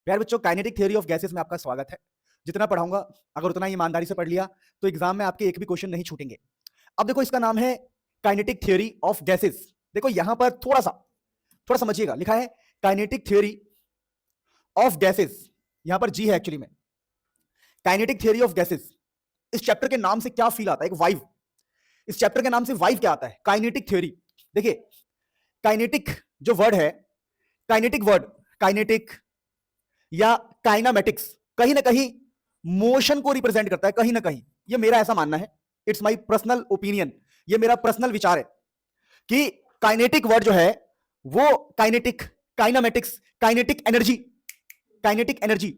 प्यारे बच्चों, kinetic theory of gases में आपका स्वागत है। जितना पढ़ाऊंगा अगर उतना ईमानदारी से पढ़ लिया तो एग्जाम में आपके एक भी क्वेश्चन नहीं छूटेंगे। अब देखो, इसका नाम है काइनेटिक थ्योरी ऑफ गैसेस। देखो यहां पर थोड़ा समझिएगा, लिखा है काइनेटिक थ्योरी ऑफ गैसेस। यहां पर जी है एक्चुअली में। काइनेटिक थ्योरी ऑफ गैसेस, इस चैप्टर के नाम से क्या फील आता है? एक वाइव। इस चैप्टर के नाम से वाइव क्या आता है? Kinetic theory. देखिए, काइनेटिक जो वर्ड है, काइनेटिक या काइनामेटिक्स कहीं ना कहीं मोशन को रिप्रेजेंट करता है, कहीं ना कहीं। ये मेरा ऐसा मानना है, इट्स माय पर्सनल ओपिनियन, ये मेरा पर्सनल विचार है कि काइनेटिक वर्ड जो है वो काइनामेटिक्स, काइनेटिक एनर्जी,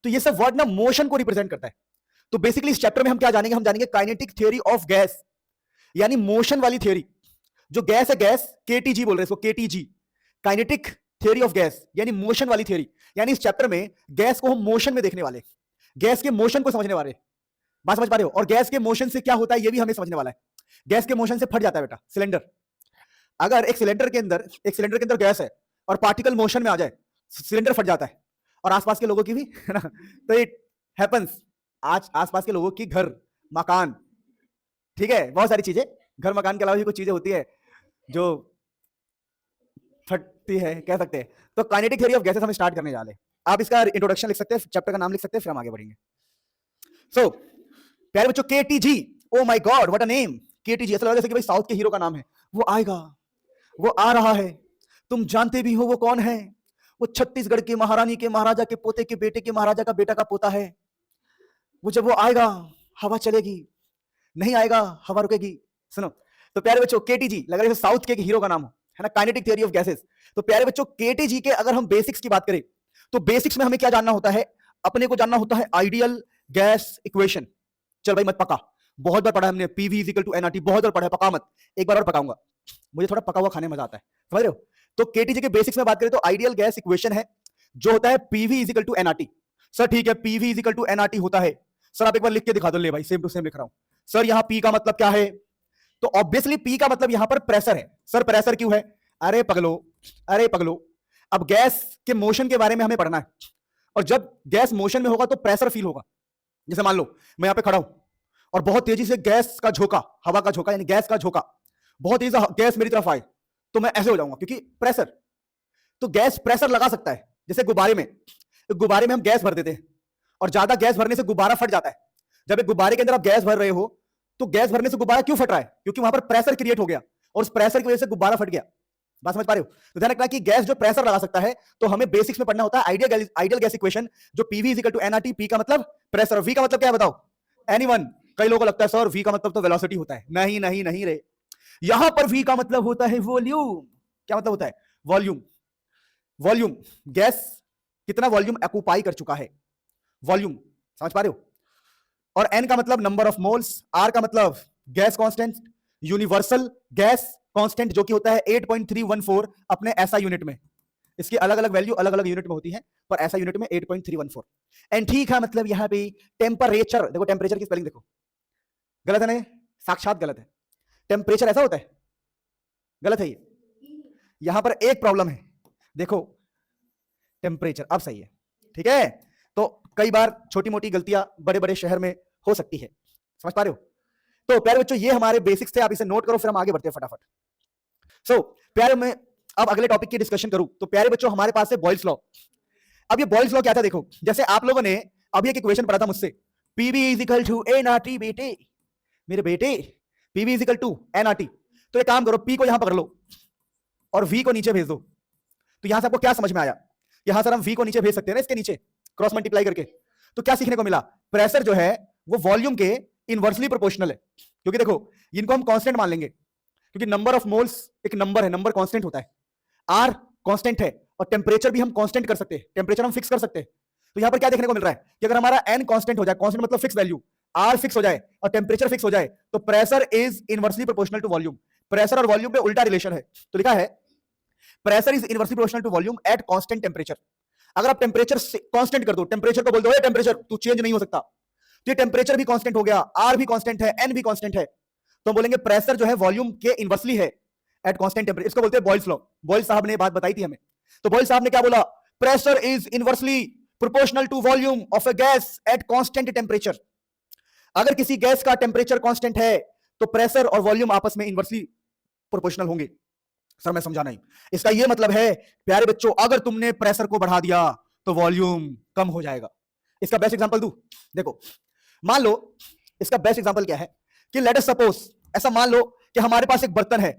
तो ये सब वर्ड ना मोशन को रिप्रेजेंट करता है। तो बेसिकली इस चैप्टर में हम क्या जानेंगे? हम जानेंगे काइनेटिक थ्योरी ऑफ गैस, यानी मोशन वाली थ्योरी। जो गैस है, गैस केटीजी बोल रहे हैं इसको, KTG, kinetic theory of gas यानी मोशन वाली थ्योरी। यानी इस चैप्टर में गैस को हम मोशन में देखने वाले, गैस के मोशन को समझने वाले। बात समझ पा रहे हो? और गैस के मोशन से क्या होता है ये भी हमें समझने वाला है। गैस के मोशन से फट जाता है बेटा सिलेंडर। अगर एक सिलेंडर के अंदर गैस है और पार्टिकल मोशन में आ जाए, सिलेंडर फट जाता है। और आसपास के लोगों की भी, है ना? तो इट हैपेंस। आज आसपास के लोगों की घर, मकान, ठीक है, बहुत सारी चीजें, घर मकान के अलावा भी कुछ चीजें होती है जो फटती है, कह सकते हैं। तो काइनेटिक थ्योरी ऑफ गैसेस हम स्टार्ट करने जा रहे हैं। आप इसका इंट्रोडक्शन लिख सकते हैं, चैप्टर का नाम लिख सकते हैं, फिर हम आगे बढ़ेंगे। सो प्यारे बच्चों, KTG, O my God what a name. KTG ऐसा लग रहा है जैसे कि भाई साउथ के हीरो का नाम है। वो आएगा, वो आ रहा है, तुम जानते भी हो वो कौन है। वो छत्तीसगढ़ के महारानी के महाराजा के पोते के बेटे के महाराजा का बेटा का पोता है। वो जब वो आएगा हवा चलेगी, नहीं आएगा हवा रुकेगी। सुनो, तो प्यारे बच्चों केटीजी लग रहा है साउथ के हीरो का नाम हो, है ना? Kinetic theory of gases. तो प्यारे बच्चों केटीजी के अगर हम बेसिक्स की बात करें तो बेसिक्स में हमें क्या जानना होता है? अपने को जानना होता है आइडियल गैस इक्वेशन। चल भाई मत पका, बहुत बार पढ़ा हमने, PV is equal to NRT, बहुत बार पढ़ा है, पका मत। एक बार और पकाऊंगा, मुझे थोड़ा पका हुआ खाने में मजा आता है, समझ रहे हो? तो केटीजी के बेसिक्स में बात करें तो आइडियल गैस इक्वेशन है जो होता है PV is equal to NRT. Sir ठीक है, PV is equal to NRT होता है। सर आप एक बार लिख के दिखा दो। ले भाई, सेम टू सेम लिख रहा हूं। सर यहां पी का मतलब क्या है? तो ऑब्वियसली पी का मतलब यहां पर प्रेशर है। सर प्रेशर क्यों है? अरे पगलो, अब गैस के मोशन के बारे में हमें पढ़ना है, और जब गैस मोशन में होगा तो प्रेशर फील होगा। जैसे मान लो मैं यहां पे खड़ा हूं और बहुत तेजी से गैस का झोंका, हवा का झोंका यानी गैस का झोंका, बहुत तेजी से गैस मेरी तरफ आए तो मैं ऐसे हो जाऊंगा क्योंकि प्रेशर। तो गैस प्रेशर लगा सकता है। जैसे गुब्बारे में हम गैस भर देते हैं और ज्यादा गैस भरने से गुब्बारा फट जाता है। जब एक गुब्बारे के अंदर आप गैस भर रहे हो तो गैस भरने से गुब्बारा क्यों फट रहा है? क्योंकि वहां पर प्रेशर क्रिएट हो गया और उस प्रेशर की वजह से गुब्बारा फट गया। बात समझ पा रहे हो? तो ध्यान रखना कि गैस जो प्रेशर लगा सकता है, तो हमें बेसिक्स में पढ़ना होता है आइडियल गैस इक्वेशन, जो PV is equal to NRT. P का मतलब प्रेशर, वी का मतलब क्या है बताओ? एनीवन? कई लोगों को लगता है सर वी का मतलब तो वेलोसिटी होता है। नहीं रे, यहां पर वी का मतलब होता है वॉल्यूम। क्या मतलब होता है? वॉल्यूम। गैस कितना वॉल्यूम ऑक्यूपाई कर चुका है, वॉल्यूम। समझ पा रहे हो? और एन का मतलब नंबर ऑफ मोल्स, आर का मतलब gas constant, universal gas constant जो कि होता है 8.314 अपने ऐसा यूनिट में। इसकी अलग अलग वैल्यू अलग अलग यूनिट में होती है, पर ऐसा यूनिट में 8.314। एंड ठीक है, मतलब यहां पे टेम्परेचर, देखो टेम्परेचर की स्पेलिंग देखो, गलत है ना? साक्षात गलत है। टेम्परेचर ऐसा होता है, गलत है ये। यहां पर एक प्रॉब्लम है, देखो टेम्परेचर अब सही है, ठीक है? तो कई बार छोटी मोटी गलतियां बड़े बड़े शहर में हो सकती है, समझ पा रहे हो? तो प्यारे बच्चों ये हमारे बेसिक्स थे, आप इसे नोट करो, फिर हम आगे बढ़ते हैं फटाफट। सो प्यारे, मैं अब अगले टॉपिक की डिस्कशन करूं तो प्यारे बच्चों हमारे पास है बॉयल्स लॉ। अब ये बॉयल्स लॉ क्या था? देखो, जैसे आप लोगों ने अभी एक इक्वेशन पढ़ा था मुझसे, PV is equal to NRT. बेटे, मेरे बेटे, PV is equal to NRT. तो एक काम करो, पी को यहां पकड़ लो और वी को नीचे भेज दो। तो यहां से आपको क्या समझ में आया? यहां सर हम वी को नीचे भेज सकते हैं ना, इसके नीचे क्रॉस मल्टीप्लाई करके। तो क्या सीखने को मिला? प्रेशर जो है वो वॉल्यूम के इनवर्सली प्रोपोर्शनल है। क्योंकि देखो इनको हम कांस्टेंट मान लेंगे, क्योंकि नंबर ऑफ मोल्स एक नंबर है, नंबर कांस्टेंट होता है, आर कांस्टेंट है, और टेम्परेचर भी हम कांस्टेंट कर सकते हैं, टेम्परेचर हम फिक्स कर सकते हैं। तो यहां पर क्या देखने को मिल रहा है कि अगर हमारा एन कांस्टेंट हो जाए, कांस्टेंट मतलब फिक्स वैल्यू, आर फिक्स हो जाए और टेम्परेचर फिक्स हो जाए, तो pressure is inversely proportional to volume. Pressure और वॉल्यूम पे उल्टा रिलेशन है। तो लिखा है pressure is inversely proportional to volume at constant temperature. अगर आप टेम्परेचर कांस्टेंट कर दो, टेम्परेचर को बोल दो टेम्परेचर तू चेंज नहीं हो सकता, तो ये टेम्परेचर भी कांस्टेंट हो गया, आर भी कांस्टेंट है, एन भी कांस्टेंट है, तो बोलेंगे प्रेशर जो है वॉल्यूम के इनवर्सली है एट कांस्टेंट टेम्परेचर। इसको बोलते हैं बॉयल्स लॉ। बॉयल साहब ने बात बताई थी हमें। तो बॉयल साहब ने क्या बोला? Pressure is inversely proportional to volume of a gas at constant temperature. अगर किसी गैस का टेम्परेचर कांस्टेंट है तो प्रेशर और वॉल्यूम आपस में इनवर्सली प्रोपोर्शनल होंगे। सर मैं समझा नहीं। इसका यह मतलब है प्यारे बच्चों, अगर तुमने प्रेशर को बढ़ा दिया तो वॉल्यूम कम हो जाएगा। इसका बेस्ट एग्जांपल दूं, देखो मान लो, इसका बेस्ट एग्जांपल क्या है कि लेट अस सपोज, ऐसा मान लो कि हमारे पास एक बर्तन है,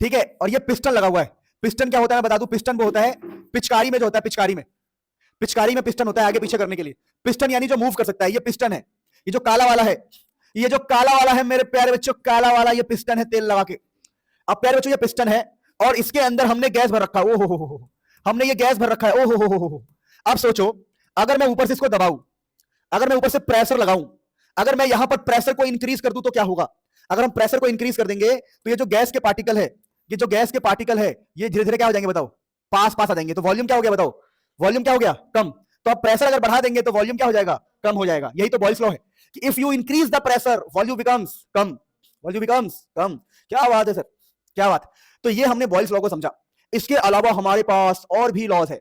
ठीक है, और ये पिस्टन लगा हुआ है। पिस्टन क्या होता है मैं बता दूं, पिस्टन वो होता है पिचकारी में, जो होता है पिचकारी में पिस्टन होता है आगे पीछे करने के लिए। पिस्टन यानी जो मूव कर सकता है, ये पिस्टन है। ये जो काला वाला है, ये जो काला वाला है मेरे प्यारे बच्चों, काला वाला ये पिस्टन है तेल लगा के। अब प्यारे बच्चों ये पिस्टन है और इसके अंदर हमने गैस भर रखा है। ओ हो, हमने ये गैस भर रखा है। ओ हो। अब सोचो, अगर मैं ऊपर से इसको दबाऊं, अगर मैं ऊपर से प्रेशर लगाऊं, अगर मैं यहां पर प्रेशर को इंक्रीज कर दूं तो क्या होगा? अगर हम प्रेशर को इंक्रीज कर देंगे तो ये जो गैस के पार्टिकल है, ये जो गैस के पार्टिकल है, ये धीरे धीरे क्या हो जाएंगे बताओ? पास आ जाएंगे। तो वॉल्यूम क्या हो गया बताओ? वॉल्यूम क्या हो गया? कम। तो अब प्रेशर अगर बढ़ा देंगे तो वॉल्यूम क्या हो जाएगा? कम हो जाएगा। यही तो बॉयल्स लॉ है कि if you increase the pressure volume becomes कम, वॉल्यूम बिकम्स कम। क्या बात है सर, क्या बात। तो ये हमने बॉयल्स लॉ को समझा। इसके अलावा हमारे पास और भी लॉज है।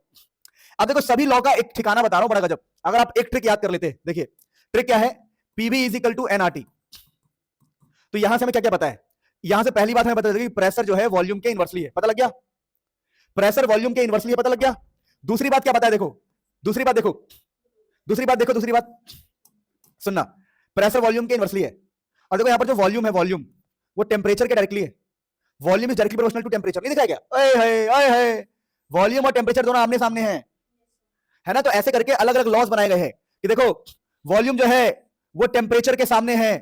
अब देखो सभी लॉ का एक ठिकाना बता रहा हूं, बड़ा गजब। अगर आप एक ट्रिक याद कर लेते, देखिए ट्रिक क्या है, PV is equal to NRT. तो यहां से हमें क्या क्या पता है? यहां से पहली बात हमें पता लगी, प्रेशर जो है वॉल्यूम के इनवर्सली है, पता लग गया। प्रेशर वॉल्यूम के इनवर्सली है, पता लग गया। दूसरी बात क्या पता है? देखो दूसरी बात, दूसरी बात सुनना, प्रेशर वॉल्यूम के इनवर्सली है। और देखो यहां पर जो वॉल्यूम है, वॉल्यूम वो टेम्परेचर के डायरेक्टली है। Volume is directly proportional to temperature. नहीं दिखा क्या? ओए वॉल्यूम और टेम्परेचर दोनों आमने सामने हैं, है ना। तो ऐसे करके अलग अलग लॉज बनाए गए हैं कि देखो वॉल्यूम जो है वो टेम्परेचर के सामने है।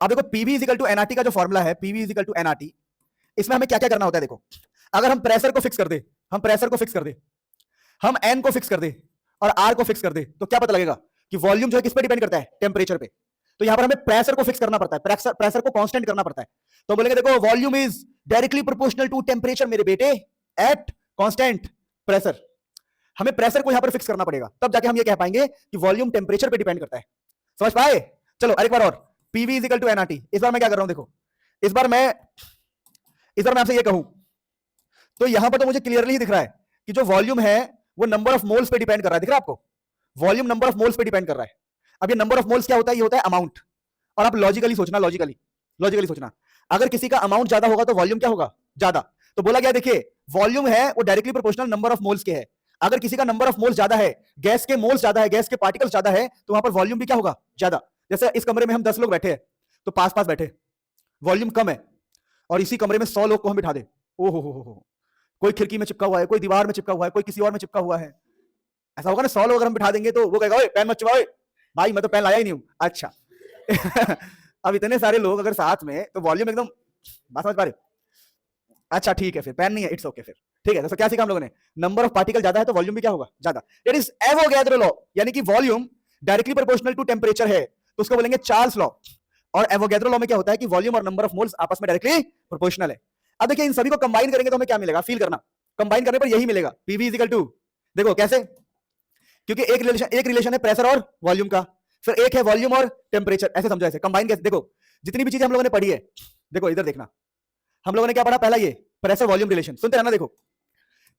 अब देखो PV is equal to NRT का जो फॉर्मूला है, PV is equal to NRT, इसमें हमें क्या क्या करना होता है? देखो अगर हम प्रेशर को फिक्स कर दे, हम प्रेशर को फिक्स कर दे, हम एन को फिक्स कर दे और आर को फिक्स कर दे, तो क्या पता लगेगा कि वॉल्यूम जो है किस पे डिपेंड करता है? टेम्परेचर पे। तो यहां पर हमें प्रेशर को फिक्स करना पड़ता है, प्रेशर को कांस्टेंट करना पड़ता है। तो बोलेंगे देखो volume is directly proportional to temperature मेरे बेटे एट कांस्टेंट प्रेशर। हमें प्रेशर को यहां पर फिक्स करना पड़ेगा, तब जाके हम ये कह पाएंगे कि वॉल्यूम टेम्परेचर पे डिपेंड करता है। समझ पाए? चलो एक बार और, PV is equal to NRT. इस बार मैं क्या कर रहा हूं, देखो इस बार मैं आपसे ये कहूं तो यहां पर तो मुझे क्लियरली दिख रहा है कि जो वॉल्यूम है वो नंबर ऑफ मोल्स पे डिपेंड कर रहा है। दिख रहा है आपको? वॉल्यूम नंबर ऑफ मोल्स पे डिपेंड कर रहा है। अब ये नंबर ऑफ मोल्स क्या होता है? ये होता है अमाउंट। और आप लॉजिकली सोचना, लॉजिकली सोचना, अगर किसी का अमाउंट ज्यादा होगा तो वॉल्यूम क्या होगा? ज्यादा। तो बोला गया देखिए वॉल्यूम है वो directly proportional number of moles के है। अगर किसी का नंबर ऑफ मोल्स ज्यादा है, गैस के मोल्स ज्यादा है, गैस के पार्टिकल्स ज्यादा है, तो वहां पर वॉल्यूम भी क्या होगा? ज्यादा। जैसे इस कमरे में हम 10 लोग बैठे हैं तो पास पास बैठे, वॉल्यूम कम है। और इसी कमरे में 100 लोग को हम बिठा दे, ओ हो, कोई खिड़की में चिपका हुआ है, कोई दीवार में चिपका हुआ है, कोई किसी और में चिपका हुआ है, ऐसा होगा ना। 100 लोग अगर हम बिठा देंगे तो वो कहेगा ओए पेन मत चिपकाओ, भाई मैं तो पेन लाया ही नहीं हूं। अच्छा अब इतने सारे लोग अगर साथ में, तो वॉल्यूम एकदम, बात समझ पा रहे? अच्छा ठीक है, फिर पेन नहीं है, इट्स ओके फिर ठीक है। तो क्या सीखा हम लोगों ने? नंबर ऑफ पार्टिकल ज्यादा है तो वॉल्यूम भी क्या होगा? ज्यादा। इट इज एवोगैड्रो लॉ, यानी कि volume directly proportional to temperature है तो उसको बोलेंगे चार्ल्स लॉ। और एवोगैड्रो लॉ में क्या होता है कि वॉल्यूम और नंबर ऑफ मोल्स आपस में डायरेक्टली प्रोपोर्शनल है। अब देखिए इन सभी को कंबाइन करेंगे तो हमें क्या मिलेगा? फील करना, कंबाइन करने पर यही मिलेगा, पीवी इज इक्वल टू, देखो कैसे, क्योंकि एक रिलेशन है प्रेशर और वॉल्यूम का, फिर एक है वॉल्यूम और टेम्परेचर। ऐसे समझो, ऐसे कंबाइन कैसे? देखो जितनी भी चीजें हम लोगों ने पढ़ी है, देखो इधर देखना, हम लोगों ने क्या पढ़ा? पहला ये प्रेशर वॉल्यूम रिलेशन, सुनते रहना। देखो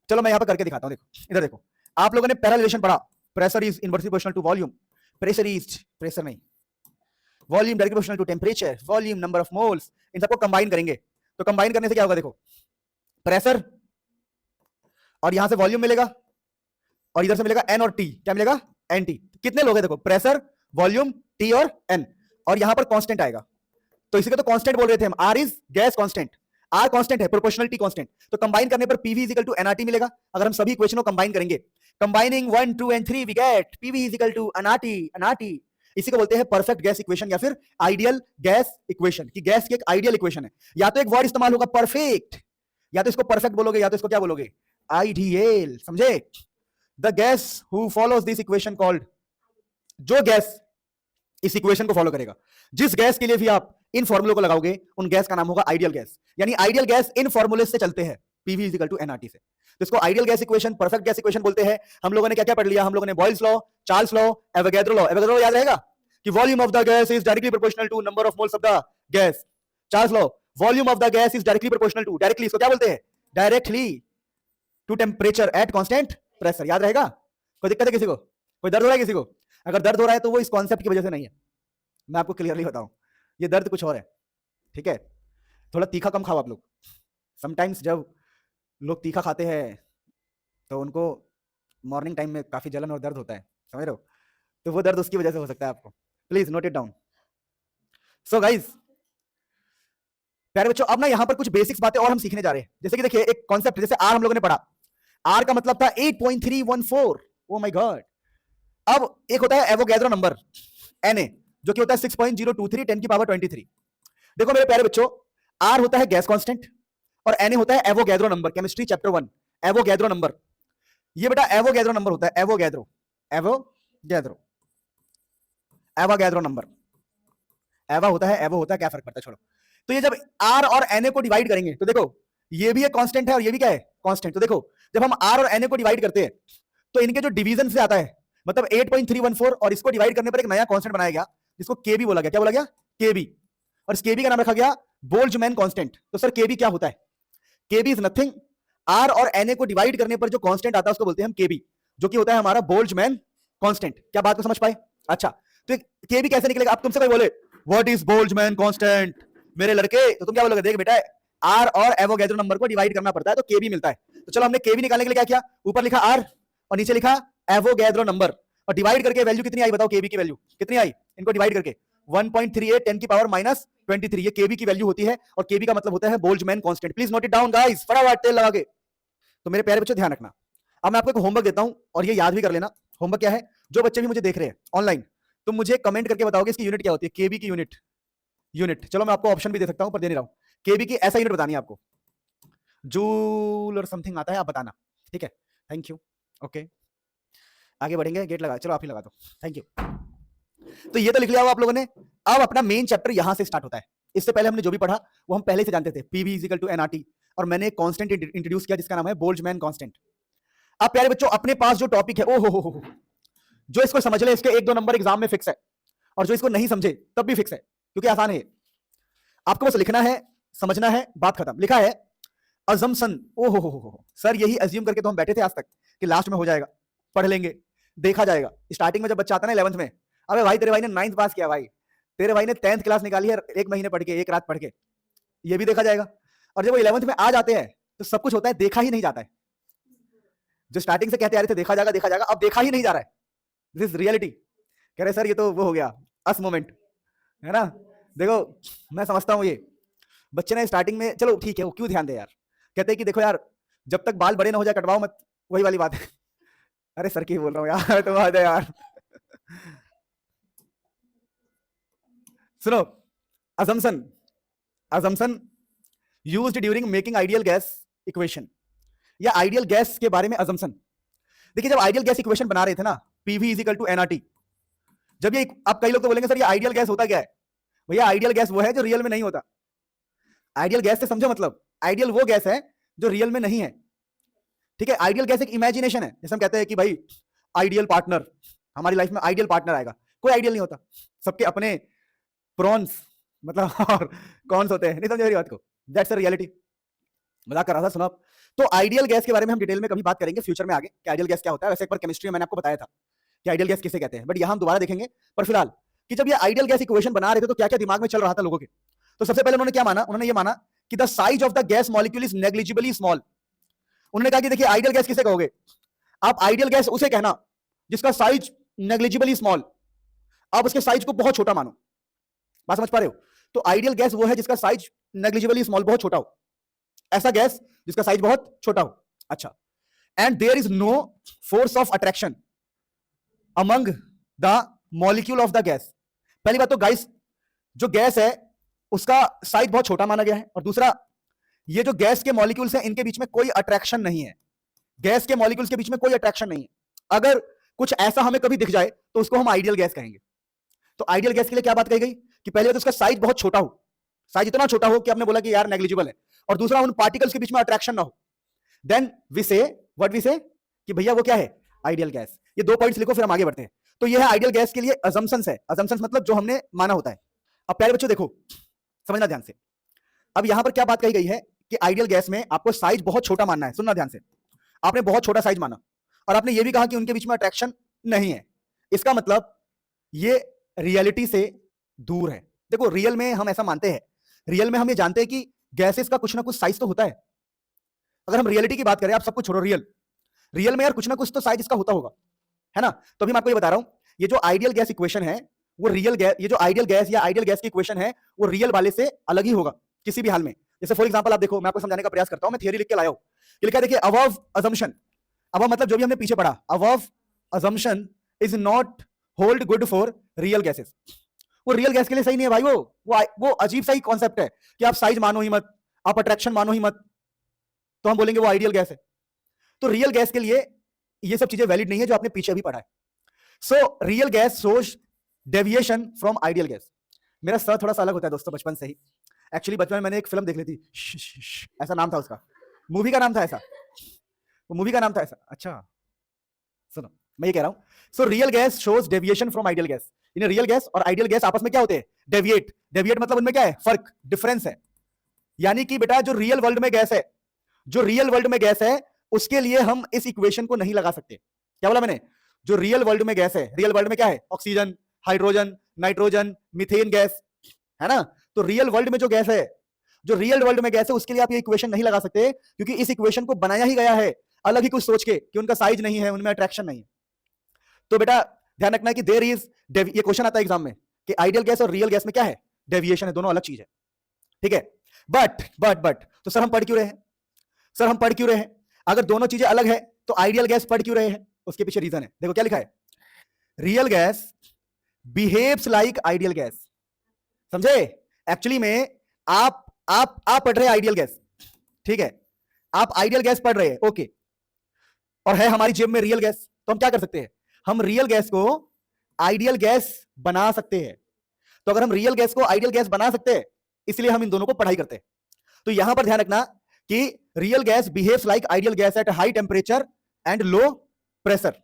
चलो मैं यहां पर करके दिखाता हूं, देखो इधर देखो, आप लोगों ने पहला रिलेशन पढ़ा, pressure is inversely proportional to volume, pressure नहीं, volume directly proportional to temperature, volume number of moles, इन सबको कंबाइन करेंगे। तो कंबाइन करने से क्या होगा? देखो प्रेशर और यहां से वॉल्यूम मिलेगा और इधर से मिलेगा एन और टी, क्या मिलेगा? N T. कितने लोग हैं? देखो प्रेशर, वॉल्यूम, टी और एन, और यहां पर कांस्टेंट आएगा। तो इसी को तो कांस्टेंट बोल रहे थे हम, R is gas constant, R constant है, प्रोपोर्शनलिटी कांस्टेंट। तो कंबाइन करने पर PV is equal to nRT मिलेगा। अगर हम सभी इक्वेशनों को कंबाइन करेंगे, combining 1 2 and 3 we get PV is equal to nRT. इसी को बोलते हैं परफेक्ट गैस इक्वेशन या फिर आइडियल गैस इक्वेशन, कि गैस की एक आइडियल इक्वेशन है। या तो एक वर्ड इस्तेमाल होगा परफेक्ट, या तो इसको परफेक्ट बोलोगे, या तो इसको क्या बोलोगे? आइडियल। समझे? The gas who follows this equation called, जो गैस इस इक्वेशन को फॉलो करेगा, जिस गैस के लिए भी आप इन फॉर्मूले को लगाओगे, उन गैस का नाम होगा आइडियल गैस। यानी आइडियल गैस इन फॉर्मूले से चलते हैं, PV is equal to nRT से। तो इसको ideal gas equation, perfect gas equation बोलते हैं। हम लोगों ने क्या क्या पढ़ लिया? हम लोगों ने Boyle's law, Charles law, Avogadro law. Avogadro law याद रहेगा कि volume of the gas is directly proportional to number of moles of the gas. Charles law, volume of the gas is directly proportional to, directly इसको क्या बोलते हैं? Directly to temperature at constant pressure. याद रहेगा? कोई दिक्कत है किसी को? कोई दर्द हो रहा है किसी को? अगर दर्द हो रहा है तो वो इस कॉन्सेप्ट की वजह से नहीं है, मैं आपको क्लियरली बताऊं, ये दर्द कुछ और है। ठीक है, थोड़ा तीखा कम खाओ आप लोग। समटाइम्स जब लोग तीखा खाते हैं तो उनको मॉर्निंग टाइम में काफी जलन और दर्द होता है, समझ रहे हो? तो वो दर्द उसकी वजह से हो सकता है आपको। Please note it down. So guys, प्यारे बच्चों, अब ना यहां पर कुछ बेसिक्स बातें और हम सीखने जा रहे हैं। जैसे कि देखिए, एक कॉन्सेप्ट जैसे आर हम लोगों ने पढ़ा, आर का मतलब था 8.314। ओ माय गॉड। अब एक होता है एवोगैड्रो नंबर Na, जो कि होता है 6.023 10 की पावर 23। देखो मेरे प्यारे बच्चों, आर होता है गैस कांस्टेंट और Na होता है Avogadro number, chemistry chapter 1, Avogadro number. ये बेटा एवोगैड्रो नंबर होता है, एवोगैड्रो, एवोगैड्रो, एवोगैड्रो नंबर। एवा होता है, एवो होता है, क्या फर्क पड़ता है, छोड़ो। तो ये जब आर और Na को डिवाइड करेंगे तो देखो, ये भी एक कांस्टेंट है और ये भी क्या है, कांस्टेंट। तो देखो, जब हम आर और Na को डिवाइड करते हैं तो इनके जो डिवीजन से आता है, मतलब 8.314, और इसको डिवाइड करने पर एक नया कांस्टेंट बनाया गया जिसको केबी बोला गया। क्या बोला गया? केबी। और इस केबी का नाम रखा गया बोल्ट्जमैन कांस्टेंट। तो सर केबी क्या होता है? केबी इज नथिंग, आर और Na को डिवाइड करने पर जो कांस्टेंट आता है उसको बोलते हैं हम केबी, जो कि होता है हमारा बोल्ट्जमैन कांस्टेंट। क्या बात को समझ पाए? अच्छा, तो केबी कैसे निकलेगा? अब तुमसे कोई बोले व्हाट इज बोल्ट्जमैन कांस्टेंट, मेरे लड़के, तो तुम क्या बोलोगे? देख बेटा, आर और एवोगैड्रो नंबर को डिवाइड करना पड़ता है तो केबी मिलता है। तो चलो, हमने केबी निकालने के लिए क्या किया? ऊपर लिखा आर और नीचे लिखा एवोगैड्रो नंबर, और डिवाइड करके वैल्यू कितनी आई? बताओ केबी की वैल्यू कितनी आई? इनको डिवाइड करके 1.38 10 की पावर माइनस 23, ये केबी की वैल्यू होती है, और केबी का मतलब होता है Boltzmann constant. Please note it down guys, फटाफट तेल लगा के। तो मेरे प्यारे बच्चों ध्यान रखना, अब मैं आपको एक होमवर्क देता हूं और ये याद भी कर लेना। होमवर्क क्या है? जो बच्चे भी मुझे देख रहे हैं ऑनलाइन, तुम मुझे कमेंट करके बताओगे इसकी यूनिट क्या होती है, केबी की यूनिट। चलो मैं आपको ऑप्शन भी दे सकता हूं पर दे नहीं रहा हूं। केबी की ऐसा यूनिट बतानी है आपको, जूल और समथिंग आता है, आप बताना। ठीक है, थैंक यू। ओके, आगे बढ़ेंगे, गेट लगा, चलो आप ही लगा दो, थैंक यू। तो ये तो लिख लिया हुआ आप लोगों ने। अब अपना मेन चैप्टर यहां से स्टार्ट होता है। इससे पहले हमने जो भी पढ़ा वो हम पहले से जानते थे, PV is equal to nRT, और मैंने एक कांस्टेंट इंट्रोड्यूस किया जिसका नाम है बोल्ट्जमैन कांस्टेंट। अब प्यारे बच्चों, अपने पास जो टॉपिक है, ओ हो, जो इसको समझ ले इसके 1-2 नंबर एग्जाम में फिक्स है, और जो इसको नहीं समझे तब भी फिक्स है, क्योंकि आसान है। आपको बस लिखना है, समझना है, बात खत्म। लिखा है अजम्पशन। ओ हो, सर यही अज्यूम करके तो हम बैठे थे आज तक कि लास्ट में हो जाएगा, पढ़ लेंगे, देखा जाएगा। स्टार्टिंग में जब बच्चा आता है ना 11th में, अबे भाई तेरे भाई ने 9th पास किया, भाई तेरे भाई ने 10th क्लास निकाली है 1 महीने पढ़ के, 1 रात पढ़ के, ये भी देखा जाएगा। और जब वो 11th में आ जाते हैं तो सब कुछ होता है, देखा ही नहीं जाता है। जो स्टार्टिंग से कहते आ रहे थे देखा जाएगा, अब देखा ही नहीं जा रहा है। This is reality. कह रहे सर ये तो वो हो गया अस मोमेंट, है ना? देखो मैं समझता हूँ, ये बच्चे ने स्टार्टिंग में, चलो ठीक है, वो क्यों ध्यान दे यार, कहते हैं कि देखो यार जब तक बाल बड़े ना हो जाए कटवाओ मत, वही वाली बात है। अरे सर की बोल रहा हूँ यार, तो बात है यार। सुनो, assumption used during making ideal gas equation, या आइडियल गैस के बारे में assumption। देखिए, जब आइडियल गैस इक्वेशन बना रहे थे ना, PV is equal to nRT, जब ये, अब कई लोग तो बोलेंगे सर ये आइडियल गैस होता क्या है? भैया आइडियल गैस वो है जो रियल में नहीं होता। आइडियल गैस से समझो मतलब, आइडियल वो गैस है जो रियल में नहीं है। ठीक है, आइडियल गैस एक इमेजिनेशन है। जैसे हम कहते हैं कि भाई आइडियल पार्टनर, हमारी लाइफ में आइडियल पार्टनर आएगा, कोई आइडियल नहीं होता, सबके अपने प्रॉन्स मतलब और कॉन्स होते हैं, नहीं समझे मेरी बात को? That's a reality. मजाक कर रहा था, सुनो। तो आइडियल गैस के बारे में हम डिटेल में कभी बात करेंगे फ्यूचर में आगे कि आइडियल गैस क्या होता है। वैसे एक बार केमिस्ट्री में मैंने आपको बताया था कि आइडियल गैस किसे कहते हैं, बट यहां हम दोबारा देखेंगे। पर फिलहाल कि जब ये आइडियल गैस इक्वेशन बना रहे थे तो क्या क्या दिमाग में चल रहा था लोगों के? तो सबसे पहले उन्होंने क्या माना? उन्होंने ये माना कि the size of the gas molecule is negligibly small. उन्होंने कहा कि देखिए आइडियल गैस किसे कहोगे आप? आइडियल गैस उसे कहना जिसका साइज नेग्लिजिबली स्मॉल, आप उसके साइज को बहुत छोटा मानो। बात समझ पा रहे हो? तो आइडियल गैस वो है जिसका साइज नेग्लिजिबली स्मॉल, बहुत छोटा हो, ऐसा गैस जिसका साइज बहुत छोटा हो। अच्छा, and there is no force of attraction among the molecule of the gas. पहली बात तो गाइस, जो गैस है उसका साइज बहुत छोटा माना गया है, और दूसरा ये जो गैस के मॉलिक्यूल्स हैं इनके बीच में कोई अट्रैक्शन नहीं है। गैस के मॉलिक्यूल्स के बीच में कोई अट्रैक्शन नहीं है। अगर कुछ ऐसा हमें कभी दिख जाए तो उसको हम आइडियल गैस कहेंगे। तो आइडियल गैस के लिए क्या बात कही गई कि पहले तो उसका साइज बहुत छोटा हो, साइज इतना छोटा हो कि आपने बोला कि यार नेग्लिजिबल है, और दूसरा उन पार्टिकल्स के बीच में अट्रैक्शन ना हो। देन वी से व्हाट वी से कि भैया वो क्या है? Ideal gas. ये 2 पॉइंट्स लिखो, फिर हम आगे बढ़ते हैं। तो ये है आइडियल गैस के लिए असम्पशंस है। असम्पशंस मतलब जो हमने माना होता है। अब प्यारे बच्चों देखो, समझना ध्यान से। अब यहां पर क्या बात कही गई है कि आइडियल गैस में आपको साइज बहुत छोटा मानना है। सुनना ध्यान से, आपने बहुत छोटा साइज माना, और आपने ये भी कहा कि उनके बीच में अट्रैक्शन नहीं है। इसका मतलब ये रियलिटी से दूर है। देखो रियल में हम ऐसा मानते हैं, रियल में हम ये जानते हैं कि गैसेस का कुछ ना कुछ साइज तो होता है। अगर हम रियलिटी की बात करें, आप सब कुछ छोड़ो, रियल में यार कुछ ना कुछ तो साइज इसका होता होगा, है ना। तो अभी मैं आपको ये बता रहा हूं, ये जो आइडियल गैस इक्वेशन है वो रियल गैस, ये जो आइडियल गैस या आइडियल गैस की इक्वेशन है वो रियल वाले से अलग ही होगा किसी भी हाल में। जैसे फॉर एग्जांपल आप देखो, मैं आपको समझाने का प्रयास करता हूं, मैं थियरी लिख के लाया हूं। ये लिखा है देखिए, अबव अजम्पशन, अबव मतलब जो भी हमने पीछे पढ़ा, above assumption is not hold good for real gases. वो रियल गैस के लिए सही नहीं है भाई। वो अजीब सा ही कॉन्सेप्ट है कि आप साइज मानो ही मत, आप अट्रैक्शन मानो ही मत, तो हम बोलेंगे वो आइडियल गैस है। तो रियल गैस के लिए ये सब चीजें वैलिड नहीं है जो आपने पीछे भी पढ़ा है। So real gas shows deviation from ideal gas. मेरा सर थोड़ा सा अलग होता है दोस्तों बचपन से ही। एक्चुअली बचपन में मैंने एक फिल्म देख ली थी, ऐसा नाम था उसका, मूवी का नाम था ऐसा, वो मूवी का नाम था ऐसा। अच्छा सुनो, मैं ये कह रहा हूं, so real gas shows deviation from ideal gas. In real gas और आइडियल गैस आपस में क्या होते हैं, डेविएट। डेविएट मतलब उनमें क्या है, फर्क, डिफरेंस है। यानी कि बेटा जो रियल वर्ल्ड में गैस है, जो रियल वर्ल्ड में गैस है उसके लिए हम इस इक्वेशन को नहीं लगा सकते। क्या बोला मैंने, जो रियल वर्ल्ड में गैस है, रियल वर्ल्ड में क्या है, oxygen, hydrogen, nitrogen, methane gas, है ना। तो रियल वर्ल्ड में जो गैस है, जो रियल वर्ल्ड में गैस है उसके लिए आप ये इक्वेशन नहीं लगा सकते, क्योंकि इस इक्वेशन को बनाया ही गया है अलग ही कुछ सोच के कि उनका साइज नहीं है, उनमें अट्रैक्शन नहीं है। तो बेटा ध्यान रखना है कि देयर इज, ये क्वेश्चन आता है एग्जाम में कि आइडियल गैस और रियल गैस में क्या है, डेविएशन है, दोनों अलग चीज है, ठीक है। बट तो सर हम पढ़ क्यों रहे हैं, सर हम पढ़ क्यों रहे हैं, अगर दोनों चीजें अलग है तो आइडियल गैस पढ़ क्यों रहे हैं, उसके पीछे रीजन है। देखो क्या लिखा है, real gas behaves like ideal gas. समझे, एक्चुअली में आप पढ़ रहे हैं आइडियल गैस, ठीक है, आप आइडियल गैस पढ़ रहे हैं, ओके, और है हमारी जेब में रियल गैस, तो हम क्या कर सकते हैं, हम रियल गैस को आइडियल गैस बना सकते हैं। तो अगर हम रियल गैस को आइडियल गैस बना सकते हैं, इसलिए हम इन दोनों को पढ़ाई करते हैं। तो यहां पर ध्यान रखना कि real gas behaves like ideal gas at high temperature and low pressure.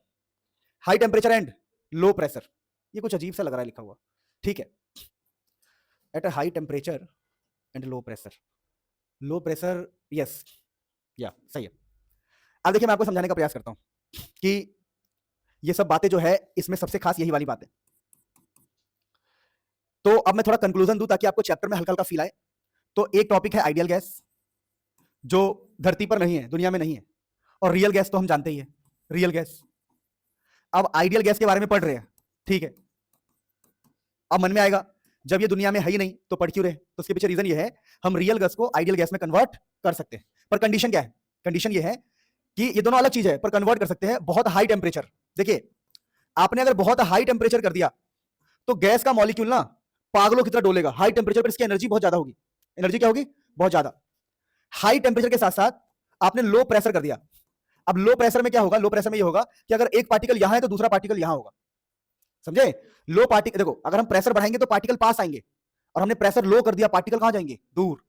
High temperature and low pressure, ये कुछ अजीब सा लग रहा है लिखा हुआ, ठीक है, at a high temperature and low pressure, low pressure, yes, या सही है। अब देखिए मैं आपको समझाने का प्रयास करता हूं कि ये सब बातें जो है इसमें सबसे खास यही वाली बात है। तो अब मैं थोड़ा कंक्लूजन दूं ताकि आपको चैप्टर में हल्का हल्का फील आए। तो एक टॉपिक है आइडियल गैस, जो धरती पर नहीं है, दुनिया में नहीं है, और रियल गैस तो हम जानते ही है, रियल गैस। अब आइडियल गैस के बारे में पढ़ रहे हैं, ठीक है, अब मन में आएगा जब ये दुनिया में है ही नहीं तो पढ़ क्यों रहे, तो उसके पीछे रीजन ये है, हम रियल गैस को आइडियल गैस में कन्वर्ट कर सकते हैं, पर कंडीशन क्या है, कंडीशन ये है कि ये दोनों अलग चीज है, पर कन्वर्ट कर सकते हैं बहुत हाई टेम्परेचर। देखिए आपने अगर बहुत हाई टेम्परेचर कर दिया तो गैस का मॉलिक्यूल ना पागलों की तरह डोलेगा, हाई टेम्परेचर पर इसकी एनर्जी बहुत ज्यादा होगी, एनर्जी क्या होगी, बहुत ज्यादा। हाई टेम्परेचर के साथ साथ आपने लो प्रेशर कर दिया, अब लो प्रेशर में क्या होगा, लो प्रेशर में ये होगा कि अगर एक पार्टिकल यहां है तो दूसरा पार्टिकल यहां होगा, समझे। लो पार्टिकल, देखो अगर हम प्रेशर बढ़ाएंगे तो पार्टिकल पास आएंगे, और हमने प्रेशर लो कर दिया, पार्टिकल कहां जाएंगे, दूर।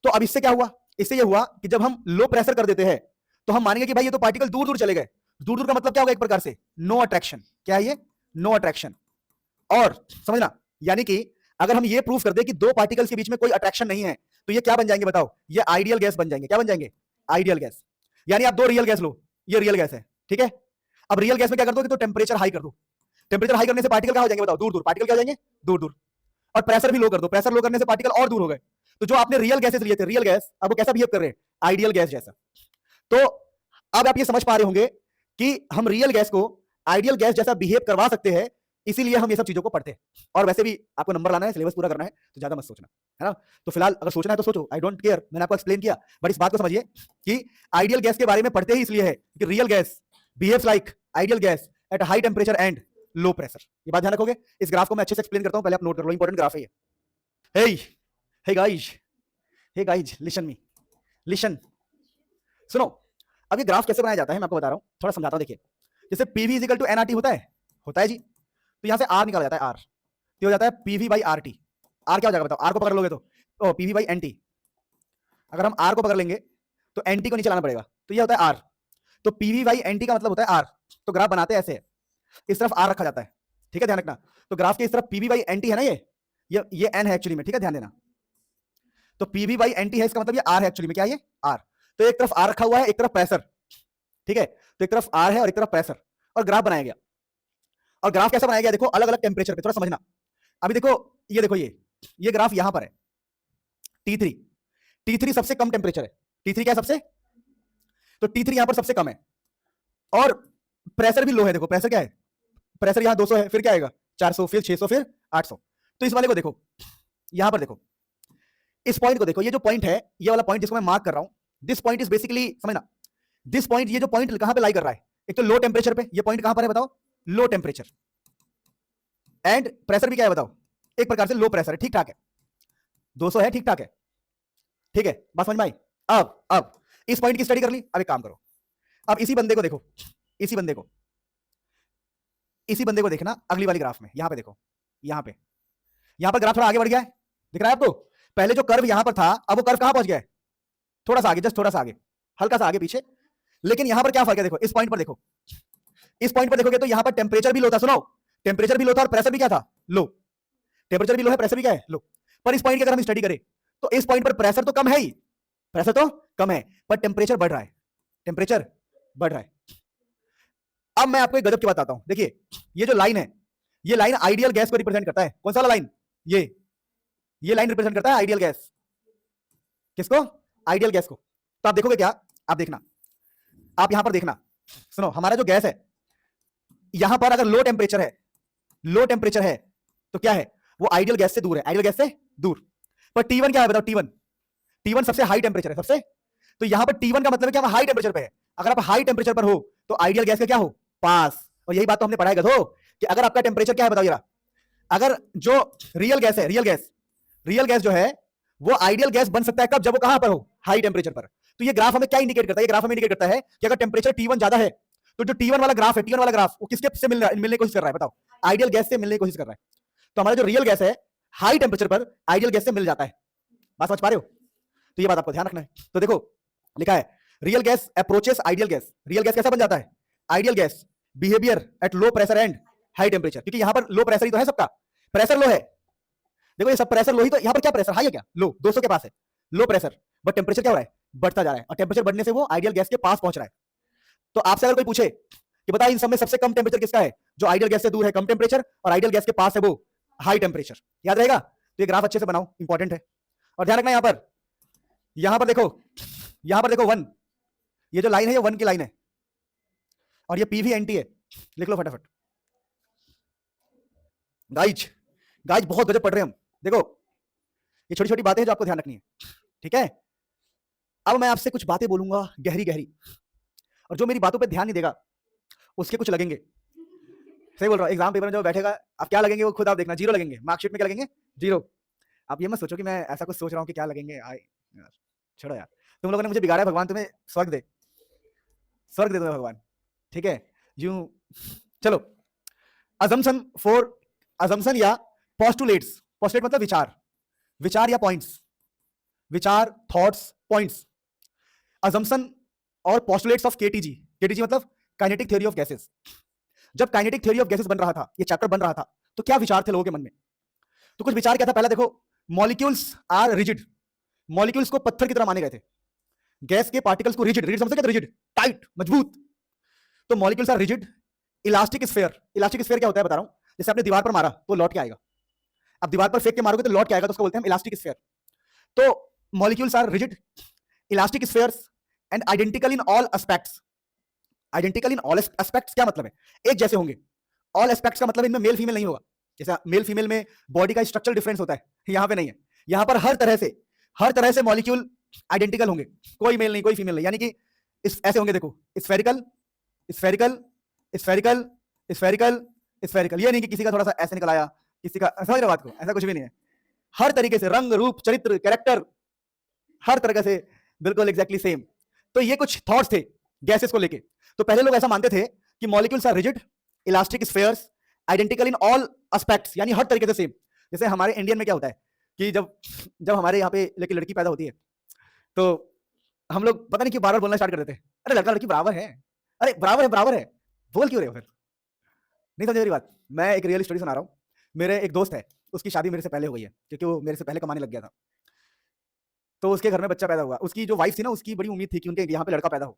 तो अब इससे क्या हुआ, इससे ये हुआ कि जब हम लो प्रेशर कर देते हैं तो हम मानेंगे कि भाई ये तो पार्टिकल दूर दूर चले गए। दूर दूर का मतलब क्या होगा, एक प्रकार से नो अट्रैक्शन। क्या है ये, नो अट्रैक्शन। और समझना, यानी कि अगर हम ये प्रूव कर दे कि दो पार्टिकल्स के बीच में कोई अट्रैक्शन नहीं है तो ये क्या बन जाएंगे बताओ, ये आइडियल गैस बन जाएंगे। क्या बन जाएंगे, आइडियल गैस। यानी आप दो रियल गैस लो, ये रियल गैस है, ठीक है। अब रियल गैस में क्या कर दो, तो टेम्परेचर हाई कर दो, टेम्परेचर हाई करने से पार्टिकल कहां हो जाएंगे बताओ, दूर दूर, पार्टिकल क्या हो जाएंगे, दूर दूर। और प्रेशर भी लो कर दो, प्रेशर लो करने से पार्टिकल और दूर हो गए। तो जो आपने रियल गैसेस लिए थे, रियल गैस, अब वो कैसा बिहेव कर रहे हैं, आइडियल गैस जैसा। तो अब आप ये समझ पा रहे होंगे कि हम रियल गैस को आइडियल गैस जैसा बिहेव करवा सकते हैं, इसीलिए हम ये सब चीजों को पढ़ते हैं। और वैसे भी आपको नंबर लाना है, सिलेबस पूरा करना है, तो ज्यादा मत सोचना, है ना। तो फिलहाल अगर सोचना है तो सोचो, आई डोंट केयर, मैंने आपको एक्सप्लेन किया। बट इस बात को समझिए कि आइडियल गैस के बारे में पढ़ते ही इसलिए है कि real gas behaves like ideal gas at high temperature and low pressure. ये बात ध्यान रखोगे। इस ग्राफ को मैं अच्छे से एक्सप्लेन करता हूं, पहले आप नोट कर लो, इंपॉर्टेंट ग्राफ है ये। Hey guys listen me, listen, सुनो। अब ये ग्राफ कैसे बनाया जाता है मैं आपको बता रहा हूं, थोड़ा समझाता हूं। देखिए जैसे PV is equal to NRT होता है जी। तो यहां से आर निकाला जाता है, आर तो हो जाता है PV by R T. R क्या हो जाएगा बताओ, आर को पकड़ लोगे तो पीवी बाई एन टी। अगर हम आर को पकड़ लेंगे तो एन टी को नीचे लाना पड़ेगा, तो ये होता है आर। तो पीवी बाई एन टी का मतलब होता है आर। तो ग्राफ बनाते हैं ऐसे, इस तरफ आर रखा जाता है, ठीक है, ध्यान रखना। तो ग्राफ के इस तरफ पीवी बाई एन टी है ना, ये एन है एक्चुअली में, ठीक है, ध्यान देना। तो पीवी बाई एन टी है, इसका मतलब ये आर है एक्चुअली में, क्या है ये, आर। तो एक तरफ आर रखा हुआ है, एक तरफ प्रेशर, ठीक है, तो एक तरफ आर है और एक तरफ प्रेशर, और ग्राफ बनाया गया। और ग्राफ कैसा बनाया गया देखो, अलग अलग टेम्परेचर पे, थोड़ा समझना। अभी देखो, ये देखो, ये ग्राफ यहां पर है T3। T3 सबसे कम टेम्परेचर है। T3 क्या है सबसे, तो T3 यहां पर सबसे कम है, और प्रेशर भी लो है। देखो प्रेशर क्या है, प्रेशर यहां 200 है, फिर क्या आएगा 400, फिर 600, फिर 800। तो इस वाले को देखो, यहां पर देखो, इस पॉइंट को देखो, ये जो पॉइंट है, ये वाला पॉइंट जिसको मैं मार्क कर रहा हूं, दिस पॉइंट इज बेसिकली, समझना, दिस पॉइंट, ये जो पॉइंट कहां पे लाई कर रहा है, एक तो लो टेम्परेचर पे, ये पॉइंट कहां पर है बताओ, लो टेम्परेचर, एंड प्रेशर भी क्या है बताओ, एक प्रकार से लो प्रेशर है, ठीक ठाक है, 200 है, ठीक ठाक है, ठीक है, बात समझ में आई। अब इस पॉइंट की स्टडी कर ली, अब एक काम करो, अब इसी बंदे को देखो, इसी बंदे को देखना अगली वाली ग्राफ में, यहां पे देखो, यहां पर ग्राफ थोड़ा आगे बढ़ गया है, दिख रहा है आपको, पहले जो कर्व यहां पर था, अब वो कर्व कहां पहुंच गया है, थोड़ा सा आगे, जस्ट थोड़ा सा आगे, हल्का सा आगे पीछे। लेकिन यहां पर क्या फर्क है देखो, इस पॉइंट पर देखो, इस पॉइंट पर देखोगे तो यहां पर टेम्परेचर भी लो था, सुनो, टेम्परेचर भी लो था और प्रेशर भी क्या था, लो, टेम्परेचर भी लो है, प्रेशर भी क्या है, लो। पर इस पॉइंट की अगर हम स्टडी करें तो इस पॉइंट पर प्रेशर तो कम है ही, प्रेशर तो कम है, पर टेम्परेचर बढ़ रहा है, टेम्परेचर बढ़ रहा है। अब मैं आपको एक गजब की बात आता हूं, देखिए ये जो लाइन है, ये लाइन आइडियल गैस को रिप्रेजेंट करता है। कौन सा वाला लाइन, ये लाइन रिप्रेजेंट करता है आइडियल गैस, किसको, आइडियल गैस को। तो आप देखोगे क्या, आप देखना, आप यहां पर देखना, सुनो, हमारा जो गैस है, यहां पर अगर लो टेम्परेचर है, तो क्या है, वो आइडियल गैस से दूर है, आइडियल गैस से दूर। पर T1 क्या है बताओ, T1 सबसे हाई टेम्परेचर है, सबसे, तो यहां पर T1 का मतलब है कि हम हाई टेम्परेचर पे है। अगर आप हाई टेम्परेचर पर हो तो आइडियल गैस का क्या हो, पास। और यही बात तो हमने पढ़ा है गधो, कि अगर आपका टेम्परेचर क्या है बताओ जरा, अगर जो रियल गैस है, रियल गैस जो है वो आइडियल गैस बन सकता है कब, जब वो कहां पर हो, हाई टेम्परेचर पर। तो ये ग्राफ हमें क्या इंडिकेट करता है, ये ग्राफ हमें इंडिकेट करता है कि अगर टेम्परेचर T1 ज्यादा है, तो जो T1 वाला ग्राफ है, T1 वाला ग्राफ वो किसके से मिलने की कोशिश कर रहा है बताओ, आइडियल गैस से मिलने की कोशिश कर रहा है। तो हमारा जो रियल गैस है, हाई टेम्परेचर पर आइडियल गैस से मिल जाता है। बात समझ पा रहे हो, तो ये बात आपको ध्यान रखना है। तो देखो लिखा है, real gas approaches ideal gas. Real gas कैसा बन जाता है, ideal gas behaviour at low pressure and high temperature, क्योंकि यहां पर लो प्रेशर ही तो है, सबका प्रेशर लो है। देखो ये सब प्रेशर लो ही, तो यहां पर क्या प्रेशर हाई है, क्या लो, 200 के पास है, लो प्रेशर, बट टेम्परेचर क्या हो रहा है, बढ़ता जा रहा है, और टेम्परेचर बढ़ने से वो आइडियल गैस के पास पहुंच रहा है। तो आपसे अगर कोई पूछे कि बता इन सब में सबसे कम टेम्परेचर किसका है, जो आइडियल गैस से दूर है कम टेम्परेचर, और आइडियल गैस के पास है वो हाई टेम्परेचर, याद रहेगा। तो ये ग्राफ अच्छे से बनाओ, इंपॉर्टेंट है। और ध्यान रखना यहां पर देखो 1, ये जो लाइन है ये 1 की लाइन है, और ये PV NT है, लिख लो फटाफट। गाइज बहुत गजब पढ़ रहे हैं हम। देखो ये छोटी छोटी बातें हैं जो आपको ध्यान रखनी है, ठीक है। अब मैं आपसे कुछ बातें बोलूंगा गहरी, और जो मेरी बातों पे ध्यान नहीं देगा उसके कुछ लगेंगे। सही बोल रहा हूँ, एग्जाम पेपर में जब बैठेगा आप क्या लगेंगे वो खुद आप देखना, 0 लगेंगे, मार्कशीट में क्या लगेंगे, 0। आप ये मत सोचो कि मैं ऐसा कुछ सोच रहा हूँ कि क्या लगेंगे, यार छोड़ो यार, तुम लोगों ने मुझे बिगाड़ा है, भगवान तुम्हें स्वर्ग दे तुम्हें भगवान, ठीक है। यूं चलो, अजम्पशन या पोस्टुलेट्स, पोस्टुलेट मतलब विचार या पॉइंट्स, विचार, थॉट्स, पॉइंट्स। अजम्पशन और पोस्टुलेट्स ऑफ केटीजी मतलब काइनेटिक थ्योरी ऑफ गैसेस। जब काइनेटिक थ्योरी ऑफ गैसेस बन रहा था, ये चैप्टर बन रहा था, तो क्या विचार थे लोगों के मन में, तो कुछ विचार क्या था, पहला देखो, मॉलिक्यूल्स आर रिजिड, मॉलिक्यूल्स को पत्थर की तरह माने गए थे, गैस के पार्टिकल्स को रिजिड समझते हैं, रिजिड टाइट मजबूत, तो molecules are rigid. Elastic sphere क्या होता है बता रहा हूं, जैसे आपने दीवार पर मारा तो लौट के आएगा, अब दीवार पर फेंक के मारोगे तो लौट के आएगा, तो उसको बोलते हैं इलास्टिक स्फीयर। तो molecules are rigid, elastic spheres and identical in all aspects. Identical in all aspects क्या मतलब है, एक जैसे होंगे। ऑल एस्पेक्ट्स का मतलब इनमें मेल फीमेल नहीं होगा, जैसा मेल फीमेल में बॉडी का स्ट्रक्चरल डिफरेंस होता है, यहां पे नहीं है। यहां पर हर तरह से मॉलिक्यूल आइडेंटिकल होंगे, कोई मेल नहीं कोई फीमेल नहीं, यानी कि ऐसे होंगे, देखो spherical spherical spherical spherical spherical, ये नहीं कि किसी का थोड़ा सा ऐसे निकल आया, किसी का, समझ रहे बात को, ऐसा कुछ भी नहीं है। हर तरीके से रंग रूप चरित्र कैरेक्टर हर तरह से बिल्कुल एग्जैक्टली सेम। तो ये कुछ थॉट्स थे गैसेस को लेके। तो पहले लोग ऐसा मानते थे कि molecules are rigid, elastic spheres, identical in all aspects, यानी हर तरीके से सेम। जैसे हमारे इंडियन में क्या होता है कि जब हमारे यहाँ पे लेके लड़की पैदा होती है तो हम लोग पता नहीं क्यों बार बार बोलना स्टार्ट कर देते हैं, अरे लड़का लड़की बराबर है, अरे बराबर है, बोल क्यों रहे हो फिर, नहीं समझ मेरी बात। मैं एक रियल स्टोरी सुना रहा हूँ। मेरे एक दोस्त है, उसकी शादी मेरे से पहले हो गई है, क्योंकि वो मेरे से पहले कमाने लग गया था। तो उसके घर में बच्चा पैदा हुआ, उसकी जो वाइफ थी ना, उसकी बड़ी उम्मीद थी कि उनके यहाँ पे लड़का पैदा हो।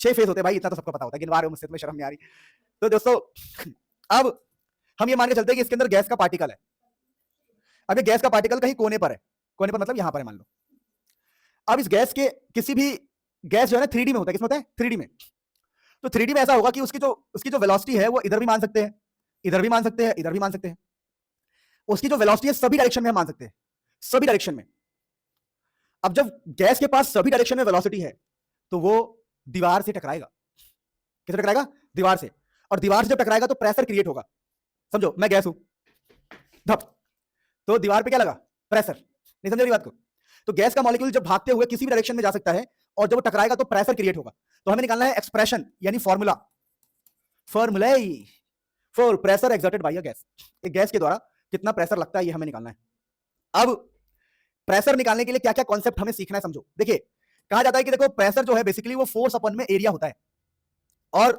6 फेज होते हैं भाई, इतना तो सबको पता होता है, गिनवा रहे हो मुझसे, तुम्हें शर्म नहीं आ रही? तो दोस्तों अब हम ये मान के चलते हैं कि इसके अंदर गैस का पार्टिकल है। अब ये गैस का पार्टिकल कहीं कोने पर है, कोने पर मतलब यहां पर है मान लो। अब इस गैस के किसी भी गैस जो है ना 3D में होता है, किसमें होता है? 3D में। तो 3D में ऐसा होगा कि उसकी जो वेलोसिटी है वो इधर भी मान सकते हैं, इधर भी मान सकते हैं, इधर भी मान सकते हैं। उसकी जो वेलोसिटी है सभी डायरेक्शन में हम मान सकते हैं, सभी डायरेक्शन में। अब जब गैस के पास सभी डायरेक्शन में वेलोसिटी है तो वो दीवार से टकराएगा। किससे टकराएगा? दीवार से। और दीवार से जब टकराएगा तो प्रेशर क्रिएट होगा। समझो मैं गैस हूं, धप, तो दीवार पे क्या लगा? प्रेशर। नहीं समझ रही बात को? तो गैस का मॉलिक्यूल जब भागते हुए किसी भी डायरेक्शन में जा सकता है और जब वो टकराएगा तो प्रेशर क्रिएट होगा। तो हमें निकालना है एक्सप्रेशन यानी formula, formula for pressure exerted by a gas. एक गैस के द्वारा कितना प्रेशर लगता है ये हमें निकालना है। अब प्रेशर निकालने के लिए क्या क्या कॉन्सेप्ट हमें सीखना है समझो। देखिए कहा जाता है कि देखो प्रेशर जो है बेसिकली वो फोर्स अपन में एरिया होता है, और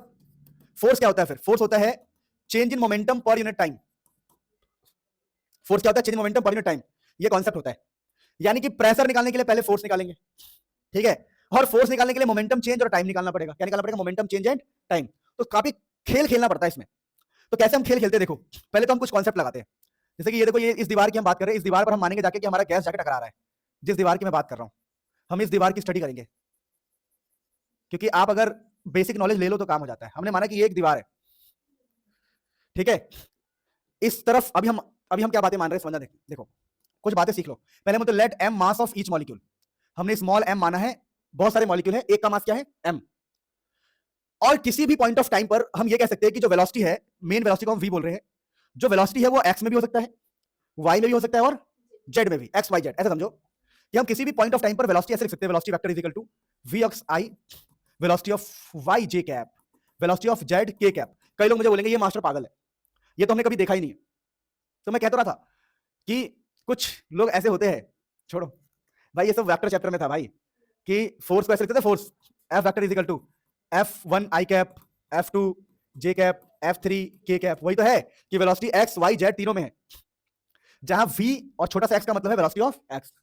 फोर्स क्या होता है? फिर फोर्स होता है change in momentum per unit time. Force क्या होता है? Change in momentum per unit time, ये कॉन्सेप्ट होता है। यानी कि प्रेशर निकालने के लिए पहले फोर्स निकालेंगे, ठीक है, और फोर्स निकालने के लिए मोमेंटम चेंज और टाइम निकालना पड़ेगा। क्या निकालना पड़ेगा? Momentum change and time. तो काफी खेल खेलना पड़ता है इसमें। तो कैसे हम खेल खेलते हैं देखो, पहले तो हम कुछ कॉन्सेप्ट लगाते हैं। जैसे कि ये देखो, ये इस दीवार की हम बात कर रहे हैं, इस दीवार पर हम मानेंगे जाके कि हमारा गैस जाके टकरा रहा है। जिस दीवार की मैं बात कर रहा हूं हम इस दीवार की स्टडी करेंगे, क्योंकि आप अगर बेसिक नॉलेज ले लो तो काम हो जाता है। हमने माना कि ये एक दीवार है, ठीक है, इस तरफ अभी हम क्या बातें मान रहे हैं समझना। देखो कुछ बातें सीख लो। पहले मतलब let m mass of each molecule. हमने स्मॉल m माना है, बहुत सारे मॉलिक्यूल है, एक का मास क्या है? m। और किसी भी पॉइंट ऑफ टाइम पर हम ये कह सकते हैं कि जो वेलोसिटी है, मेन वेलोसिटी को हम v बोल रहे हैं, जो वेलोसिटी है वो x में भी हो सकता है, y में भी हो सकता है और z में भी, x y z। ऐसा समझो कि हम किसी भी पॉइंट ऑफ टाइम पर वेलोसिटी ऐसे लिख सकते हैं, velocity vector is equal to v x i, velocity of y j cap, velocity of z k cap. कई लोग मुझे बोलेंगे ये मास्टर पागल है, ये तो हमने कभी देखा ही नहीं है। तो मैं कह तो रहा था कि कुछ लोग ऐसे होते हैं, छोड़ो भाई, ये सब वेक्टर चैप्टर में था भाई, कि फोर्स को ऐसे लिखते थे, force F vector is equal to F1 i cap, F2 j cap, F3 k cap. वही तो है कि वेलोसिटी x y z तीनों में है, जहां v और छोटा सा x का मतलब है वेलोसिटी ऑफ x।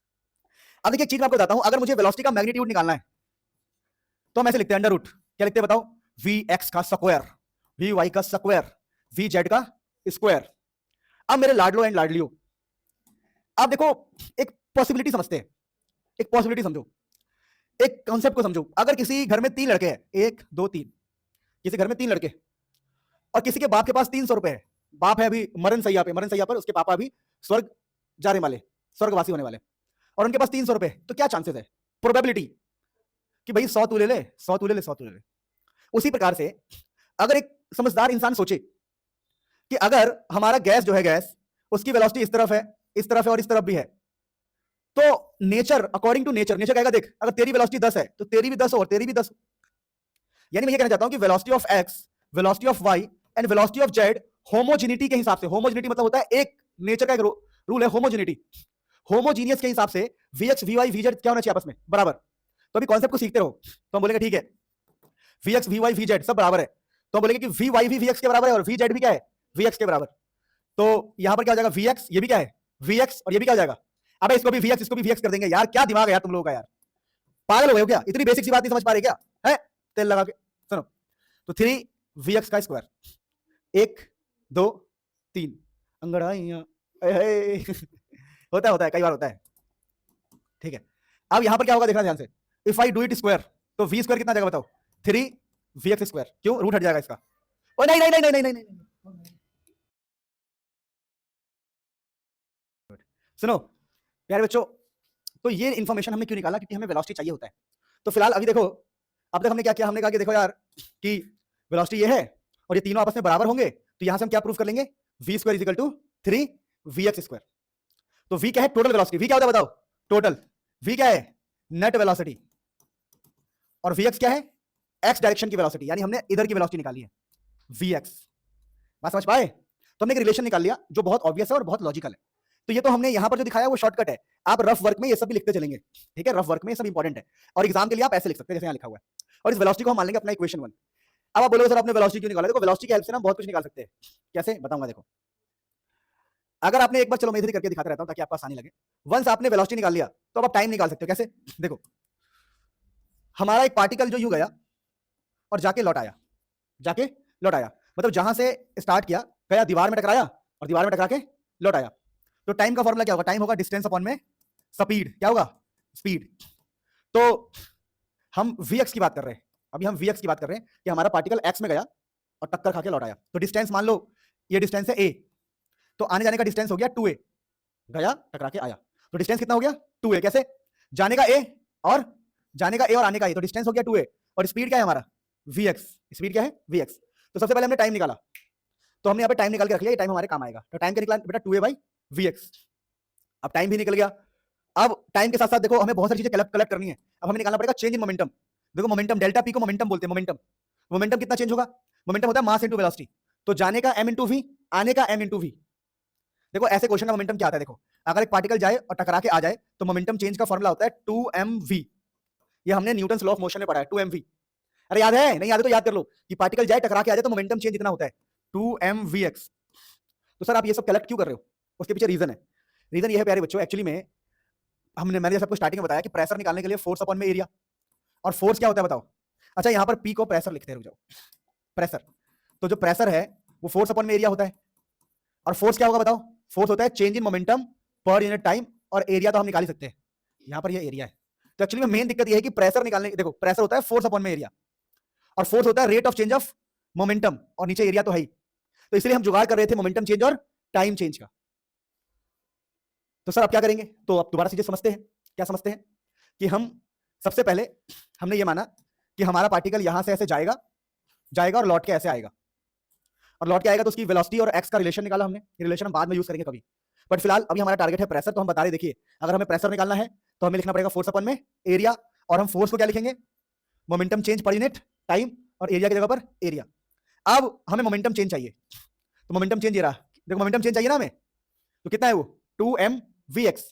अब देखिए एक चीज मैं आपको बताता हूं, अगर मुझे वेलोसिटी का मैग्नीट्यूड निकालना है तो हम ऐसे लिखते हैं अंडर रूट। क्या लिखते हैं बताओ? vx का स्क्वायर, vy का स्क्वायर, vz का स्क्वायर। अब मेरे लाडलो एंड लाडलियो, अब देखो एक पॉसिबिलिटी समझते हैं, एक पॉसिबिलिटी समझो, एक कॉन्सेप्ट को समझो। अगर किसी घर में 3 लड़के हैं, 1 2 3, किसी घर में 3 लड़के और किसी के बाप के पास 300 रुपए है, बाप है अभी मरण सैया पर, उसके पापा अभी स्वर्ग जाने वाले, स्वर्गवासी होने वाले, और उनके पास 300 रुपए, तो क्या चांसेस है, प्रोबेबिलिटी कि भाई 100 तू ले ले, 100 तू ले ले, 100 तू ले ले। उसी प्रकार से अगर एक समझदार इंसान सोचे कि अगर हमारा गैस जो है, गैस उसकी वेलोसिटी इस तरफ है, इस तरफ है और इस तरफ भी है, तो nature, according to nature, nature कहेगा देख अगर तेरी वेलोसिटी 10 है तो तेरी भी 10 और तेरी भी 10। यानी मैं ये कहना चाहता हूं कि velocity of x, velocity of y and velocity of z homogeneity के हिसाब से, होमोजेनिटी मतलब होता है एक नेचर का एक रूल है होमोजेनिटी, होमोजीनियस के हिसाब से vx vy vz क्या होना चाहिए आपस में? बराबर। तो अभी कॉन्सेप्ट को सीखते रहो तो हम बोलेंगे ठीक है vx vy vz सब बराबर है, तो हम बोलेंगे कि vy भी vx के बराबर है और vz भी क्या है? vx के बराबर। तो यहां पर क्या हो जाएगा? vx, ये भी क्या है? vx, और ये भी क्या हो जाएगा? अबे इसको भी vx, इसको भी vx कर देंगे। यार क्या दिमाग है यार तुम लोगों का, यार पागल हो गए हो क्या? इतनी बेसिक सी बात नहीं समझ पा रहे क्या? है तेल लगा के सुनो। तो 3 vx का स्क्वायर, 1 2 3 अंगड़ाइयां होता है कई बार होता है, ठीक है। अब यहां पर क्या होगा देखना ध्यान से, if I do it square तो v स्क्वायर कितना आ जाएगा बताओ? 3 vx स्क्वायर। क्यों? रूट हट जाएगा इसका। ओ नहीं नहीं नहीं नहीं नहीं नहीं, सुनो प्यारे बच्चों, तो ये इंफॉर्मेशन हमने क्यों निकाला? क्योंकि हमें वेलोसिटी चाहिए होता है। तो फिलहाल अभी देखो, अब तक हमने क्या किया, हमने कहा कि देखो यार कि वेलोसिटी ये है और ये तीनों आपस में बराबर होंगे, तो यहां से हम क्या प्रूव कर लेंगे? v square is equal to 3 vx square. तो v क्या है? Total velocity. v क्या होता है बताओ? टोटल। v क्या है? Net velocity. और vx क्या है? x डायरेक्शन की वेलोसिटी, यानी हमने इधर की वेलोसिटी निकाली है, vx। बात समझ पाए? तो हमने एक रिलेशन निकाल लिया जो बहुत ऑब्वियस है और बहुत लॉजिकल है। तो ये तो हमने यहां पर जो दिखाया वो शॉर्टकट है, आप रफ वर्क में ये सब भी लिखते चलेंगे, ठीक है? रफ वर्क में ये सब इंपॉर्टेंट है और एग्जाम के लिए आप ऐसे लिख सकते हैं जैसे यहां लिखा हुआ है। और इस वेलोसिटी को हम मान लेंगे अपना इक्वेशन 1। अब आप बोलोगे सर आपने वेलोसिटी क्यों निकाला? देखो वेलोसिटी की हेल्प से ना बहुत कुछ निकाल सकते हैं। कैसे बताऊंगा देखो, अगर आपने एक बार, चलो मैं इधर ही करके दिखाता रहता हूं ताकि आपको आसानी लगे। वंस आपने वेलोसिटी निकाल लिया तो अब आप टाइम निकाल सकते हो। कैसे? देखो हमारा एक पार्टिकल जो यूं गया, और जाके लौट आया, जाके लौट आया, मतलब जहां से स्टार्ट किया गया दीवार में टकराया और दीवार में टकरा के लौट आया। तो टाइम का फॉर्मूला क्या होगा? टाइम होगा डिस्टेंस अपॉन में स्पीड। क्या होगा? स्पीड। तो हम vx की बात कर रहे हैं, अभी हम vx की बात कर रहे हैं कि हमारा पार्टिकल x में गया और टक्कर खा के लौट आया। तो डिस्टेंस मान लो ये डिस्टेंस है a, तो आने जाने का डिस्टेंस हो गया 2a, गया टकरा के आया, तो डिस्टेंस कितना हो गया? 2a। कैसे? जाने का a और आने का a, तो डिस्टेंस हो गया 2a। और स्पीड क्या है हमारा? vx। स्पीड क्या है? vx। तो सबसे पहले हमने टाइम निकाला, तो हमने यहाँ पे टाइम निकाल के रख लिया, ये टाइम हमारे काम आएगा। तो टाइम क्या निकला बेटा? 2a/vx। अब टाइम भी निकल गया। अब टाइम के साथ साथ देखो हमें बहुत सारी चीजें कलेक्ट करनी है। अब हमें निकालना पड़ेगा चेंज इन मोमेंटम। देखो मोमेंटम, डेल्टा पी को मोमेंटम बोलते हैं। मोमेंटम कितना चेंज होगा? मोमेंटम होता है मास इनटू वेलोसिटी। तो जाने का m इंटू वी, आने का m इंटू वी। देखो ऐसे क्वेश्चन का मोमेंटम क्या आता है? देखो अगर एक पार्टिकल जाए और टकरा के आ जाए तो मोमेंटम चेंज का फॉर्मूला होता है 2mv। ये हमने न्यूटन लॉ ऑफ मोशन में पढ़ा है, 2mv। अरे याद है? नहीं याद है तो याद कर लो कि पार्टिकल जाए टकरा के आ जाए तो मोमेंटम चेंज इतना होता है 2mvx। तो सर आप ये सब कलेक्ट क्यों कर रहे हो? उसके पीछे रीजन है। रीजन ये है प्यारे बच्चों, एक्चुअली में मैंने सबको स्टार्टिंग में बताया कि प्रेशर निकालने के लिए फोर्स अपॉन में एरिया। और फोर्स क्या होता है बताओ? अच्छा यहाँ पर पी को प्रेशर लिखते हैं, रुक जाओ, प्रेशर। तो जो प्रेशर है वो फोर्स अपॉन में एरिया होता है। और फोर्स क्या होगा बताओ? फोर्स होता है change in momentum per unit time, और एरिया तो हम निकाल ही सकते हैं, यहाँ पर ये एरिया है। तो एक्चुअली में मेन दिक्कत ये है कि प्रेशर निकालने, देखो प्रेशर होता है फोर्स अपॉन में एरिया, और फोर्स होता है rate of change of momentum, और नीचे एरिया तो है ही। तो इसलिए हम जुगाड़ कर रहे थे मोमेंटम चेंज और टाइम चेंज का। तो सर अब क्या करेंगे? तो अब दोबारा चीजें समझते हैं। क्या समझते हैं? कि हम सबसे पहले हमने ये माना कि हमारा पार्टिकल यहां से ऐसे जाएगा और लौट के ऐसे आएगा, और लौट के आएगा तो उसकी वेलोसिटी और एक्स का रिलेशन निकाला हमने। ये रिलेशन हम बाद में यूज करेंगे कभी, बट फिलहाल अभी हमारा टारगेट है प्रेशर। तो हम बता रहे, देखिए अगर हमें प्रेशर निकालना है तो हमें लिखना पड़ेगा फोर्स अपॉन में एरिया, और हम फोर्स को क्या लिखेंगे? Momentum change per unit time, और एरिया की जगह पर एरिया। अब हमें मोमेंटम चेंज चाहिए, तो मोमेंटम चेंज ये रहा। देखो मोमेंटम चेंज चाहिए ना हमें, तो कितना है वो? 2mvx।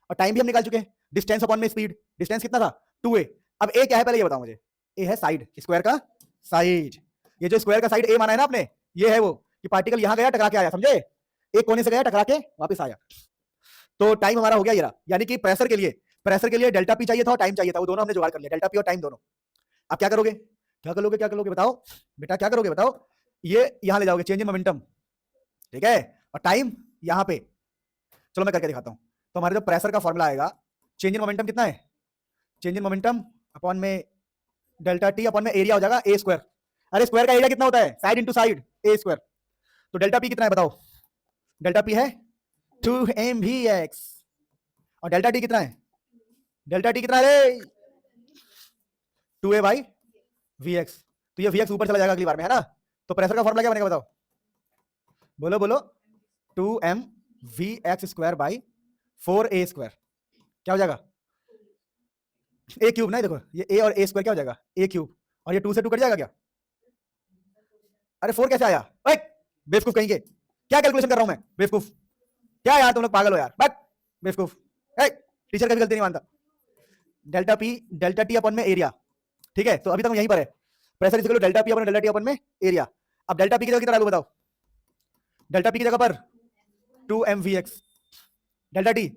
और टाइम भी हम निकाल चुके हैं, डिस्टेंस अपॉन में स्पीड। डिस्टेंस कितना था? 2a। अब a क्या है पहले ये बताओ मुझे? a है साइड, स्क्वायर का साइड। ये जो स्क्वायर का साइड a माना है ना आपने, ये है वो कि पार्टिकल यहां गया टकरा के आया, समझे? एक कोने से गया टकरा के वापस आया। तो टाइम हमारा हो गया ये रहा। यानी कि प्रेशर के लिए डेल्टा पी चाहिए था और टाइम चाहिए था, वो दोनों हमने जुगाड़ कर लिया, डेल्टा पी और टाइम दोनों। अब क्या करोगे? क्या करोगे बताओ बेटा, क्या करोगे बताओ? ये यहां ले जाओगे, चेंज इन मोमेंटम, ठीक है, और टाइम यहां पे। चलो मैं करके दिखाता हूं। तो हमारे जो प्रेशर का फॉर्मूला आएगा, चेंज इन मोमेंटम कितना है? चेंज इन मोमेंटम अपॉन में डेल्टा टी अपॉन में एरिया हो जाएगा ए स्क्वायर। अरे स्क्वायर का एरिया कितना होता है? साइड इंटू साइड, ए स्क्वायर। तो डेल्टा पी कितना है बताओ? डेल्टा पी है 2mvx, और डेल्टा टी कितना है? डेल्टा टी कितना है? 2a/vx। तो ये vx ऊपर चला जाएगा अगली बार में, है ना? तो प्रेशर का फॉर्मूला क्या बनेगा बताओ? बोलो बोलो। 2mvx square by 4a square. क्या हो जाएगा? ए क्यूब। नहीं देखो ये ए और ए स्क्वायर क्या हो जाएगा? ए क्यूब। और ये 2 से 2 कट जाएगा क्या? अरे 4 कैसे आया? बेवकूफ कहीं के, क्या कैलकुलेशन कर रहा हूं मैं? बेवकूफ क्या यार, तुम लोग पागल हो यार, बट बेवकूफ। टीचर का भी गलती नहीं मानता। डेल्टा टी अपॉन में एरिया, ठीक है? तो अभी तक हम यहीं पर है। Pressure is equal to delta T upon में एरिया। अब डेल्टा पी की जगह कितना डालूं बताओ? डेल्टा पी की जगह पर 2mvx, डेल्टा टी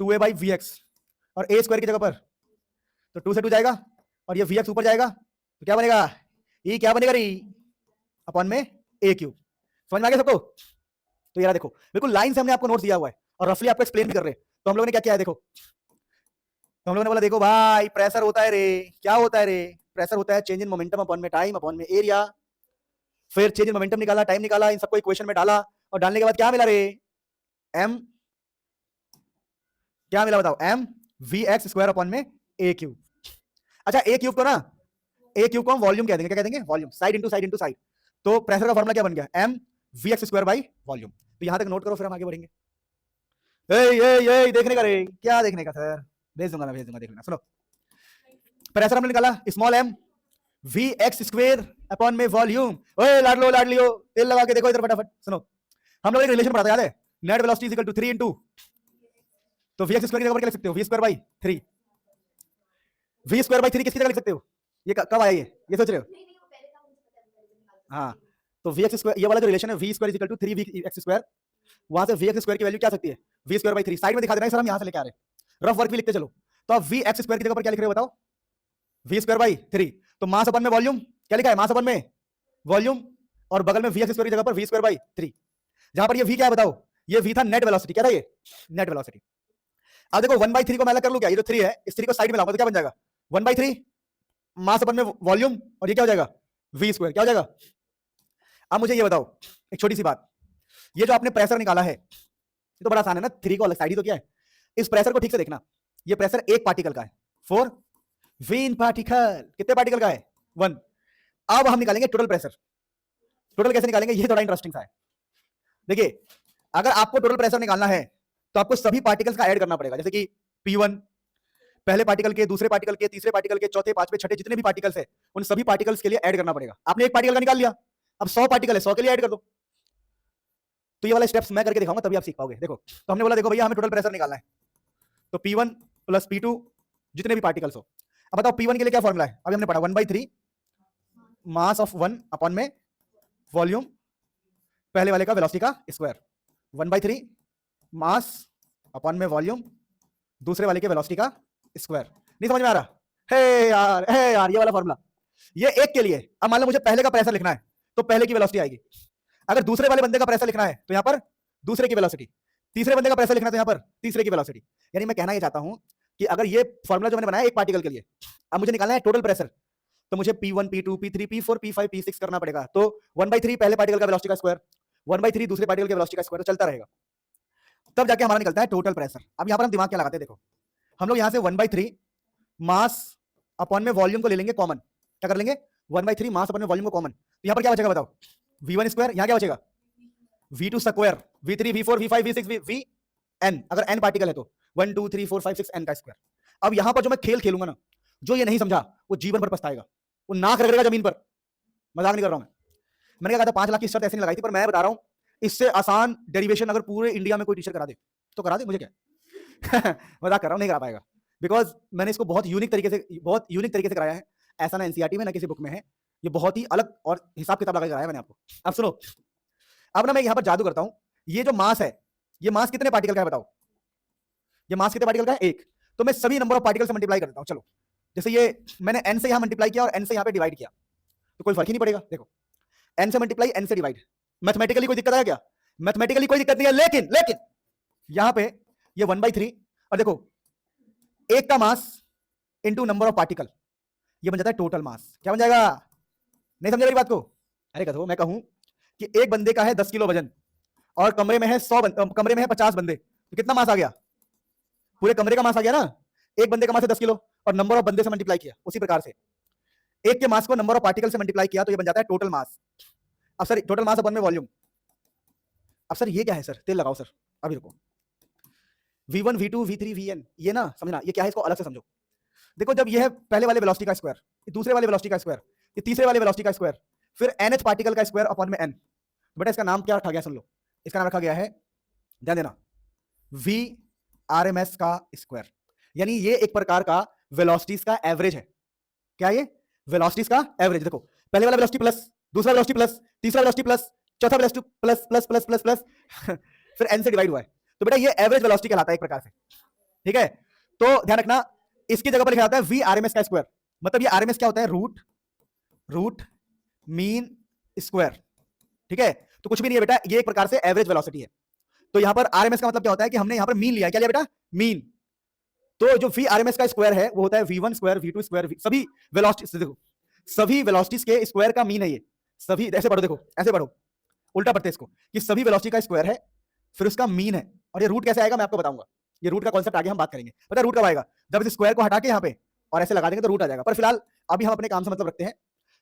2a/vx, और ए स्क्वायर की जगह पर तो 2 से 2 जाएगा, और ये vx ऊपर जाएगा, तो क्या बनेगा? ये क्या बनेगा री अपॉन में ए क्यूब। समझ में आ गया सबको? तो ये देखो बिल्कुल लाइन से हमने आपको नोट्स दिया हुआ है और रफली आपको एक्सप्लेन भी कर रहे हैं। तो हम लोगों ने क्या किया है देखो, तो हम लोगों ने बोला देखो भाई प्रेशर होता है रे, क्या होता है रे? प्रेशर होता है चेंज इन मोमेंटम अपॉन में टाइम अपॉन में एरिया। फिर चेंज इन मोमेंटम निकाला, टाइम निकाला, इन सबको इक्वेशन में डाला, और डालने के बाद क्या मिला रे? m, क्या मिला बताओ? mvx स्क्वायर अपॉन में ए क्यूब। अच्छा ए क्यूब को ना, ए क्यूब को हम वॉल्यूम कह देंगे। क्या कह देंगे? Volume. Side into side into side. तो प्रेशर का फॉर्मूला क्या बन गया? mvx square by volume. तो यहां तक नोट करो, फिर हम आगे बढ़ेंगे। देखने का रे, क्या देखने का सर? भेज दूंगा मैं, भेज दूंगा, देख लेना। सुनो, प्रेशर हमने निकाला small m vx square upon में वॉल्यूम। ओए लाड लियो, तेल लगा के देखो इधर फटाफट। सुनो, हम लोग एक रिलेशन पढ़ा था, याद है? Net velocity is equal to 3 into, तो vx स्क्वायर की जगह पर क्या लिख सकते हो? v square by 3। v square by 3 किसकी जगह लिख सकते हो? ये कब आया? ये सोच रहे हो? हाँ, तो vx स्क्वायर, ये वाला जो रिलेशन है v square is equal to 3vx square, वहां से vx स्क्वायर की वैल्यू क्या सकती है? v square by 3। साइड में दिखा देना सर, हम यहां से लेके आ रहे हैं, रफ वर्क भी लिखते चलो। तो अब vx स्क्वायर की जगह पर क्या लिख रहे हो बताओ? v square by 3। तो मास अपन में वॉल्यूम क्या लिखा है, मास अपन में वॉल्यूम, और बगल में वीएक्स स्क्वायर की जगह पर वी स्क्वायर बाई 3। जहां पर ये वी क्या है बताओ, ये वी था नेट वेलोसिटी, क्या था ये, नेट वेलोसिटी। अब देखो 1/3 को मैं अलग कर लूं क्या, ये जो 3 है इस 3 को साइड में लाऊंगा तो क्या बन जाएगा, 1/3 मास अपन में वॉल्यूम, और ये क्या हो जाएगा, वी स्क्वायर, क्या हो जाएगा। अब मुझे ये बताओ एक छोटी सी बात, ये जो आपने प्रेशर निकाला है ये तो बड़ा आसान है ना, 3 को अलग साइड ही तो क्या है। इस प्रेशर को ठीक से देखना, ये प्रेशर एक पार्टिकल का है, 4 वी इन पार्टिकल, कितने पार्टिकल का है, 1। अब हम निकालेंगे टोटल प्रेशर। टोटल कैसे निकालेंगे, ये थोड़ा इंटरेस्टिंग सा है। देखिए अगर आपको टोटल प्रेशर निकालना है तो आपको सभी पार्टिकल्स का ऐड करना पड़ेगा, जैसे कि P1 पहले पार्टिकल के, दूसरे पार्टिकल के, तीसरे पार्टिकल के, चौथे, पांचवें, छठे जितने भी पार्टिकल्स है उन सभी पार्टिकल्स के लिए ऐड करना पड़ेगा। आपने एक पार्टिकल का निकाल लिया, अब 100 पार्टिकल है, 100 के लिए ऐड कर दो। तो ये वाला स्टेप्स मैं करके दिखाऊंगा तभी आप सीख पाओगे। देखो तो हमने बोला देखो भैया हमें टोटल प्रेशर निकालना है, तो P1 प्लस P2 जितने भी पार्टिकल्स हो। अब बताओ P1 के लिए क्या फॉर्मूला है, अभी हमने पढ़ा 1/3 मास ऑफ 1 अपॉन में वॉल्यूम पहले वाले का वेलोसिटी का स्क्वायर, 1/3 मास अपॉन में वॉल्यूम दूसरे वाले के वेलोसिटी का स्क्वायर। नहीं समझ में आ रहा, हे यार ये वाला फॉर्मूला ये एक के लिए। अब मान लो मुझे पहले का प्रेशर लिखना है तो पहले की वेलोसिटी आएगी, अगर दूसरे वाले बंदे का प्रेशर लिखना है तो यहां पर दूसरे की वेलोसिटी, तीसरे बंदे का प्रेशर लिखना है तो यहां पर तीसरे की वेलोसिटी। यानी मैं कहना ये चाहता हूं कि अगर ये फॉर्मूला जो मैंने बनाया एक पार्टिकल के लिए, अब मुझे निकालना है टोटल प्रेशर, तो मुझे P1 P2 P3 P4 P5 P6 करना पड़ेगा। तो 1/3 पहले पार्टिकल का वेलोसिटी का स्क्वायर, 1/3 दूसरे पार्टिकल के वेलोसिटी का स्क्वायर, तो चलता रहेगा, तब जाके हमारा निकलता है टोटल प्रेशर। अब यहां पर हम दिमाग क्या लगाते हैं, देखो हम लोग यहां से 1/3 मास अपॉन में वॉल्यूम को ले लेंगे कॉमन, क्या कर लेंगे 1/3 मास अपॉन में वॉल्यूम को कॉमन, तो यहां पर क्या बचेगा बताओ, V1 स्क्वायर, यहां क्या बचेगा V2 square, V3 V4 V5 V6 Vn, अगर n पार्टिकल है तो 1 2 3 4 5 6 n का स्क्वायर। अब यहां पर जो मैं खेल खेलूंगा ना, जो ये नहीं समझा वो जीवन भर पछताएगा, वो नाक रगड़ेगा जमीन पर, मजाक नहीं कर रहा हूं मैंने क्या कहा था 5 लाख की शर्त ऐसे नहीं लगाई थी, पर मैं बता रहा हूं इससे आसान डेरिवेशन अगर पूरे इंडिया में कोई टीचर करा दे तो करा दे, मुझे क्या मजाक कर रहा हूं, नहीं करा पाएगा, बिकॉज मैंने इसको बहुत यूनिक तरीके से कराया है, ऐसा ना एनसीईआरटी में ना किसी बुक में है, ये बहुत ही अलग और हिसाब किताब लगा कराया मैंने आपको। अब सुनो, अब ना मैं यहां पर जादू करता हूं, ये जो मास है ये मास कितने पार्टिकल का है बताओ, ये मास कितने पार्टिकल का है, एक, तो मैं सभी नंबर ऑफ पार्टिकल से मल्टीप्लाई कर देता हूं। चलो जैसे ये मैंने n से यहां मल्टीप्लाई किया और n से यहां पे डिवाइड किया, तो कोई फर्क ही नहीं पड़ेगा। देखो n से मल्टीप्लाई n से डिवाइड, मैथमेटिकली कोई दिक्कत है क्या, मैथमेटिकली कोई दिक्कत नहीं है, लेकिन यहां पे ये 1/3 और देखो एक का mass into number of particle, ये बन जाता है टोटल मास। क्या बन जाएगा, नहीं समझे मेरी बात को, अरे कहो मैं कहूं कि एक बंदे का है 10 किलो वजन और कमरे में है कमरे में है 50 बंदे, तो कितना मास आ गया, पूरे कमरे का मास आ गया ना। एक बंदे का मास है 10 किलो और नंबर ऑफ बंदे से मल्टीप्लाई किया, उसी प्रकार से एक के मास को नंबर ऑफ पार्टिकल से मल्टीप्लाई किया तो ये बन जाता है टोटल मास। अब सर टोटल मास अपन में वॉल्यूम, अब सर ये क्या है सर, तेल लगाओ सर, अभी रुको, V1 V2 V3 Vn, ये ना समझना ये क्या है, इसको अलग से समझो। देखो जब ये है पहले वाले वेलोसिटी का स्क्वायर, ये दूसरे वाले वेलोसिटी का स्क्वायर, ये तीसरे वाले वेलोसिटी का स्क्वायर, फिर NH पार्टिकल का स्क्वायर अपॉन में n। बेटा इसका नाम क्या रखा गया, सुन लो, इसका नाम रखा गया है, ध्यान देना, V RMS का स्क्वायर, यानी ये एक प्रकार का वेलोसिटीज का एवरेज है। क्या ये, वेलोसिटीज का एवरेज। देखो पहले वाला वेलोसिटी प्लस, दूसरा वेलोसिटी प्लस, तीसरा वेलोसिटी प्लस, चौथा velocity plus plus plus plus plus फिर n से डिवाइड हुआ है, तो बेटा ये एवरेज वेलोसिटी कहलाता है एक प्रकार से, ठीक है। तो ध्यान रखना इसकी जगह पर लिखा जाता है V RMS का स्क्वायर, मतलब ये RMS क्या होता है, रूट मीन स्क्वायर, ठीक है। तो कुछ भी नहीं है बेटा, ये एक प्रकार से एवरेज वेलोसिटी है। तो यहां पर RMS का मतलब क्या होता है कि हमने यहां पर मीन लिया है, क्या लिया बेटा, मीन। तो जो V RMS का स्क्वायर है वो होता है V1 स्क्वायर V2 स्क्वायर, सभी वेलोसिटी, देखो सभी वेलोसिटीज के स्क्वायर का मीन है ये, सभी ऐसे पढ़ो, देखो ऐसे पढ़ो, उल्टा पढ़ते इसको कि सभी वेलोसिटी का स्क्वायर है फिर उसका मीन है। और ये रूट कैसे आएगा मैं आपको बताऊंगा, ये रूट का कॉन्सेप्ट आगे हम बात करेंगे। पता है रूट कब आएगा, जब इस स्क्वायर को हटा के यहाँ पे और ऐसे लगा देंगे तो रूट आ जाएगा। पर फिलहाल अभी हम अपने काम से मतलब रखते हैं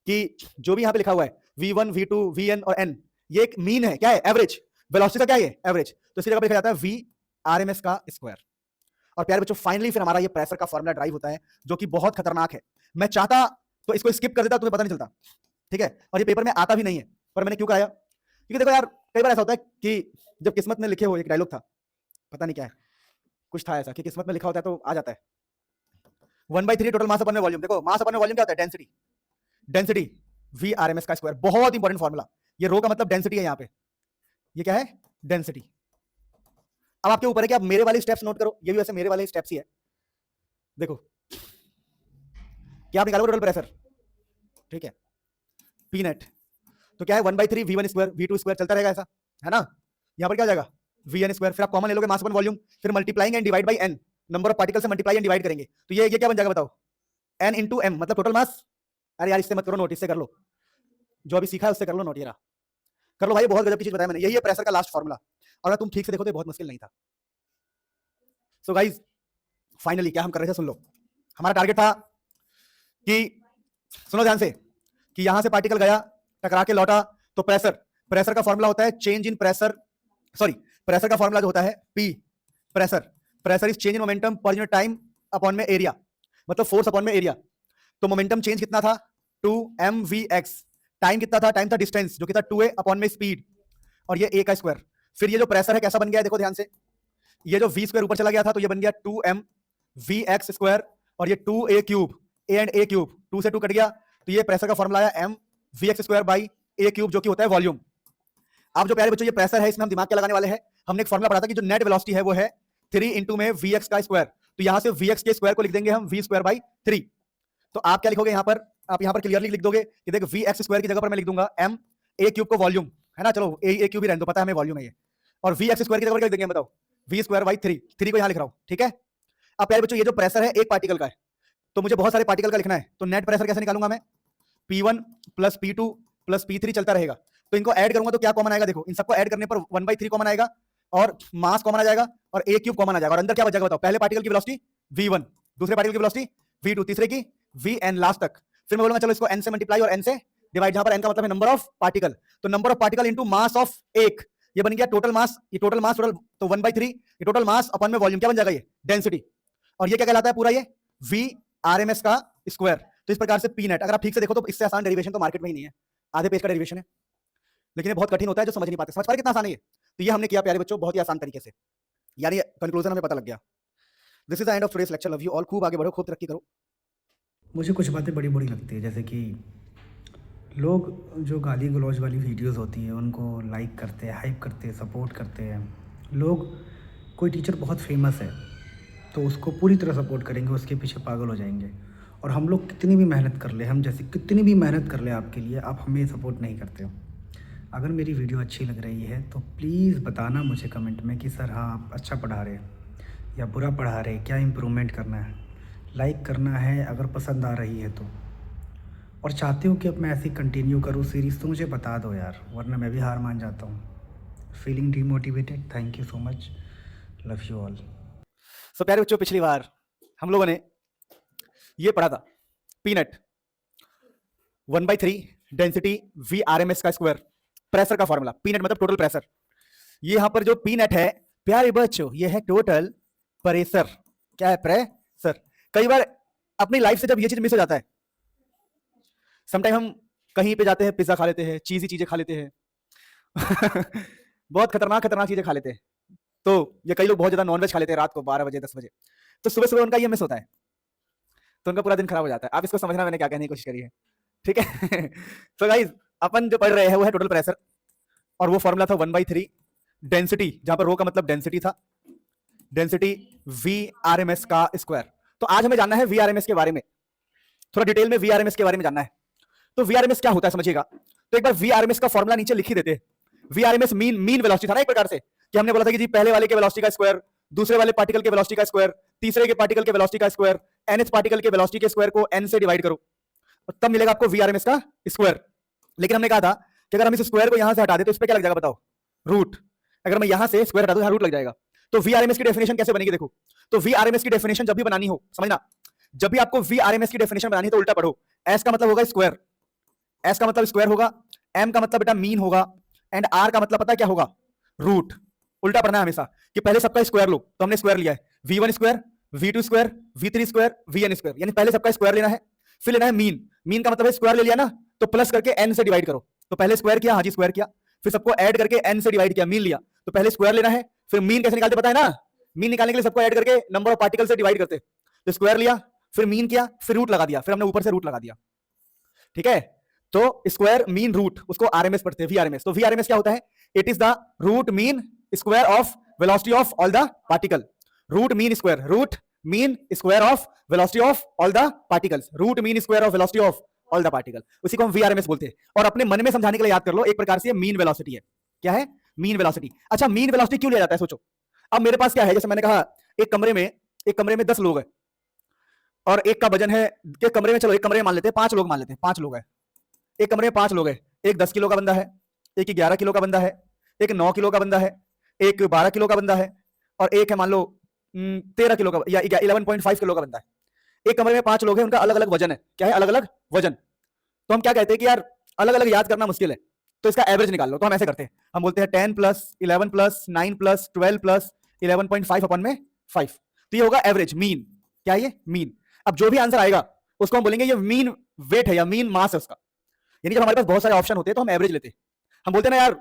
कि जो भी यहाँ पे लिखा हुआ है V1 V2 Vn और n, ये एक मीन है, क्या है, एवरेज वेलोसिटी का, क्या है एवरेज। तो इसी जगह पे लिखा जाता है V RMS का स्क्वायर। और प्यारे बच्चों फाइनली फिर हमारा ये प्रेशर का फॉर्मूला ड्राइव होता है जो कि बहुत खतरनाक है। मैं चाहता तो इसको स्किप कर देता, तुम्हें पता नहीं चलता, ठीक है, और ये पेपर में आता भी नहीं है, पर मैंने क्यों कराया, क्योंकि देखो यार कई बार ऐसा होता है कि जब किस्मत में लिखे हो, एक डायलॉग था पता नहीं क्या है, कुछ था ऐसा कि किस्मत में लिखा होता है तो आ जाता है। 1/3 टोटल मास अपन में वॉल्यूम, देखो मास अपन में वॉल्यूम क्या होता है, डेंसिटी V RMS का स्क्वायर, बहुत इंपॉर्टेंट फॉर्मूला। ये रो का मतलब डेंसिटी है, यहाँ पे ये क्या है, डेंसिटी। अब आपके ऊपर है कि आप मेरे वाले स्टेप्स नोट करो, ये भी वैसे मेरे वाले स्टेप्स ही है। देखो क्या आप निकालोगे टोटल प्रेशर, ठीक है, पी नेट, तो क्या है 1/3 v1 स्क्वायर v2 स्क्वायर, चलता रहेगा ऐसा, है ना। यहाँ पर क्या हो जाएगा vn स्क्वायर, फिर आप कॉमन ले लोगे मास अपन वॉल्यूम, फिर multiplying and divide by n, number of particle से मल्टीप्लाई एंड डिवाइड करेंगे, तो ये क्या बन जाएगा बताओ, n इंटू m, मतलब टोटल मास। अरे यार इससे मत करो नोट, इससे कर लो, जो अभी सीखा है उससे कर लो नोट, ये रहा, कर लो भाई, बहुत गजब की चीज बताया मैंने, यही है प्रेशर का लास्ट फॉर्मूला, अगर तुम ठीक से देखो तो बहुत मुश्किल नहीं था। सो गाइज फाइनली क्या हम कर रहे थे सुन लो, हमारा टारगेट था कि, सुनो ध्यान से, कि यहां से पार्टिकल गया, टकरा के लौटा, तो प्रेशर का फॉर्मूला होता है change in pressure, sorry pressure का फॉर्मूला जो होता है P, pressure is change in momentum per unit time upon में एरिया, मतलब फोर्स अपॉन में एरिया। तो मोमेंटम चेंज कितना था 2mvx, टाइम कितना था, टाइम था डिस्टेंस जो कि था 2a अपॉन में स्पीड, और ये a का स्क्वायर। फिर ये जो प्रेशर है कैसा बन गया है देखो ध्यान से, ये जो v स्क्वायर ऊपर चला गया था तो ये बन गया 2mvx स्क्वायर, और ये 2a cube, a and a cube, 2 से 2 कट गया, तो ये प्रेशर का फॉर्मूला आया mvx square by a cube, जो कि होता है वॉल्यूम। अब जो प्यारे बच्चों ये प्रेशर है, इसमें हम दिमाग क्या लगाने वाले हैं, हमने एक फॉर्मूला पढ़ा था कि जो नेट वेलोसिटी है वो है 3 इंटू में vx का स्क्वायर, तो यहां से vx के स्क्वायर को लिख देंगे हम v स्क्वायर बाई 3। तो आप क्या लिखोगे यहाँ पर, आप यहाँ पर क्लियरली लिख दोगे कि देखो vx स्क्वायर की जगह पर मैं लिख दूंगा m a क्यूब को वॉल्यूम, है ना, चलो a क्यूब ही रहने दो, पता है हमें वॉल्यूम है ये, और vx स्क्वायर की जगह पर क्या लिख देंगे बताओ, v स्क्वायर बाई 3 को यहाँ लिख रहा हूँ, ठीक है। अब प्यारे बच्चों ये जो प्रेशर है एक पार्टिकल का है, तो मुझे बहुत सारे पार्टिकल का लिखना है, तो नेट प्रेशर कैसे निकालूंगा मैं, P1 plus P2 plus P3 चलता रहेगा, तो इनको ऐड करूंगा तो क्या कॉमन आएगा, देखो इन सबको ऐड करने पर 1/3 कॉमन आएगा, और मास कॉमन आ जाएगा, और a क्यूब कॉमन आ जाएगा, और अंदर क्या बचेगा बताओ, पहले पार्टिकल की वेलोसिटी v1, दूसरे पार्टिकल की वेलोसिटी v2, तीसरे की vn लास्ट तक। फिर मैं बोलूंगा चलो इसको n से मल्टीप्लाई और n से डिवाइड, जहां पर n का मतलब है नंबर ऑफ पार्टिकल, तो number of particle into mass of एक, ये बन गया टोटल मास, ये टोटल मास टोटल, तो 1/3 ये टोटल मास अपन में वॉल्यूम, क्या बन जाएगा ये डेंसिटी, और ये क्या कहलाता है पूरा ये v RMS का स्क्वायर। तो इस प्रकार से पी नेट, अगर आप ठीक से देखो तो इससे आसान डेरिवेशन तो मार्केट में ही नहीं है, आधे पेज का डेरिवेशन है, लेकिन ये बहुत कठिन होता है जो समझ नहीं पाते, समझ पा रहे कितना आसान है ये, तो ये हमने किया प्यारे बच्चों बहुत ही आसान तरीके से, यानी कंक्लूजन हमें पता लग गया। This is the end of today's lecture, love you all, खूब आगे बढ़ो, खूब तरक्की करो। मुझे कुछ बातें बड़ी बुरी लगती है, जैसे कि लोग जो गाली गलौज वाली वीडियोस होती हैं उनको लाइक करते हैं, हाइप करते हैं, सपोर्ट करते हैं। लोग, कोई टीचर बहुत फेमस है तो उसको पूरी तरह सपोर्ट करेंगे, उसके पीछे पागल हो जाएंगे, और हम लोग कितनी भी मेहनत कर ले, हम जैसे कितनी भी मेहनत कर ले आपके लिए, आप हमें सपोर्ट नहीं करते हो। अगर मेरी वीडियो अच्छी लग रही है तो प्लीज़ बताना मुझे कमेंट में कि सर हाँ आप अच्छा पढ़ा रहे या बुरा पढ़ा रहे, क्या इम्प्रूवमेंट करना है। लाइक करना है अगर पसंद आ रही है तो, और चाहते हो कि अब मैं ऐसे कंटिन्यू करूँ सीरीज़, तो मुझे बता दो यार, वरना मैं भी हार मान जाता हूँ। Feeling demotivated. Thank you so much, love you all. So प्यारे बच्चों पिछली बार हम लोगों ने ये पढ़ा था P net 1/3 density v RMS का स्क्वायर, प्रेशर का फॉर्मूला, पी नेट मतलब टोटल प्रेशर। ये यहां पर जो पी नेट है प्यारे बच्चों ये है टोटल प्रेशर, क्या है प्रेशर। कई बार अपनी लाइफ से जब ये चीज मिस हो जाता है, समटाइम हम कहीं पे जाते हैं पिज्जा खा लेते हैं, चीजी चीजें खा लेते हैं बहुत खतरनाक चीजें खा लेते हैं, तो ये कई लोग बहुत ज्यादा नॉनवेज खा लेते हैं रात को 12 बजे 10 बजे, तो सुबह सुबह उनका ये मिस होता है, तो उनका पूरा दिन खराब हो जाता है। आप इसको समझना मैंने क्या कहने की कोशिश करी है, ठीक है। तो गाइस अपन जो पढ़ रहे हैं वो है टोटल प्रेशर, और वो फॉर्मूला था 1/3 डेंसिटी, जहां पर रो का मतलब डेंसिटी था, डेंसिटी v RMS का स्क्वायर। तो आज हमें जानना है v RMS के बारे में, थोड़ा डिटेल में v RMS के बारे में जानना है। तो v RMS क्या होता है समझिएगा, तो एक बार v RMS का फॉर्मूला नीचे लिख ही देते हैं। v RMS मीन वेलोसिटी था ना एक प्रकार से, कि हमने बोला था कि जी पहले वाले के वेलोसिटी का स्क्वायर, दूसरे वाले पार्टिकल के वेलोसिटी का स्क्वायर, तीसरे के पार्टिकल के वेलोसिटी का स्क्वायर, nth पार्टिकल के वेलोसिटी के स्क्वायर को n से डिवाइड करो, और तब मिलेगा आपको v RMS का स्क्वायर। लेकिन हमने कहा था कि अगर हम इस स्क्वायर को यहां से हटा दे तो इस पे क्या लग जाएगा बताओ, रूट। अगर मैं यहां से स्क्वायर हटा दूं, यहां रूट लग जाएगा। तो v RMS की डेफिनेशन कैसे बनेगी देखो, तो v RMS की डेफिनेशन जब भी बनानी हो, समझना, जब भी आपको v RMS की डेफिनेशन बनानी है तो उल्टा पढ़ो। s का मतलब होगा स्क्वायर, s का मतलब स्क्वायर होगा, m का मतलब बेटा मीन होगा, एंड r का मतलब पता है क्या होगा, रूट। उल्टा पढ़ना है हमेशा, कि पहले सबका स्क्वायर लो, तो हमने स्क्वायर लिया है v1 square, v2 square, v3 square, vn square, यानी पहले सबका स्क्वायर लेना है, फिर लेना है मीन का मतलब है स्क्वायर ले लिया ना, तो प्लस करके n से डिवाइड करो, तो पहले स्क्वायर किया, हाँ जी स्क्वायर किया, फिर सबको ऐड करके n से डिवाइड किया, मीन लिया, तो पहले स्क्वायर लेना है, फिर मीन कैसे निकालते पता है ना, मीन निकालने के लिए सबको ऐड करके नंबर ऑफ पार्टिकल से डिवाइड करते, तो स्क्वायर लिया, फिर मीन किया, फिर रूट लगा दिया, फिर हमने ऊपर से रूट लगा दिया, ठीक है। तो स्क्वायर मीन रूट उसको RMS पढ़ते हैं, v RMS। तो v RMS क्या होता है, it is the root mean square of velocity of all the particle, root mean square, root mean square of velocity of all the particles, root mean square of velocity of all the particle, उसी को हम VRMS बोलते हैं। और अपने मन में समझाने के लिए याद कर लो, एक प्रकार से मीन वेलोसिटी है। क्या है? Mean velocity. अच्छा, मीन वेलोसिटी क्यों लिया जाता है सोचो। अब मेरे पास क्या है, जैसे मैंने कहा एक कमरे में 10 लोग हैं और एक का वजन है, के कमरे में, चलो एक कमरे में मान लेते हैं 5 लोग, मान लेते हैं 5 लोग हैं, एक कमरे में 5 लोग हैं, एक 10 किलो का बंदा है, एक 11 किलो का बंदा है, एक 9 किलो का बंदा है, एक 12 किलो का बंदा है और एक है मान लो 13 किलो का या 11.5 किलो का बंदा है। एक कमरे में 5 लोग हैं, उनका अलग अलग वजन है। क्या है? अलग अलग वजन। तो हम क्या कहते हैं कि यार अलग अलग याद करना मुश्किल है, तो इसका एवरेज निकाल लो। तो हम ऐसे करते हैं, हम बोलते हैं 10 प्लस 11 प्लस 9 प्लस 12 प्लस 11.5 अपन में 5, तो ये होगा एवरेज, मीन। क्या है ये? मीन। अब जो भी आंसर आएगा उसको हम बोलेंगे ये मीन वेट है या मीन मास है उसका। यानी जब हमारे पास बहुत सारे ऑप्शन होते हैं तो हम एवरेज लेते हैं। हम बोलते हैं ना यार,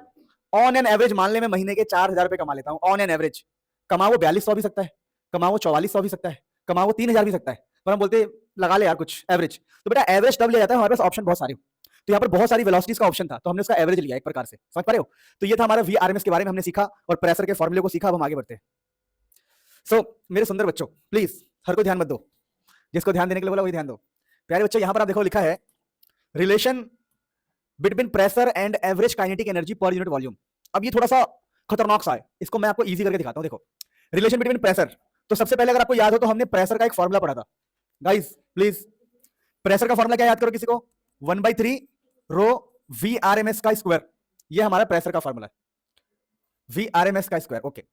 ऑन एन एवरेज मान ले मैं महीने के 4,000 रुपए कमा लेता हूं, ऑन एन एवरेज। कमाओ 4200 भी सकता है, कमाओ 4400 भी सकता है, कमाओ 3000 भी सकता है, पर हम बोलते हैं लगा ले यार कुछ एवरेज। तो बेटा एवरेज तब लिया जाता है हमारे पास ऑप्शन बहुत सारे हो। तो यहाँ पर बहुत सारी वेलोसिटीज का ऑप्शन था, तो हमने उसका एवरेज लिया एक प्रकार से। समझ पा रहे हो? तो ये था हमारा वीआरएमएस के बारे में हमने सीखा और प्रेशर के फॉर्मूले को सीखा। अब हम आगे बढ़ते हैं। सो मेरे सुंदर बच्चों, प्लीज हर को ध्यान मत दो, जिसको ध्यान देने के लिए बोला वही ध्यान दो। प्यारे बच्चों, यहां पर आप देखो लिखा है relation between pressure and average kinetic energy per unit volume. अब ये थोड़ा सा खतरनाक सा है, इसको मैं आपको इजी करके दिखाता हूं। देखो रिलेशन बिटवीन प्रेशर, तो सबसे पहले अगर आपको याद हो तो हमने प्रेशर का एक फॉर्मूला पढ़ा था। गाइस प्लीज, प्रेशर का फॉर्मूला क्या याद करो किसी को? 1/3 रो वी आर एम एस का स्क्वायर। ये हमारा प्रेशर का फॉर्मूला है, वी आर एम एस का स्क्वायर। ओके,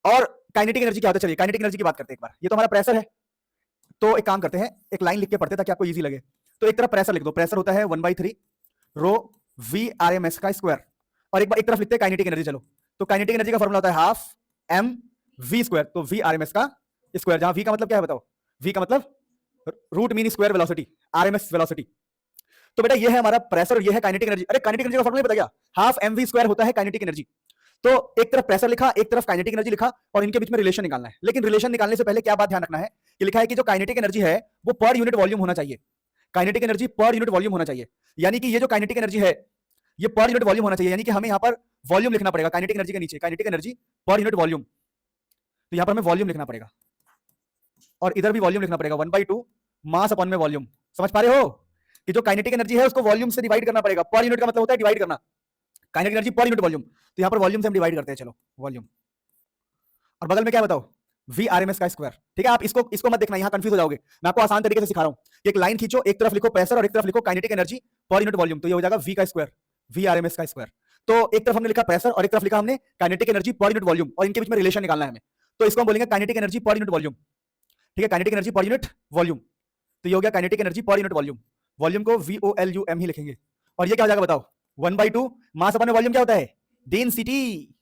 और काइनेटिक एनर्जी क्या होता है? चलिए काइनेटिक एनर्जी की बात करते हैं एक बार। ये तो हमारा प्रेशर है, तो एक काम करते हैं, एक लाइन लिख के पढ़ते ताकि आपको इजी लगे। तो एक तरफ प्रेशर लिख दो, प्रेशर होता है 1/3 रो वी आर एम एस का स्क्वायर, और एक तरफ लिखते हैं काइनेटिक एनर्जी। चलो, तो काइनेटिक एनर्जी का फॉर्मूला होता है हाफ एम वी स्क्वायर, तो वी आर एम एस का स्क्वायर, जहां वी का मतलब क्या है बताओ? वी का मतलब root mean square velocity, RMS velocity. तो बेटा ये है हमारा प्रेशर और ये है काइनेटिक एनर्जी। अरे काइनेटिक एनर्जी का फॉर्मूला पता क्या? हाफ एम वी स्क्वायर होता है काइनेटिक एनर्जी। तो एक तरफ प्रेशर लिखा, एक तरफ काइनेटिक एनर्जी लिखा, और इनके बीच में रिलेशन निकालना है। लेकिन रिलेशन निकालने से पहले क्या बात ध्यान रखना है कि लिखा है कि जो काइनेटिक एनर्जी है वो पर यूनिट वॉल्यूम होना चाहिए। Kinetic energy per unit volume होना चाहिए, यानी कि ये जो काइनेटिक एनर्जी है ये पर यूनिट वॉल्यूम होना चाहिए। यानी कि हमें यहाँ पर वॉल्यूम लिखना पड़ेगा काइनेटिक एनर्जी के नीचे, kinetic energy per unit volume. तो यहाँ पर हमें वॉल्यूम लिखना पड़ेगा और इधर भी वॉल्यूम लिखना पड़ेगा, 1/2 मास अपॉन में वॉल्यूम। समझ पा रहे हो कि जो काइनेटिक एनर्जी है उसको वॉल्यूम से डिवाइड करना पड़ेगा। पर यूनिट का मतलब होता है डिवाइड करना, kinetic energy per unit volume, तो यहाँ पर वॉल्यूम से हम डिवाइड करते हैं। चलो वॉल्यूम, और बगल में क्या बताओ? वी आर एम एस का स्क्वायर। ठीक है, आप इसको मत देखना, यहाँ कंफ्यूज हो जाओगे। मैं आपको आसान तरीके से सिखा रहा हूँ। एक लाइन खींचो, एक तरफ लिखो प्रेशर और एक तरफ लिखो kinetic energy per unit volume, तो ये हो जाएगा वी का square, V R M S का स्क्वायर। तो एक तरफ हमने लिखा प्रेशर और एक तरफ लिखा हमने kinetic energy per unit volume, और इनके बीच में रिलेशन निकालना है हमें। तो इसको हम बोलेंगे kinetic energy per unit volume. ठीक है, kinetic energy per unit volume, तो ये हो गया kinetic energy per unit volume. Volume को VOLUM ही लिखेंगे। और ये क्या हो जाएगा बताओ? 1/2 मास अपॉन में वॉल्यूम क्या होता है? डेंसिटी,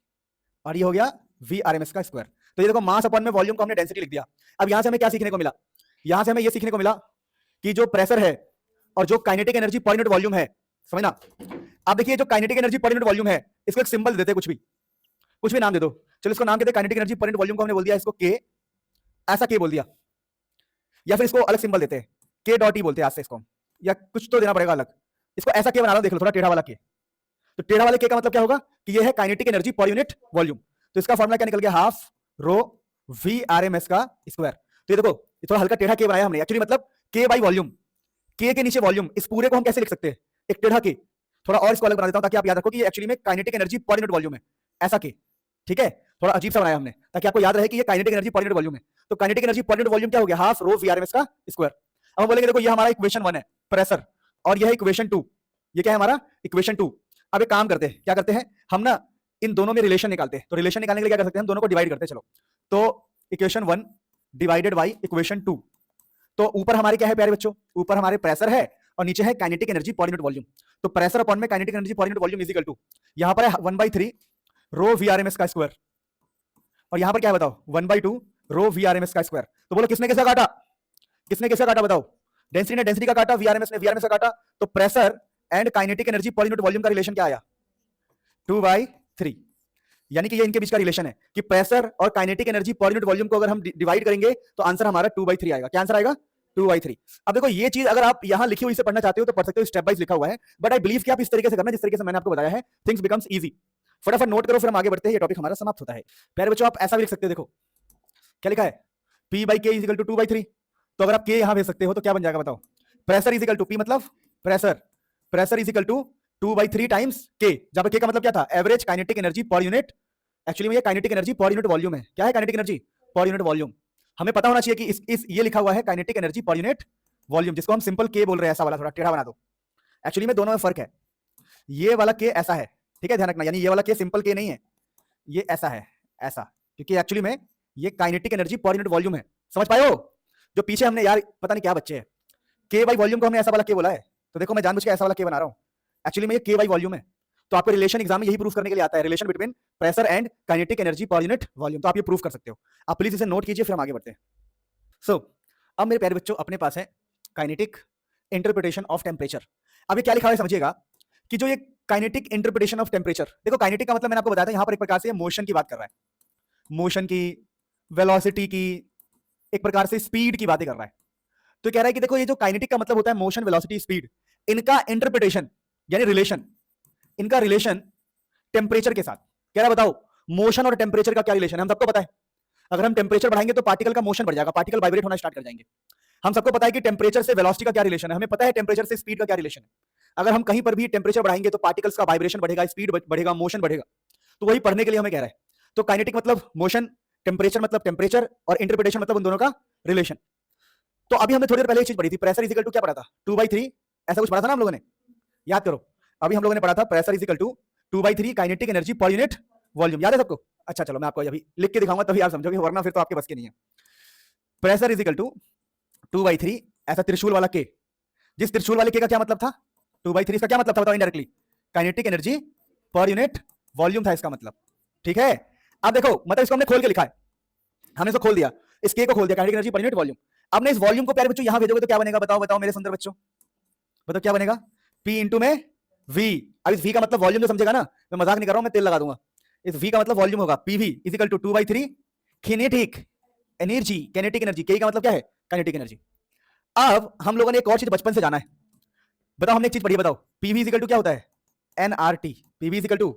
और ये हो गया VRMS का स्क्वायर। तो ये देखो मास अपॉन में वॉल्यूम को हमने डेंसिटी लिख दिया। अब यहां से हमें क्या सीखने को मिला? यहां से हमें ये सीखने को मिला कि जो प्रेशर है और जो kinetic energy per unit volume है, समझना। अब देखिए जो kinetic energy per unit volume है इसको एक सिंबल देते हैं, कुछ भी नाम दे दो। चलो इसको नाम कहते हैं kinetic energy per unit volume को हमने बोल दिया इसको K, ऐसा K बोल दिया, या फिर इसको अलग सिंबल देते हैं K.E बोलते हैं आज से इसको, या कुछ तो देना पड़ेगा अलग। इसको ऐसा K बना लो, देख लो थोड़ा टेढ़ा वाला K। तो टेढ़ा वाले K का मतलब क्या होगा कि ये है kinetic energy per unit volume. तो इसका फॉर्मूला क्या निकल गया? हाफ रो VRMS का स्क्वायर। तो ये देखो ये थोड़ा हल्का टेढ़ा K बनाया हमने, एक्चुअली मतलब K बाई वॉल्यूम, K के नीचे वॉल्यूम। इस पूरे को हम कैसे लिख सकते हैं? एक टेढ़ा K। थोड़ा और इसको अलग बना देता हूं ताकि आप याद रखो कि ये एक्चुअली में kinetic energy per unit volume है, ऐसा K। ठीक है, थोड़ा अजीब सा बनाया हमने ताकि आपको याद रहे कि ये kinetic energy per unit volume है। तो kinetic energy per unit volume क्या हो गया? हाफ रो VRMS का स्क्वायर। अब हम बोलेंगे देखो ये हमारा इक्वेशन 1 है प्रेशर, और ये है इक्वेशन 2। ये क्या है हमारा? इक्वेशन 2। अब एक काम करते हैं, क्या करते हैं हम ना, इन दोनों में रिलेशन निकालते हैं। तो रिलेशन निकालने के लिए क्या कर सकते हैं? हम दोनों को डिवाइड करते हैं। चलो, तो इक्वेशन 1 डिवाइडेड बाई इक्वेशन 2। तो ऊपर हमारे क्या है प्यारे बच्चों? ऊपर हमारे प्रेशर है और नीचे है kinetic energy per unit volume. तो प्रेशर अपॉन में kinetic energy per unit volume is equal to, यहां पर है 1/3 रो VRMS का स्क्वायर, और यहां पर क्या है बताओ? 1/2 रो VRMS का स्क्वायर। तो बोलो किसने कैसा काटा? किसने कैसा काटा बताओ? डेंसिटी ने डेंसिटी का काटा, VRMS ने VRMS का काटा। तो pressure and kinetic energy per unit volume का रिलेशन क्या आया? 2/3। यानी कि ये इनके बीच का रिलेशन है कि प्रेशर और kinetic energy per unit volume को अगर हम डिवाइड करेंगे तो आंसर हमारा 2/3 आएगा। क्या आंसर आएगा? 2/3। अब देखो ये चीज अगर आप यहां लिखी हुई से पढ़ना चाहते हो तो पढ़ सकते हो, स्टेप वाइज लिखा हुआ है, बट आई बिलीव कि आप इस तरीके से करना जिस तरीके से मैंने आपको बताया है, थिंग्स बिकम्स इजी। फटाफट नोट करो, फिर हम आगे बढ़ते हैं, ये टॉपिक हमारा समाप्त होता है। प्यारे बच्चों आप ऐसा भी लिख सकते हो, देखो क्या लिखा है? P/K = 2/3। तो अगर आप K यहां भेज सकते हो तो क्या बन जाएगा बताओ? Pressure is equal to, P मतलब pressure, pressure is equal to 2/3 times के, जहां पे के का मतलब क्या था, average kinetic energy per unit. Actually में ये kinetic energy per unit volume है। क्या है kinetic energy per unit volume? हमें पता होना चाहिए कि इस ये लिखा हुआ है kinetic energy per unit volume, जिसको हम सिंपल के बोल रहे हैं, ऐसा वाला थोड़ा टेढ़ा बना दो। एक्चुअली में दोनों में फर्क है, ये वाला के ऐसा है, ठीक है, ध्यान रखना, यानी ये वाला के सिंपल के नहीं है, ये ऐसा है, ऐसा, क्योंकि एक्चुअली में ये kinetic energy per unit volume है। समझ पाए हो? जो पीछे हमने यार पता नहीं क्या बच्चे हैं, के बाई वॉल्यूम को हमने ऐसा वाला के बोला है, तो देखो मैं जानबूझ के ऐसा वाला के बना रहा हूं, एक्चुअली में ये के बाई वॉल्यूम है। तो आपको रिलेशन एग्जाम में यही प्रूफ करने के लिए आता है, relation between pressure and kinetic energy per unit volume. तो आप ये प्रूफ कर सकते हो, आप प्लीज इसे नोट कीजिए, फिर हम आगे बढ़ते हैं। सो अब मेरे प्यारे बच्चों अपने पास है काइनेटिक इंटरप्रिटेशन ऑफ टेम्परेचर। अब ये क्या लिखा है समझिएगा, कि जो ये काइनेटिक इंटरप्रिटेशन ऑफ टेम्परेचर, देखो काइनेटिक का मतलब मैंने आपको बताया था, यहां पर एक प्रकार से मोशन की बात कर रहा है, मोशन की, वेलोसिटी की, एक प्रकार से स्पीड की बातें कर रहा है। तो कह रहा है कि देखो ये जो काइनेटिक का मतलब होता है मोशन, वेलोसिटी, स्पीड, इनका इंटरप्रिटेशन यानी रिलेशन, इनका रिलेशन टेम्परेचर के साथ। कह रहा है बताओ मोशन और टेम्परेचर का क्या रिलेशन है? हम सबको पता है अगर हम टेम्परेचर बढ़ाएंगे तो पार्टिकल का मोशन बढ़ जाएगा, पार्टिकल वाइब्रेट होना स्टार्ट कर जाएंगे। हम सबको पता है कि टेम्परेचर से वेलोसिटी का क्या रिलेशन है, हमें पता है टेम्परेचर से स्पीड का क्या रिलेशन है। अगर हम कहीं पर भी टेम्परेचर बढ़ाएंगे तो पार्टिकल्स का वाइब्रेशन बढ़ेगा, स्पीड बढ़ेगा, मोशन बढ़ेगा। तो वही पढ़ने के लिए हमें कह रहा है। तो काइनेटिक मतलब मोशन, टेम्परेचर मतलब टेम्परेचर, और इंटरप्रिटेशन मतलब उन दोनों का रिलेशन। तो अभी हमने थोड़ी देर पहले एक चीज पढ़ी थी, प्रेशर इज इक्वल टू क्या पढ़ा था, 2/3, ऐसा कुछ पढ़ा था ना हम लोगों ने, याद करो। अभी हम लोगों ने पढ़ा था pressure is equal to 2/3 kinetic energy per unit volume, याद है सबको? अच्छा चलो मैं आपको अभी लिख के दिखाऊंगा तभी आप समझोगे, वरना फिर तो आपके बस के नहीं है। प्रेशर इज इक्वल टू 2/3, ऐसा त्रिशूल वाला के, जिस त्रिशूल वाले के का क्या मतलब था, 2/3, इसका क्या मतलब था बताओ indirectly, kinetic energy per unit volume था इसका मतलब, ठीक है। अब देखो मतलब इसको हमने खोल के लिखा है, हमने इसको खोल दिया, इस के को खोल दिया, kinetic energy per unit volume. आपने इस वॉल्यूम को प्यारे बच्चों यहां भेजोगे तो क्या बनेगा, बताओ बताओ मेरे सुंदर बच्चों, बताओ क्या बनेगा, P इंटू में V। अब इस V का मतलब वॉल्यूम जो समझेगा ना, मैं मजाक नहीं कर रहा हूं, मैं तेल लगा दूंगा। इस V का मतलब वॉल्यूम होगा, PV is equal to 2/3 kinetic energy, kinetic energy, K का मतलब क्या है, काइनेटिक एनर्जी। अब हम लोगों ने एक और चीज बचपन से जाना है, बताओ हमने एक चीज पढ़ी है, बताओ PV इज इक्वल टू क्या होता है, nRT। PV is equal to,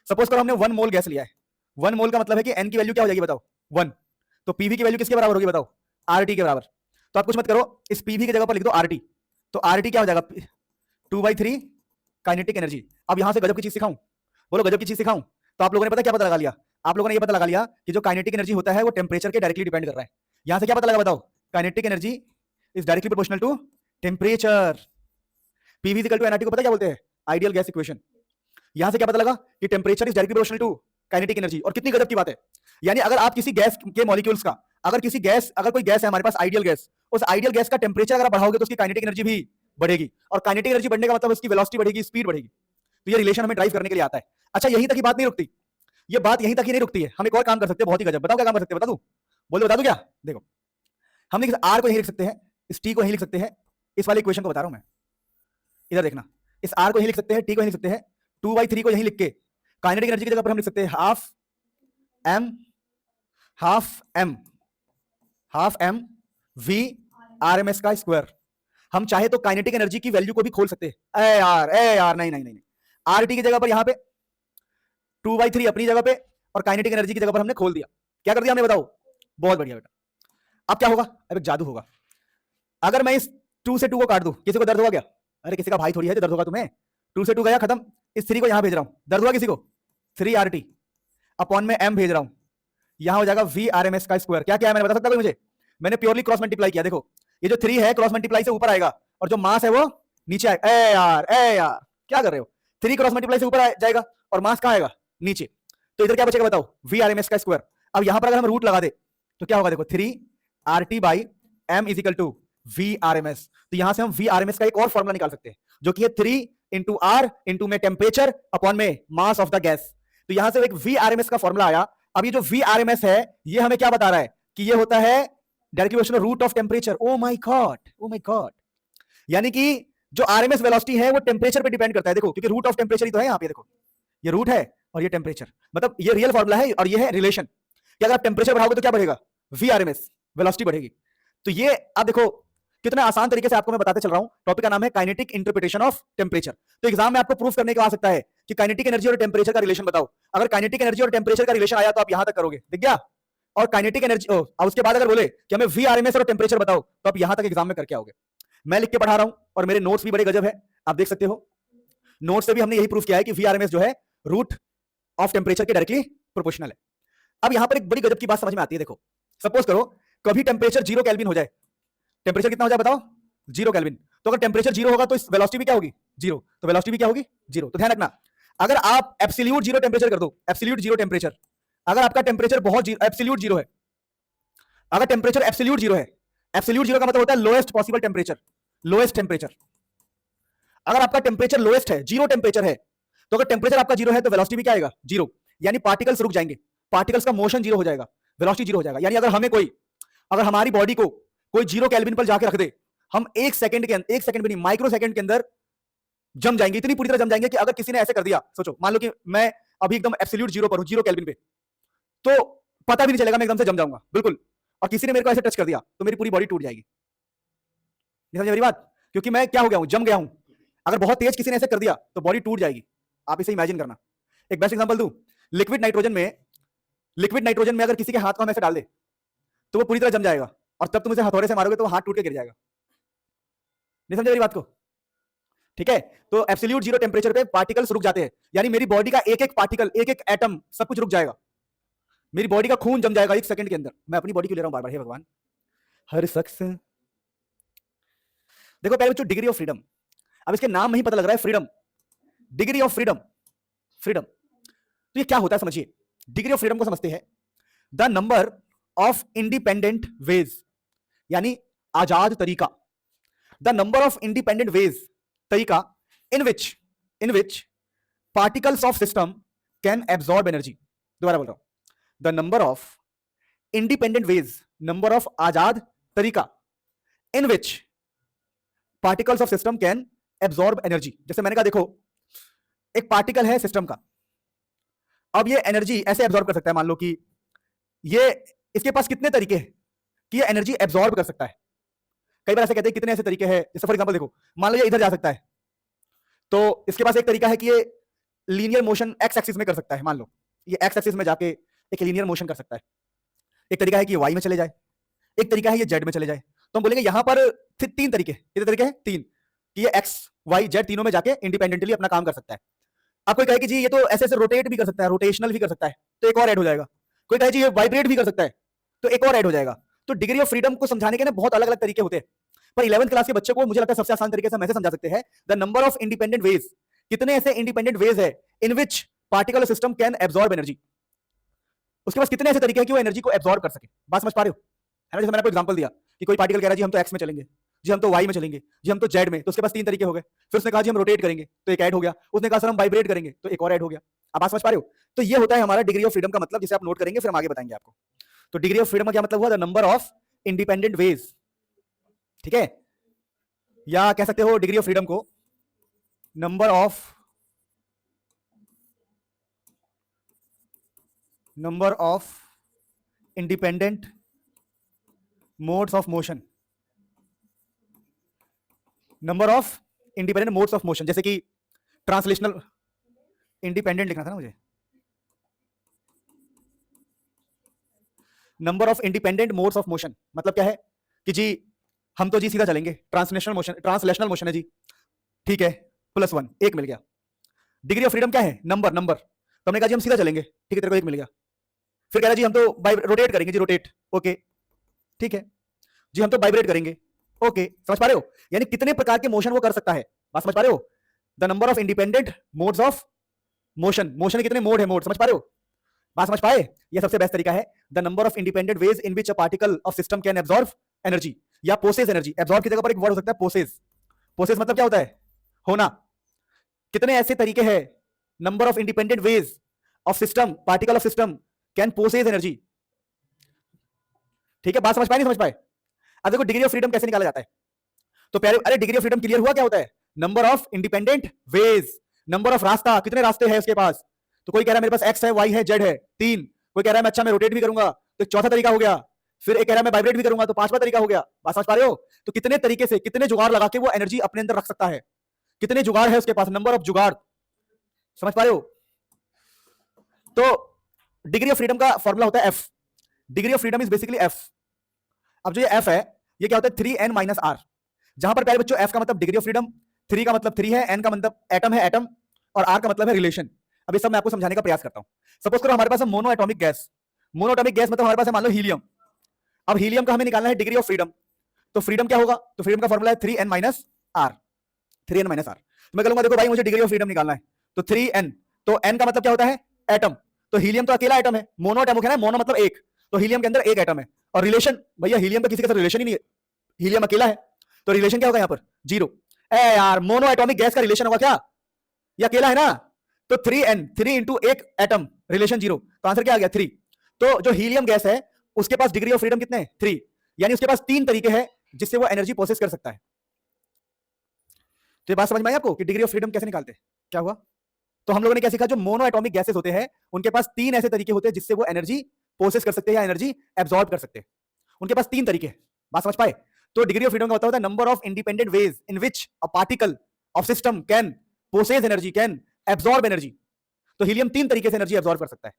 suppose करो हमने 1 मोल गैस लिया है, 1 मोल का मतलब है कि n की वैल्यू क्या हो जाएगी बताओ, 1, तो PV की वैल्यू किसके बराबर होगी बताओ, RT के बराबर। तो आप कुछ मत करो, इस PV की जगह पर लिख दो RT, तो RT क्या हो जाएगा, 2/3 काइनेटिक एनर्जी। अब यहां से गजब की चीज सिखाऊं, बोलो गजब की चीज सिखाऊं। तो आप लोगों ने पता क्या पता लगा लिया, आप लोगों ने ये पता लगा लिया कि जो काइनेटिक एनर्जी होता है वो टेम्परेचर के डायरेक्टली डिपेंड कर रहा है। यहां से क्या पता लगा बताओ, kinetic energy is directly proportional to temperature. PV equal to nRT को पता क्या बोलते हैं, आइडियल गैस इक्वेशन। यहां से क्या पता लगा कि temperature is directly proportional to kinetic energy. और कितनी गजब की बात है, यानी अगर आप किसी गैस के मॉलिक्यूल्स का, अगर कोई गैस है हमारे पास आइडियल गैस, उस आइडियल गैस का टेम्परेचर अगर बढ़ाओगे तो उसकी काइनेटिक एनर्जी भी बढ़ेगी, और काइनेटिक एनर्जी बढ़ने का मतलब उसकी वेलोसिटी बढ़ेगी, स्पीड बढ़ेगी। तो ये रिलेशन हमें ड्राइव करने के लिए आता है। अच्छा यहीं तक ही बात नहीं रुकती, ये बात यहीं तक ही नहीं रुकती है, हम एक और काम कर सकते हैं, बहुत ही गजब। बताओ क्या काम कर सकते हैं, बता दूं, बोलो बता दूं क्या, देखो हम R को यहीं लिख सकते हैं, इस T को यहीं लिख सकते हैं, इस वाले इक्वेशन को बता रहा हूं मैं, इधर देखना, इस R को यहीं लिख सकते हैं, T को यहीं लिख सकते हैं, 2/3 को यहीं लिख के काइनेटिक एनर्जी की जगह पर हम लिख सकते हैं हाफ m v RMS का स्क्वायर। हम चाहे तो काइनेटिक एनर्जी की वैल्यू को भी खोल सकते हैं। ए यार नहीं, RT की जगह पर यहां पे 2/3 अपनी जगह पे, और काइनेटिक एनर्जी की जगह पर हमने खोल दिया। क्या कर दिया हमने बताओ, बहुत बढ़िया बेटा। अब क्या होगा, अब एक जादू होगा, अगर मैं इस 2 से 2 को काट दूं, किसी को दर्द होगा क्या, अरे किसी का भाई थोड़ी है तो दर्द होगा तुम्हें, 2 से 2 गया खत्म, इस 3 को यहां भेज रहा हूं, दर्द हुआ किसी को, 3RT अपॉन में m भेज रहा हूं, यहां हो जाएगा V RMS का स्क्वायर। क्या क्या है मैंने बता सकता कोई मुझे, मैंने प्योरली क्रॉस मल्टीप्लाई किया, देखो ये जो 3 है क्रॉस मल्टीप्लाई से ऊपर आएगा, और जो मास है वो नीचे आएगा। ए यार क्या कर रहे हो, 3 क्रॉस मल्टीप्लाई से ऊपर जाएगा और मास कहां आएगा, नीचे। तो इधर क्या बचेगा बताओ, V RMS का स्क्वायर। अब यहां पर अगर हम रूट लगा दे तो क्या होगा, देखो 3RT by m is equal to V RMS। तो यहां से हम V RMS का एक और फॉर्मूला निकाल सकते हैं, जो कि है 3 इंटू R इंटू में टेम्परेचर अपॉन में मास ऑफ द गैस। तो यहां से एक V RMS का फॉर्मूला आया। अब ये जो V RMS है ये हमें क्या बता रहा है कि ये होता है directly proportional root of temperature. Oh my God, यानी कि जो RMS वेलोसिटी है वो टेम्परेचर पे डिपेंड करता है, देखो क्योंकि रूट ऑफ टेम्परेचर ही तो है यहाँ पे, देखो ये रूट है और ये टेम्परेचर, मतलब ये रियल फॉर्मूला है और ये है रिलेशन कि अगर आप टेम्परेचर बढ़ाओगे तो क्या बढ़ेगा, V RMS वेलोसिटी बढ़ेगी। तो ये आप देखो कितना आसान तरीके से आपको मैं बताते चल रहा हूं। टॉपिक का नाम है काइनेटिक इंटरप्रिटेशन ऑफ टेम्परेचर। तो एग्जाम में आपको प्रूफ करने को आ सकता है कि काइनेटिक एनर्जी और टेम्परेचर का रिलेशन बताओ। अगर काइनेटिक एनर्जी और टेम्परेचर का रिलेशन आया तो आप यहां तक करोगे, दिख गया। और काइनेटिक एनर्जी और उसके बाद अगर बोले कि हमें V RMS और टेम्परेचर बताओ तो आप यहां तक एग्जाम में करके आओगे। मैं लिख के पढ़ा रहा हूं और मेरे नोट्स भी बड़े गजब है, आप देख सकते हो। नोट्स से भी हमने यही प्रूफ किया है कि VRMS जो है रूट ऑफ टेम्परेचर के डायरेक्टली प्रोपोर्शनल है। अब यहां पर एक बड़ी गजब की बात समझ में आती है। देखो सपोज करो कभी टेम्परेचर 0 केल्विन हो जाए, टेम्परेचर कितना हो जाए बताओ, 0 केल्विन। तो अगर टेम्परेचर 0 होगा तो इस वेलोसिटी भी क्या होगी, 0। तो वेलोसिटी भी क्या होगी, 0। तो ध्यान रखना, अगर आप एब्सोल्यूट 0 टेम्परेचर कर दो, एब्सोल्यूट 0 टेम्परेचर, अगर आपका टेम्परेचर बहुत एब्सोल्यूट 0 है, अगर टेम्परेचर एब्सोल्यूट 0 है, एब्सोल्यूट 0 का मतलब होता है lowest possible temperature, lowest temperature. अगर आपका टेम्परेचर लोएस्ट है, 0 टेम्परेचर है, तो अगर टेम्परेचर आपका 0 है तो वेलोसिटी भी क्या आएगा, 0। यानी पार्टिकल्स रुक जाएंगे, पार्टिकल्स का मोशन 0 हो जाएगा, वेलोसिटी 0 हो जाएगा। यानी अगर हमारी बॉडी को कोई 0 केल्विन पर जाके रख दे, हम 1 सेकंड के अंदर, 1 सेकंड भी नहीं, माइक्रो सेकंड के अंदर जम जाएंगे, इतनी पूरी तरह जम जाएंगे कि अगर किसी ने ऐसे कर दिया, सोचो मान लो कि मैं अभी एकदम एब्सोल्यूट 0 पर हूं, 0 केल्विन पे, तो पता भी नहीं चलेगा, मैं एकदम से जम जाऊंगा बिल्कुल। और किसी ने मेरे को ऐसे टच कर दिया तो मेरी पूरी बॉडी टूट जाएगी। नहीं समझे मेरी बात, क्योंकि मैं क्या हो गया हूं, जम गया हूं। अगर बहुत तेज किसी ने ऐसे कर दिया तो बॉडी टूट जाएगी। आप इसे इमेजिन करना। एक बेस्ट एग्जांपल दूं, लिक्विड नाइट्रोजन में अगर किसी के हाथ को हम ऐसे डाल दे तो वो पूरी तरह जम जाएगा, और तब तुम इसे हथौड़े से मारोगे तो वो हाथ टूट के गिर जाएगा। नहीं समझे मेरी बात को, ठीक है। तो एब्सोल्यूट 0 टेम्परेचर पे पार्टिकल्स रुक जाते हैं, यानी मेरी बॉडी का एक एक पार्टिकल, एक एक एटम, सब कुछ रुक जाएगा। मेरी बॉडी का खून जम जाएगा 1 सेकंड के अंदर। मैं अपनी बॉडी को ले रहा हूं बार बार, हे भगवान। हर शख्स, देखो पहले बच्चों डिग्री ऑफ फ्रीडम, अब इसके नाम में ही पता लग रहा है freedom, degree of freedom, freedom. तो ये क्या होता है समझिए, डिग्री ऑफ फ्रीडम को समझते हैं, the number of independent ways, यानी आजाद तरीका, the number of independent ways, तरीका, in which particles of system can absorb energy. दोबारा बोल रहा हूं, the number of independent veg, number of आजाद तरीका, in which particles of system can absorb energy. जैसे मैंने कहा देखो एक पार्टिकल है सिस्टम का, अब ये एनर्जी ऐसे एब्सॉर्ब कर सकता है, मान लो कि ये, इसके पास कितने तरीके हैं कि ये एनर्जी एब्सॉर्ब कर सकता है। कई बार ऐसे कहते हैं कितने ऐसे तरीके हैं, जैसे फॉर एग्जांपल देखो मान लो ये इधर जा सकता है, तो इसके पास एक तरीका है कि ये लीनियर मोशन एक्स एक्सिस में कर सकता है, मान लो ये एक्स एक्सिस में जाके एक लीनियर मोशन कर सकता है। एक तरीका है कि ये वाई में चले जाए, एक तरीका है ये जेड में चले जाए। तो हम बोलेंगे यहां पर 3 तरीके, कितने तरीके हैं, 3, कि ये एक्स वाई जेड तीनों में जाके इंडिपेंडेंटली अपना काम कर सकता है। आप कोई कहे कि जी ये तो ऐसे ऐसे रोटेट भी कर सकता है, रोटेशनल भी कर सकता है, तो एक और ऐड हो जाएगा। कोई कहे जी ये वाइब्रेट भी कर सकता है, तो एक और ऐड हो जाएगा। तो डिग्री ऑफ फ्रीडम को समझाने के ना बहुत अलग अलग तरीके होते हैं, पर 11th क्लास के बच्चे को मुझे लगता है सबसे आसान तरीके से हम ऐसे समझा सकते हैं, the number of independent ways, कितने ऐसे इंडिपेंडेंट वेज है in which particle system can absorb energy. उसके पास कितने ऐसे तरीके हैं कि वो एनर्जी को एब्सॉर्ब कर सके। बात समझ पा रहे हो, है ना। जैसे मैंने आपको एग्जांपल दिया कि कोई पार्टिकल कह रहा है जी हम तो एक्स में चलेंगे, जी हम तो वाई में चलेंगे, जी हम तो जेड में, तो उसके पास 3 तरीके हो गए। फिर उसने कहा जी हम रोटेट करेंगे, तो एक ऐड हो गया। उसने कहा सर हम वाइब्रेट करेंगे, तो एक और ऐड हो गया। आप बात समझ पा रहे हो। तो ये होता है हमारा डिग्री ऑफ फ्रीडम का मतलब, जिसे आप नोट करेंगे फिर हम आगे बताएंगे आपको। तो डिग्री ऑफ फ्रीडम का क्या मतलब हुआ, the number of independent ways, ठीक है। या कह सकते हो डिग्री ऑफ फ्रीडम को number of independent modes of motion, number of independent modes of motion. जैसे कि ट्रांसलेशनल, इंडिपेंडेंट लिखना था ना मुझे, number of independent modes of motion मतलब क्या है कि जी हम तो जी सीधा चलेंगे, ट्रांसलेशनल मोशन है जी, ठीक है, +1, एक मिल गया। डिग्री ऑफ फ्रीडम क्या है, नंबर। तो हमने कहा जी हम सीधा चलेंगे, ठीक है, तेरे को एक मिल गया। फिर कह रहा जी हम तो रोटेट करेंगे जी, रोटेट, ओके, ठीक है जी, हम तो वाइब्रेट करेंगे, ओके। समझ पा रहे हो, यानी कितने प्रकार के मोशन वो कर सकता है। बात समझ पा रहे हो, the number of independent modes of motion, motion के कितने मोड है, मोड, समझ पा रहे हो। बात समझ पाए, ये सबसे बेस्ट तरीका है, the number of independent ways in which a particle of system can absorb energy या पोसेस एनर्जी। एब्सॉर्ब की जगह पर एक वर्ड हो सकता है पोसेस। पोसेस मतलब क्या होता है, होना। कितने ऐसे तरीके हैं, number of independent ways of system, particle of system can possess energy, ठीक है। बात समझ पाए, नहीं समझ पाए। अब देखो डिग्री ऑफ फ्रीडम कैसे निकाला जाता है। तो प्यारे, अरे डिग्री ऑफ फ्रीडम क्लियर हुआ, क्या होता है, number of independent veg, number ऑफ रास्ता, कितने रास्ते हैं उसके पास। तो कोई कह रहा है मेरे पास एक्स है, वाई है, जेड है, 3। कोई कह रहा है मैं अच्छा मैं रोटेट भी करूंगा, तो चौथा तरीका हो गया। फिर एक कह रहा है मैं वाइब्रेट भी करूंगा, तो 5वां तरीका हो गया। बात समझ पा रहे हो। तो कितने तरीके से, कितने जुगाड़ लगा के वो एनर्जी अपने अंदर रख सकता है, कितने जुगाड़ है उसके पास, नंबर ऑफ जुगाड़। समझ पा रहे हो। तो डिग्री ऑफ फ्रीडम का फॉर्मूला होता है F. Degree of freedom is basically F. अब जो ये एफ है, ये क्या होता है, 3n - r। जहां पर प्यारे बच्चों एफ का मतलब डिग्री ऑफ फ्रीडम, 3 का मतलब 3 है, एन का मतलब एटम है एटम, और आर का मतलब है रिलेशन। अब ये सब मैं आपको समझाने का प्रयास करता हूं। सपोज करो हमारे पास है mono atomic gas. Mono atomic gas मतलब हमारे पास है मान लो हीलियम। अब हीलियम का हमें निकालना है डिग्री ऑफ फ्रीडम। तो फ्रीडम क्या होगा? तो फ्रीडम का फॉर्मूला है 3n minus are. 3n minus are. तो मैं कहूंगा देखो भाई मुझे डिग्री ऑफ फ्रीडम निकालना है, तो 3n। तो n का मतलब क्या होता है? एटम। तो हीलियम तो अकेला एटम है, मोनो एटम है ना, मोनो मतलब एक, तो हीलियम के अंदर एक एटम है। और रिलेशन, भैया हीलियम का किसी के साथ रिलेशन ही नहीं है, हीलियम अकेला है, तो रिलेशन क्या होगा यहाँ पर? 0। ए यार, मोनो एटॉमिक गैस का रिलेशन होगा क्या? ये अकेला है ना, तो 3n, 3 इंटू एक एटम, रिलेशन 0, तो आंसर क्या आ गया? 3। तो जो हीलियम गैस है उसके पास डिग्री ऑफ फ्रीडम कितने हैं? 3। यानी उसके पास 3 तरीके हैं जिससे वो एनर्जी प्रोसेस कर सकता है। तो ये बात समझ में आई आपको कि डिग्री ऑफ फ्रीडम कैसे निकालते हैं? क्या हुआ? तो हम लोगों ने क्या सीखा? जो मोनो एटॉमिक गैसेस होते हैं उनके पास 3 ऐसे तरीके होते हैं जिससे वो एनर्जी प्रोसेस कर सकते हैं या एनर्जी एब्सॉर्ब कर सकते हैं। उनके पास 3 तरीके हैं। बात समझ पाए? तो डिग्री ऑफ फ्रीडम का होता है number of independent ways in which a particle of system can process energy, can absorb energy. तो हीलियम 3 तरीके से एनर्जी एब्सॉर्ब कर सकता है।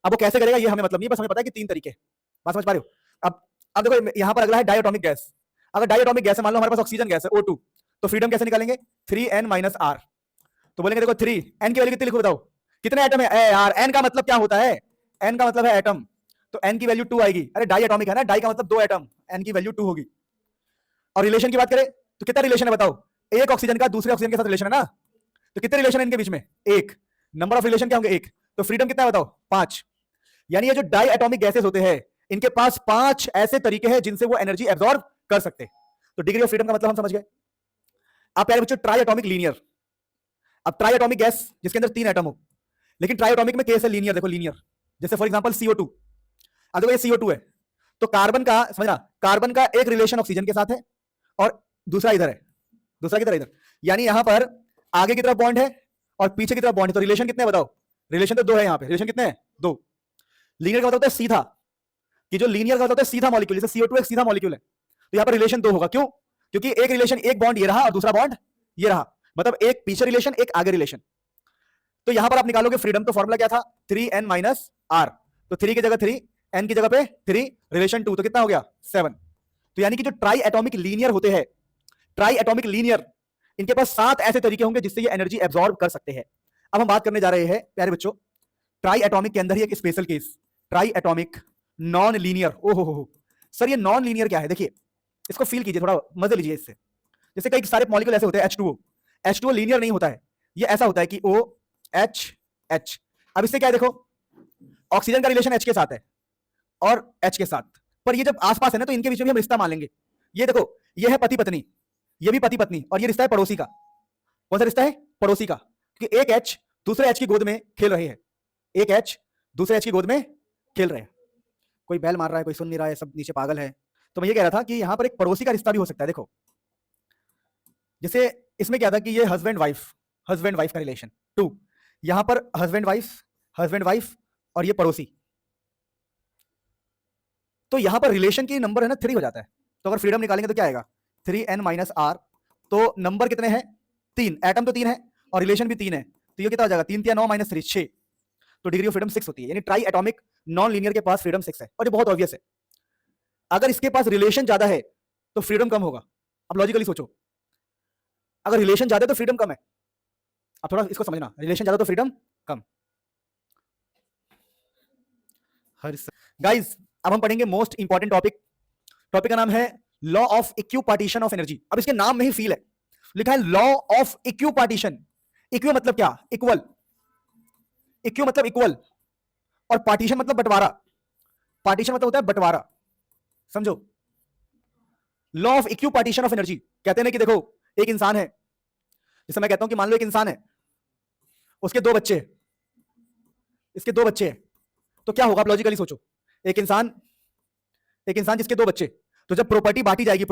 अब वो कैसे करेगा ये हमें मतलब नहीं, बस हमें पता है कि 3 तरीके। बात समझ पा रहे हो? अब देखो यहां पर अगला है डायटोमिक गैस। अगर डायटोमिक गैस है, मान लो हमारे पास ऑक्सीजन गैस है O2, तो फ्रीडम कैसे निकालेंगे? 3n minus are. तो बोलेंगे देखो 3 n की वैल्यू कितनी लिखो बताओ? कितने एटम है? ए यार, n का मतलब क्या होता है? n का मतलब है एटम, तो n की वैल्यू 2 आएगी। अरे डाई एटॉमिक है ना, डाई का मतलब 2 एटम, n की वैल्यू 2 होगी। और रिलेशन की बात करें तो कितना रिलेशन है बताओ? एक ऑक्सीजन का दूसरे ऑक्सीजन के साथ रिलेशन है ना, तो कितने रिलेशन है इनके बीच में? एक। नंबर ऑफ रिलेशन क्या होंगे? एक। तो फ्रीडम कितना है बताओ? 5। यानी ये जो डाई एटॉमिक गैसेस होते हैं इनके पास 5 ऐसे तरीके हैं जिनसे वो एनर्जी एब्सॉर्ब कर सकते हैं। तो डिग्री ऑफ फ्रीडम का मतलब हम समझ गए। आप प्यारे बच्चों ट्राई एटॉमिक लीनियर। अब ट्राई एटॉमिक गैस जिसके अंदर 3 एटम हो, लेकिन ट्राई एटॉमिक में केस है लीनियर। देखो लीनियर, जैसे फॉर एग्जांपल CO2। अब देखो ये CO2 है, तो कार्बन का समझना, कार्बन का एक रिलेशन ऑक्सीजन के साथ है और दूसरा इधर है, दूसरा किधर? इधर। यानी यहां पर आगे की तरफ बॉन्ड है और पीछे की तरफ बॉन्ड है, तो रिलेशन कितने बताओ? रिलेशन तो 2 है। यहां पे रिलेशन कितने हैं? 2। लीनियर का मतलब होता है सीधा, कि जो लीनियर का मतलब होता है सीधा मॉलिक्यूल, जैसे CO2 एक सीधा मॉलिक्यूल है, तो यहां पर रिलेशन 2 होगा। क्यों? क्योंकि एक रिलेशन, एक बॉन्ड ये रहा और दूसरा बॉन्ड ये रहा, मतलब एक पीछे रिलेशन एक आगे रिलेशन। तो यहां पर आप निकालोगे फ्रीडम, तो फॉर्मूला क्या था? 3n minus are. तो 3 की जगह 3, n की जगह पे 3, रिलेशन 2, तो कितना हो गया? 7। तो यानी कि जो ट्राई एटॉमिक लीनियर होते हैं, ट्राई एटॉमिक लीनियर, इनके पास 7 ऐसे तरीके होंगे जिससे ये एनर्जी एब्सॉर्ब कर सकते हैं। अब हम बात करने जा रहे हैं प्यारे बच्चों ट्राई एटॉमिक के अंदर ही एक special case, try atomic non linear. ओहो हो सर, ये नॉन लीनियर क्या है? देखिए इसको फील कीजिए, थोड़ा मजे लीजिए इससे। जैसे कई सारे मॉलिक्यूल ऐसे होते हैं, H2O लीनियर नहीं होता है, ये ऐसा होता है कि OH। अब इससे क्या है? देखो ऑक्सीजन का रिलेशन H के साथ है और H के साथ, पर ये जब आसपास है ना तो इनके बीच में भी हम रिश्ता मान लेंगे। ये देखो, ये है पति पत्नी, ये भी पति पत्नी, और ये रिश्ता है पड़ोसी का। कौन सा रिश्ता है? पड़ोसी का। क्योंकि एक H दूसरे H की गोद में खेल रही है, एक H दूसरे H की गोद में खेल रहे हैं। कोई बैल मार रहा है, कोई सुन नहीं रहा है, सब नीचे पागल है। तो मैं ये कह रहा था कि यहां पर एक पड़ोसी का रिश्ता भी हो सकता है। देखो जैसे इसमें क्या था कि ये हस्बैंड वाइफ का रिलेशन 2, यहां पर हस्बैंड वाइफ और ये पड़ोसी, तो यहां पर रिलेशन की नंबर है ना 3 हो जाता है। तो अगर फ्रीडम निकालेंगे तो क्या आएगा? 3n minus are. तो नंबर कितने हैं? 3, एटम तो 3 है और रिलेशन भी 3 है, तो ये कितना हो जाएगा? 3 3 9 माइनस 3 6। तो डिग्री ऑफ फ्रीडम 6 होती है। यानी ट्राई एटॉमिक नॉन लीनियर के पास फ्रीडम 6 है, और ये बहुत ऑब्वियस है। अगर इसके पास रिलेशन ज्यादा है तो फ्रीडम कम होगा। अब लॉजिकली सोचो, अगर रिलेशन ज्यादा है तो फ्रीडम कम है। अब थोड़ा इसको समझना, रिलेशन ज्यादा तो फ्रीडम कम। गाइस अब हम पढ़ेंगे मोस्ट इंपॉर्टेंट टॉपिक का नाम है law of equipartition of energy. अब इसके नाम में ही फील है, लिखा है लॉ ऑफ इक्विपार्टीशन। इक्वि मतलब क्या? इक्वल। इक्वि मतलब इक्वल, और पार्टीशन मतलब बंटवारा। पार्टीशन मतलब होता है बंटवारा, समझो। Law of equipartition of energy कहते हैं ना कि देखो एक इंसान है, जैसे मैं कहता हूं कि मान लो एक इंसान है, उसके 2 बच्चे, इसके 2 बच्चे हैं, तो क्या होगा? आप लॉजिकली सोचो, एक इंसान जिसके 2 बच्चे, तो जब प्रॉपर्टी बांटी जाएगी,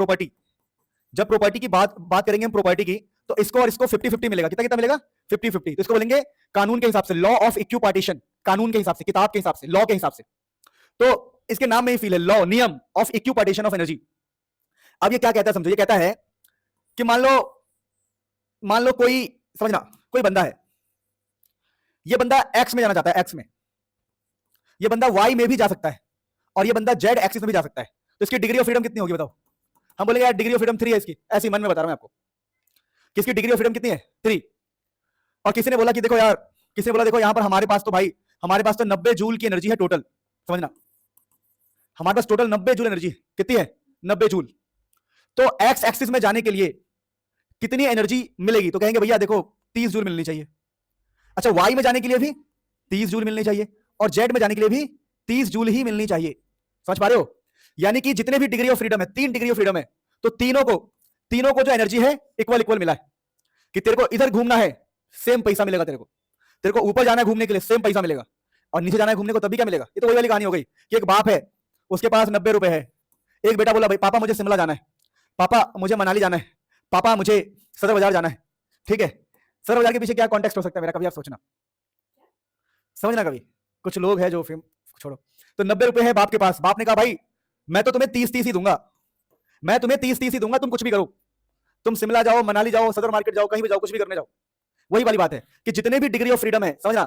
जब प्रॉपर्टी की बात करेंगे हम प्रॉपर्टी की, तो इसको और इसको 50-50 मिलेगा। कितना कितना मिलेगा? 50-50। तो इसको बोलेंगे कानून के हिसाब से लॉ ऑफ इक्विपार्टीशन, कानून के हिसाब से, किताब के हिसाब से, लॉ के हिसाब से। तो इसके नाम में ही फील है, लॉ, नियम ऑफ इक्विपार्टीशन ऑफ एनर्जी। अब ये क्या कहता है समझो, ये कहता है कि मान लो कोई, समझना, कोई बंदा है, ये बंदा एक्स में जाना चाहता है, एक्स में, ये बंदा वाई में भी जा सकता है, और ये बंदा जेड एक्सिस में भी जा सकता है। तो इसकी डिग्री ऑफ फ्रीडम कितनी होगी बताओ? हम बोलेंगे यार डिग्री ऑफ फ्रीडम 3 है इसकी, ऐसे ही मन में बता रहा हूं आपको, किसकी डिग्री ऑफ फ्रीडम कितनी है 3। और किसी ने बोला कि देखो यार, किसी ने बोला देखो यहां पर हमारे पास तो भाई, हमारे पास तो 90 जूल की एनर्जी है टोटल, समझना, हमारे पास टोटल 90 जूल एनर्जी कितनी है, 90 जूल। तो एक्स एक्सिस में जाने के लिए कितनी एनर्जी मिलेगी, तो कहेंगे भैया देखो 30 जूल मिलनी चाहिए। अच्छा, वाई में जाने के लिए भी 30 जूल मिलनी चाहिए, और जेड में जाने के लिए भी 30 जूल ही मिलनी चाहिए। समझ पा रहे हो? यानी कि जितने भी डिग्री ऑफ फ्रीडम है, 3 डिग्री ऑफ फ्रीडम है, तो तीनों को जो एनर्जी है इक्वल इक्वल मिला है। कि तेरे को इधर घूमना है सेम पैसा मिलेगा, तेरे को ऊपर जाना है घूमने के लिए सेम पैसा मिलेगा, और नीचे जाना है घूमने को तभी क्या मिलेगा। ये तो वही वाली कहानी हो गई कि एक बाप है, उसके पास 90 रुपए है, एक बेटा बोला भाई पापा मुझे शिमला जाना है, पापा मुझे मनाली जाना है, पापा मुझे सदर बाजार जाना है। ठीक है, सदर बाजार के पीछे क्या कॉन्टेक्स्ट हो सकता है मेरा, कभी आप सोचना, समझना कभी। कुछ लोग हैं जो फिल्म छोड़ो, तो 90 रुपए है बाप के पास, बाप ने कहा भाई मैं तो तुम्हें 30 ही दूंगा, मैं तुम्हें 30 ही दूंगा, तुम कुछ भी करो, तुम शिमला जाओ, मनाली जाओ, सदर मार्केट जाओ, कहीं भी जाओ, कुछ भी करने जाओ। वही वाली बात है कि जितने भी डिग्री ऑफ फ्रीडम है, समझना,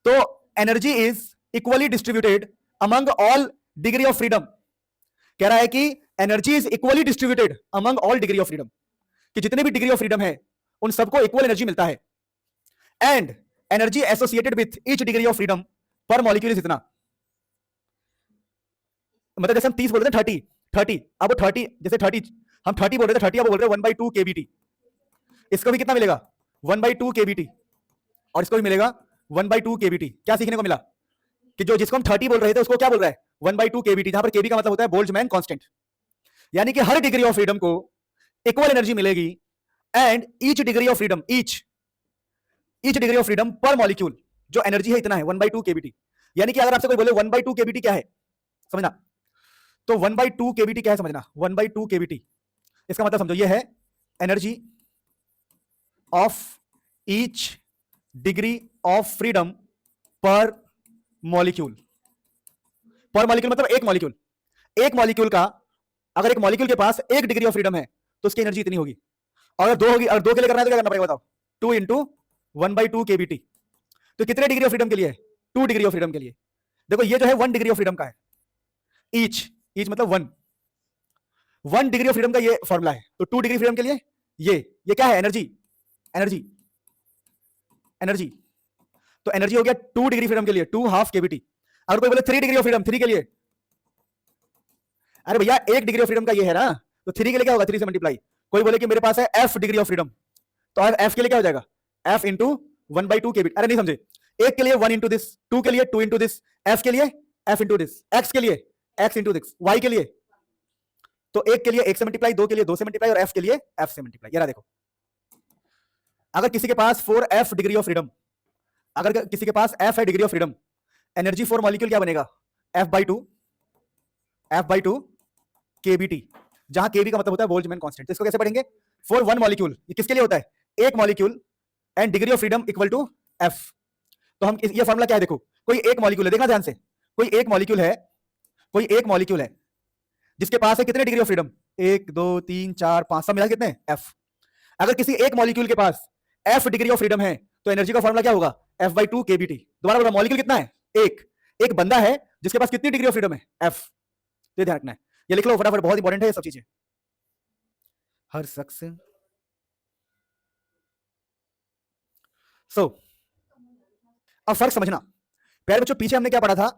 तो energy is equally distributed among all degree of freedom. कह रहा है कि energy is equally distributed among all degree of freedom, कि जितने भी डिग्री ऑफ फ्रीडम है उन सबको इक्वल एनर्जी मिलता है। And energy associated with each degree of freedom पर मॉलिक्यूल इज इतना, मतलब जैसे हम 30 बोल रहे थे 30, अब 30 जैसे 30 हम 30 बोल रहे थे, 30 अब बोल रहे हैं 1/2 kBt। इसको भी कितना मिलेगा 1/2 kBt, और इसको भी मिलेगा 1/2 kBt। क्या सीखने को मिला कि जो जिसको हम 30 बोल रहे थे उसको क्या बोल रहा है 1/2 kBt, जहां पर kB का मतलब होता है बोल्ट्जमैन कांस्टेंट। यानी कि हर डिग्री ऑफ फ्रीडम को इक्वल एनर्जी मिलेगी, and each degree of freedom each degree of freedom पर मॉलिक्यूल जो एनर्जी है इतना है 1/2 kBt। यानी कि अगर आपसे कोई बोले 1/2 kBt क्या है, समझना, तो 1/2 kBt क्या है समझना, 1/2 kBt इसका मतलब समझो ये है energy of each degree of freedom पर मॉलिक्यूल। पर मॉलिक्यूल मतलब एक मॉलिक्यूल का, अगर एक मॉलिक्यूल के पास 1 डिग्री ऑफ फ्रीडम है तो उसकी एनर्जी इतनी होगी, और अगर 2 होगी, और 2 के लिए करना है तो क्या करना पड़ेगा बताओ, 2 इंटू 1/2 kBt। तो कितने डिग्री ऑफ फ्रीडम के लिए, 2 डिग्री ऑफ फ्रीडम के लिए। देखो ये जो है 1 डिग्री ऑफ फ्रीडम का है, ईच मतलब 1 डिग्री ऑफ फ्रीडम का ये फॉर्मूला है। तो 2 डिग्री फ्रीडम के लिए ये क्या है, एनर्जी। तो एनर्जी हो गया 2 डिग्री फ्रीडम के लिए 2 kBt। अगर कोई बोले 3 डिग्री ऑफ फ्रीडम, 3 के लिए, अरे भैया 1 डिग्री ऑफ फ्रीडम का ये है ना, तो 3 के लिए क्या होगा 3 से मल्टीप्लाई। कोई बोले कि मेरे पास है f डिग्री ऑफ फ्रीडम, तो f के लिए क्या हो जाएगा f इंटू 1/2 kBt। अरे नहीं समझे, 1 के लिए 1 इंटू दिस, 2 के लिए 2 इंटू दिस, f के लिए f इंटू दिस, x के लिए x इंटू दिस, y के लिए तो 1 के लिए 1 से मल्टीप्लाई, 2 के लिए 2 से मल्टीप्लाई, और f के लिए f से मल्टीप्लाई। ये रहा देखो, अगर किसी के पास 4f डिग्री ऑफ फ्रीडम, अगर किसी के पास f है degree of freedom, energy for molecule क्या बनेगा f/2 kBt, जहां kB का मतलब होता है बोल्ट्जमैन कांस्टेंट। इसको कैसे पढ़ेंगे, फॉर 1 मॉलिक्यूल, ये किसके लिए होता है, एक molecule and degree of freedom equal to f। तो हम ये फॉर्मूला क्या है देखो, कोई एक मॉलिक्यूल है, देखना ध्यान से, कोई एक मॉलिक्यूल है जिसके पास है कितने डिग्री ऑफ फ्रीडम, 1 2 3 4 5, सब मिला कितने f। अगर किसी एक मॉलिक्यूल के पास f डिग्री ऑफ फ्रीडम है तो एनर्जी का फॉर्मूला क्या होगा f/2 kBt। दोबारा बोला, मॉलिक्यूल कितना है, एक बंदा है जिसके पास कितनी डिग्री ऑफ फ्रीडम है f। ये ध्यान रखना है, ये लिख लो फटाफट, बहुत इंपॉर्टेंट है ये सब चीजें। हर शख्स अब फर्क समझना। प्यारे बच्चों, पीछे हमने क्या पढ़ा था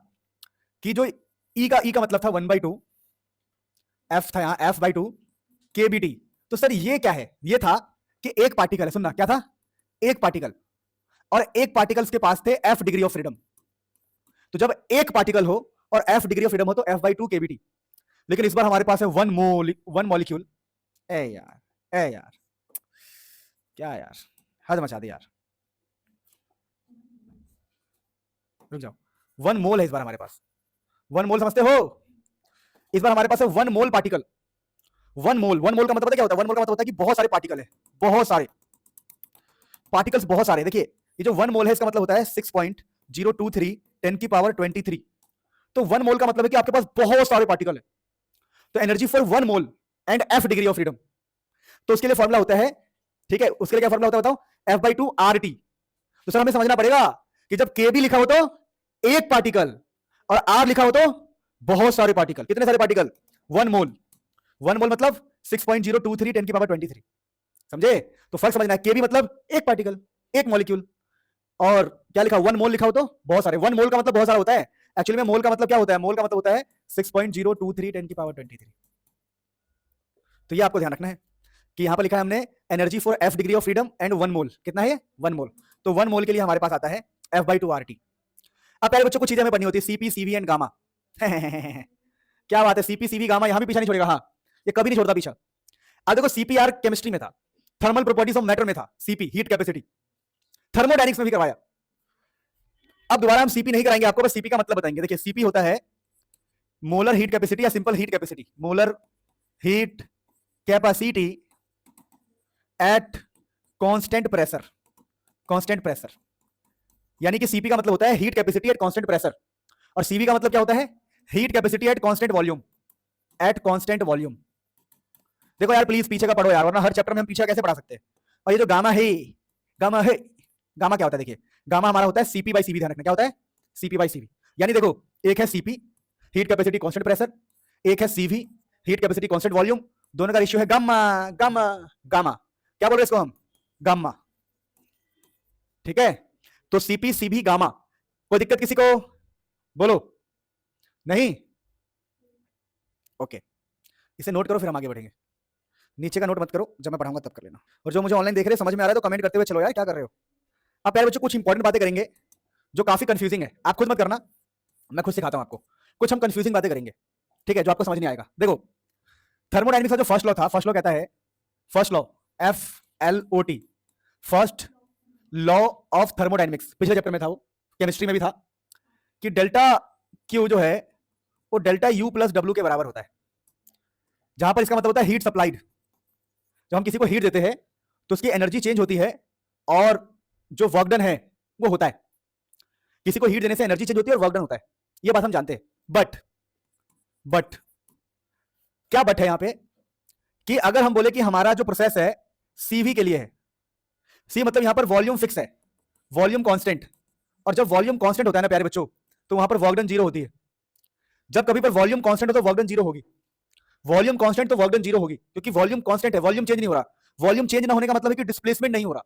कि जो ई का मतलब था 1/2, f था यहां f/2 kBt। तो सर ये क्या है, ये था कि एक पार्टिकल है, सुनना क्या था, एक पार्टिकल, और एक पार्टिकल्स के पास थे f डिग्री ऑफ फ्रीडम। तो जब एक पार्टिकल हो और f डिग्री ऑफ फ्रीडम हो तो f/2 kBt। लेकिन इस बार हमारे पास है 1 मॉलिक्यूल। ए यार क्या यार, हद मचा दी यार, रुक जाओ। 1 मोल है इस बार हमारे पास, 1 मोल समझते हो, इस बार हमारे पास है 1 मोल पार्टिकल। 1 मोल का मतलब पता क्या होता है, 1 मोल का मतलब होता है कि बहुत सारे पार्टिकल है, बहुत सारे पार्टिकल्स, बहुत सारे। देखिए ये जो 1 मोल है इसका मतलब होता है 6.023 10⁻23। तो 1 मोल का मतलब है कि आपके पास बहुत सारे पार्टिकल है। तो energy for 1 mole and f degree of freedom, तो उसके लिए फॉर्मूला होता है, ठीक है, उसके लिए क्या फॉर्मूला होता है बताओ, f/2 RT। तो सर हमें समझना पड़ेगा कि जब kB लिखा हो तो एक पार्टिकल, और R लिखा हो तो बहुत सारे पार्टिकल। कितने सारे पार्टिकल, 1 मोल। 1 मोल मतलब 6.023 10 की पावर 23, समझे? तो फर्क समझना है, केबी मतलब एक पार्टिकल, एक मॉलिक्यूल। और क्या लिखा, 1 मोल लिखा हो तो बहुत सारे, 1 मोल का मतलब बहुत सारा होता है। एक्चुअली में मोल का मतलब क्या होता है, मोल का मतलब होता है 6.023 10 की पावर 23। तो ये आपको ध्यान रखना है कि यहां पर लिखा है हमने energy for F degree of freedom and 1 मोल, कितना है 1 मोल। तो 1 मोल के लिए हमारे पास आता है F/2 RT। अब पहले बच्चों को चीजें हमें पढ़नी होती है, सीपी सीवी एंड गामा। क्या बात है, सीपी सीवी गामा यहां भी पीछा नहीं छोड़ेगा, हाँ ये कभी नहीं छोड़ता पीछा। अब देखो सीपीआर केमिस्ट्री में था, थर्मल प्रॉपर्टीज ऑफ मैटर में था, सीपी हीट कैपेसिटी, थर्मोडायनिक्स में भी करवाया। अब दोबारा हम सीपी नहीं कराएंगे आपको, बस सीपी का मतलब बताएंगे। देखिए सीपी होता है मोलर हीट कैपेसिटी या simple heat capacity, molar heat capacity eight constant pressure, constant pressure, यानी कि सीपी का मतलब होता है heat capacity eight constant pressure, और सीवी का मतलब क्या होता है, heat capacity at constant volume, at constant volume. देखो यार प्लीज पीछे का पढ़ो यार, वरना हर चैप्टर में हम पीछे कैसे पढ़ा सकते हैं। और ये जो गामा है, गामा है, गामा क्या होता है, देखिए गामा हमारा होता है सीपी बाई सीवी, ध्यान रखना क्या होता है, सीपी बाई सीवी। यानी देखो एक है CP heat capacity constant pressure, एक है CV heat capacity constant volume, दोनों का रेशियो है गामा गामा गामा। क्या बोल रहे हैं इसको हम, गामा, ठीक है। तो सीपी सीवी गामा, कोई दिक्कत किसी को, बोलो नहीं, ओके इसे नोट करो फिर हम आगे बढ़ेंगे। नीचे का नोट मत करो, जब मैं पढ़ाऊंगा तब कर लेना। और जो मुझे ऑनलाइन देख रहे हैं समझ में आ रहा है तो कमेंट करते हुए चलो यार, क्या कर रहे हो। अब प्यारे बच्चों कुछ इंपॉर्टेंट बातें करेंगे जो काफी कंफ्यूजिंग है, आप खुद मत करना, मैं खुद सिखाता हूं आपको। कुछ हम कंफ्यूजिंग बातें करेंगे, ठीक है, जो आपको समझ नहीं आएगा। देखो थर्मोडायनेमिक्स का जो फर्स्ट लॉ था, फर्स्ट लॉ कहता है, first law FLOT, first law of thermodynamics, पिछले चैप्टर में था वो, केमिस्ट्री में भी था, कि डेल्टा क्यू जो है वो डेल्टा U प्लस W के बराबर होता है, जहां पर इसका मतलब होता है हीट सप्लाइड। जब हम किसी को हीट देते हैं तो उसकी एनर्जी चेंज होती है और जो वर्क डन है वो होता है। किसी को हीट देने से एनर्जी चेंज होती है और वर्क डन होता है, ये बात हम जानते हैं। बट क्या बट है यहां पे, कि अगर हम बोले कि हमारा जो प्रोसेस है सीवी के लिए है, सी मतलब यहां पर वॉल्यूम फिक्स है, वॉल्यूम कांस्टेंट, और जब वॉल्यूम कांस्टेंट होता है ना प्यारे बच्चों, तो वहां पर वर्क डन 0 होती है। जब कभी पर वॉल्यूम कांस्टेंट हो तो वर्क डन 0 होगी, वॉल्यूम कांस्टेंट तो वर्क डन 0 होगी, क्योंकि वॉल्यूम कांस्टेंट है, वॉल्यूम चेंज नहीं हो रहा। वॉल्यूम चेंज ना होने का मतलब है कि डिस्प्लेसमेंट नहीं हो रहा।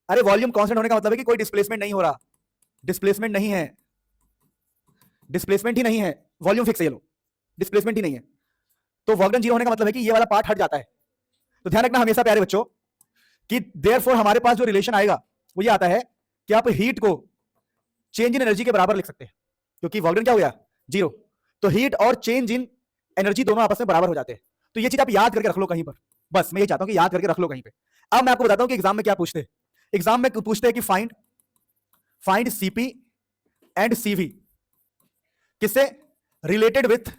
अरे वॉल्यूम कांस्टेंट होने का मतलब है कि कोई डिस्प्लेसमेंट नहीं हो रहा, डिस्प्लेसमेंट नहीं है, डिस्प्लेसमेंट ही नहीं है, वॉल्यूम फिक्स है, ये लो डिस्प्लेसमेंट ही नहीं है। तो वर्क डन 0 होने का मतलब है कि ये वाला पार्ट हट जाता है। तो ध्यान रखना हमेशा प्यारे बच्चों कि देयरफॉर हमारे पास जो रिलेशन आएगा वो ये आता है कि आप हीट को चेंज इन एनर्जी के बराबर लिख सकते हैं, क्योंकि वर्क डन क्या हो गया 0, तो हीट और चेंज इन एनर्जी दोनों आपस में बराबर हो जाते हैं। तो ये चीज आप याद करके रख लो कहीं पर, बस मैं ये चाहता हूं कि याद करके रख लो कहीं पे। अब मैं आपको बताता हूं कि एग्जाम में क्या पूछते हैं। एग्जाम में पूछते हैं कि फाइंड सीपी एंड सीवी किससे related with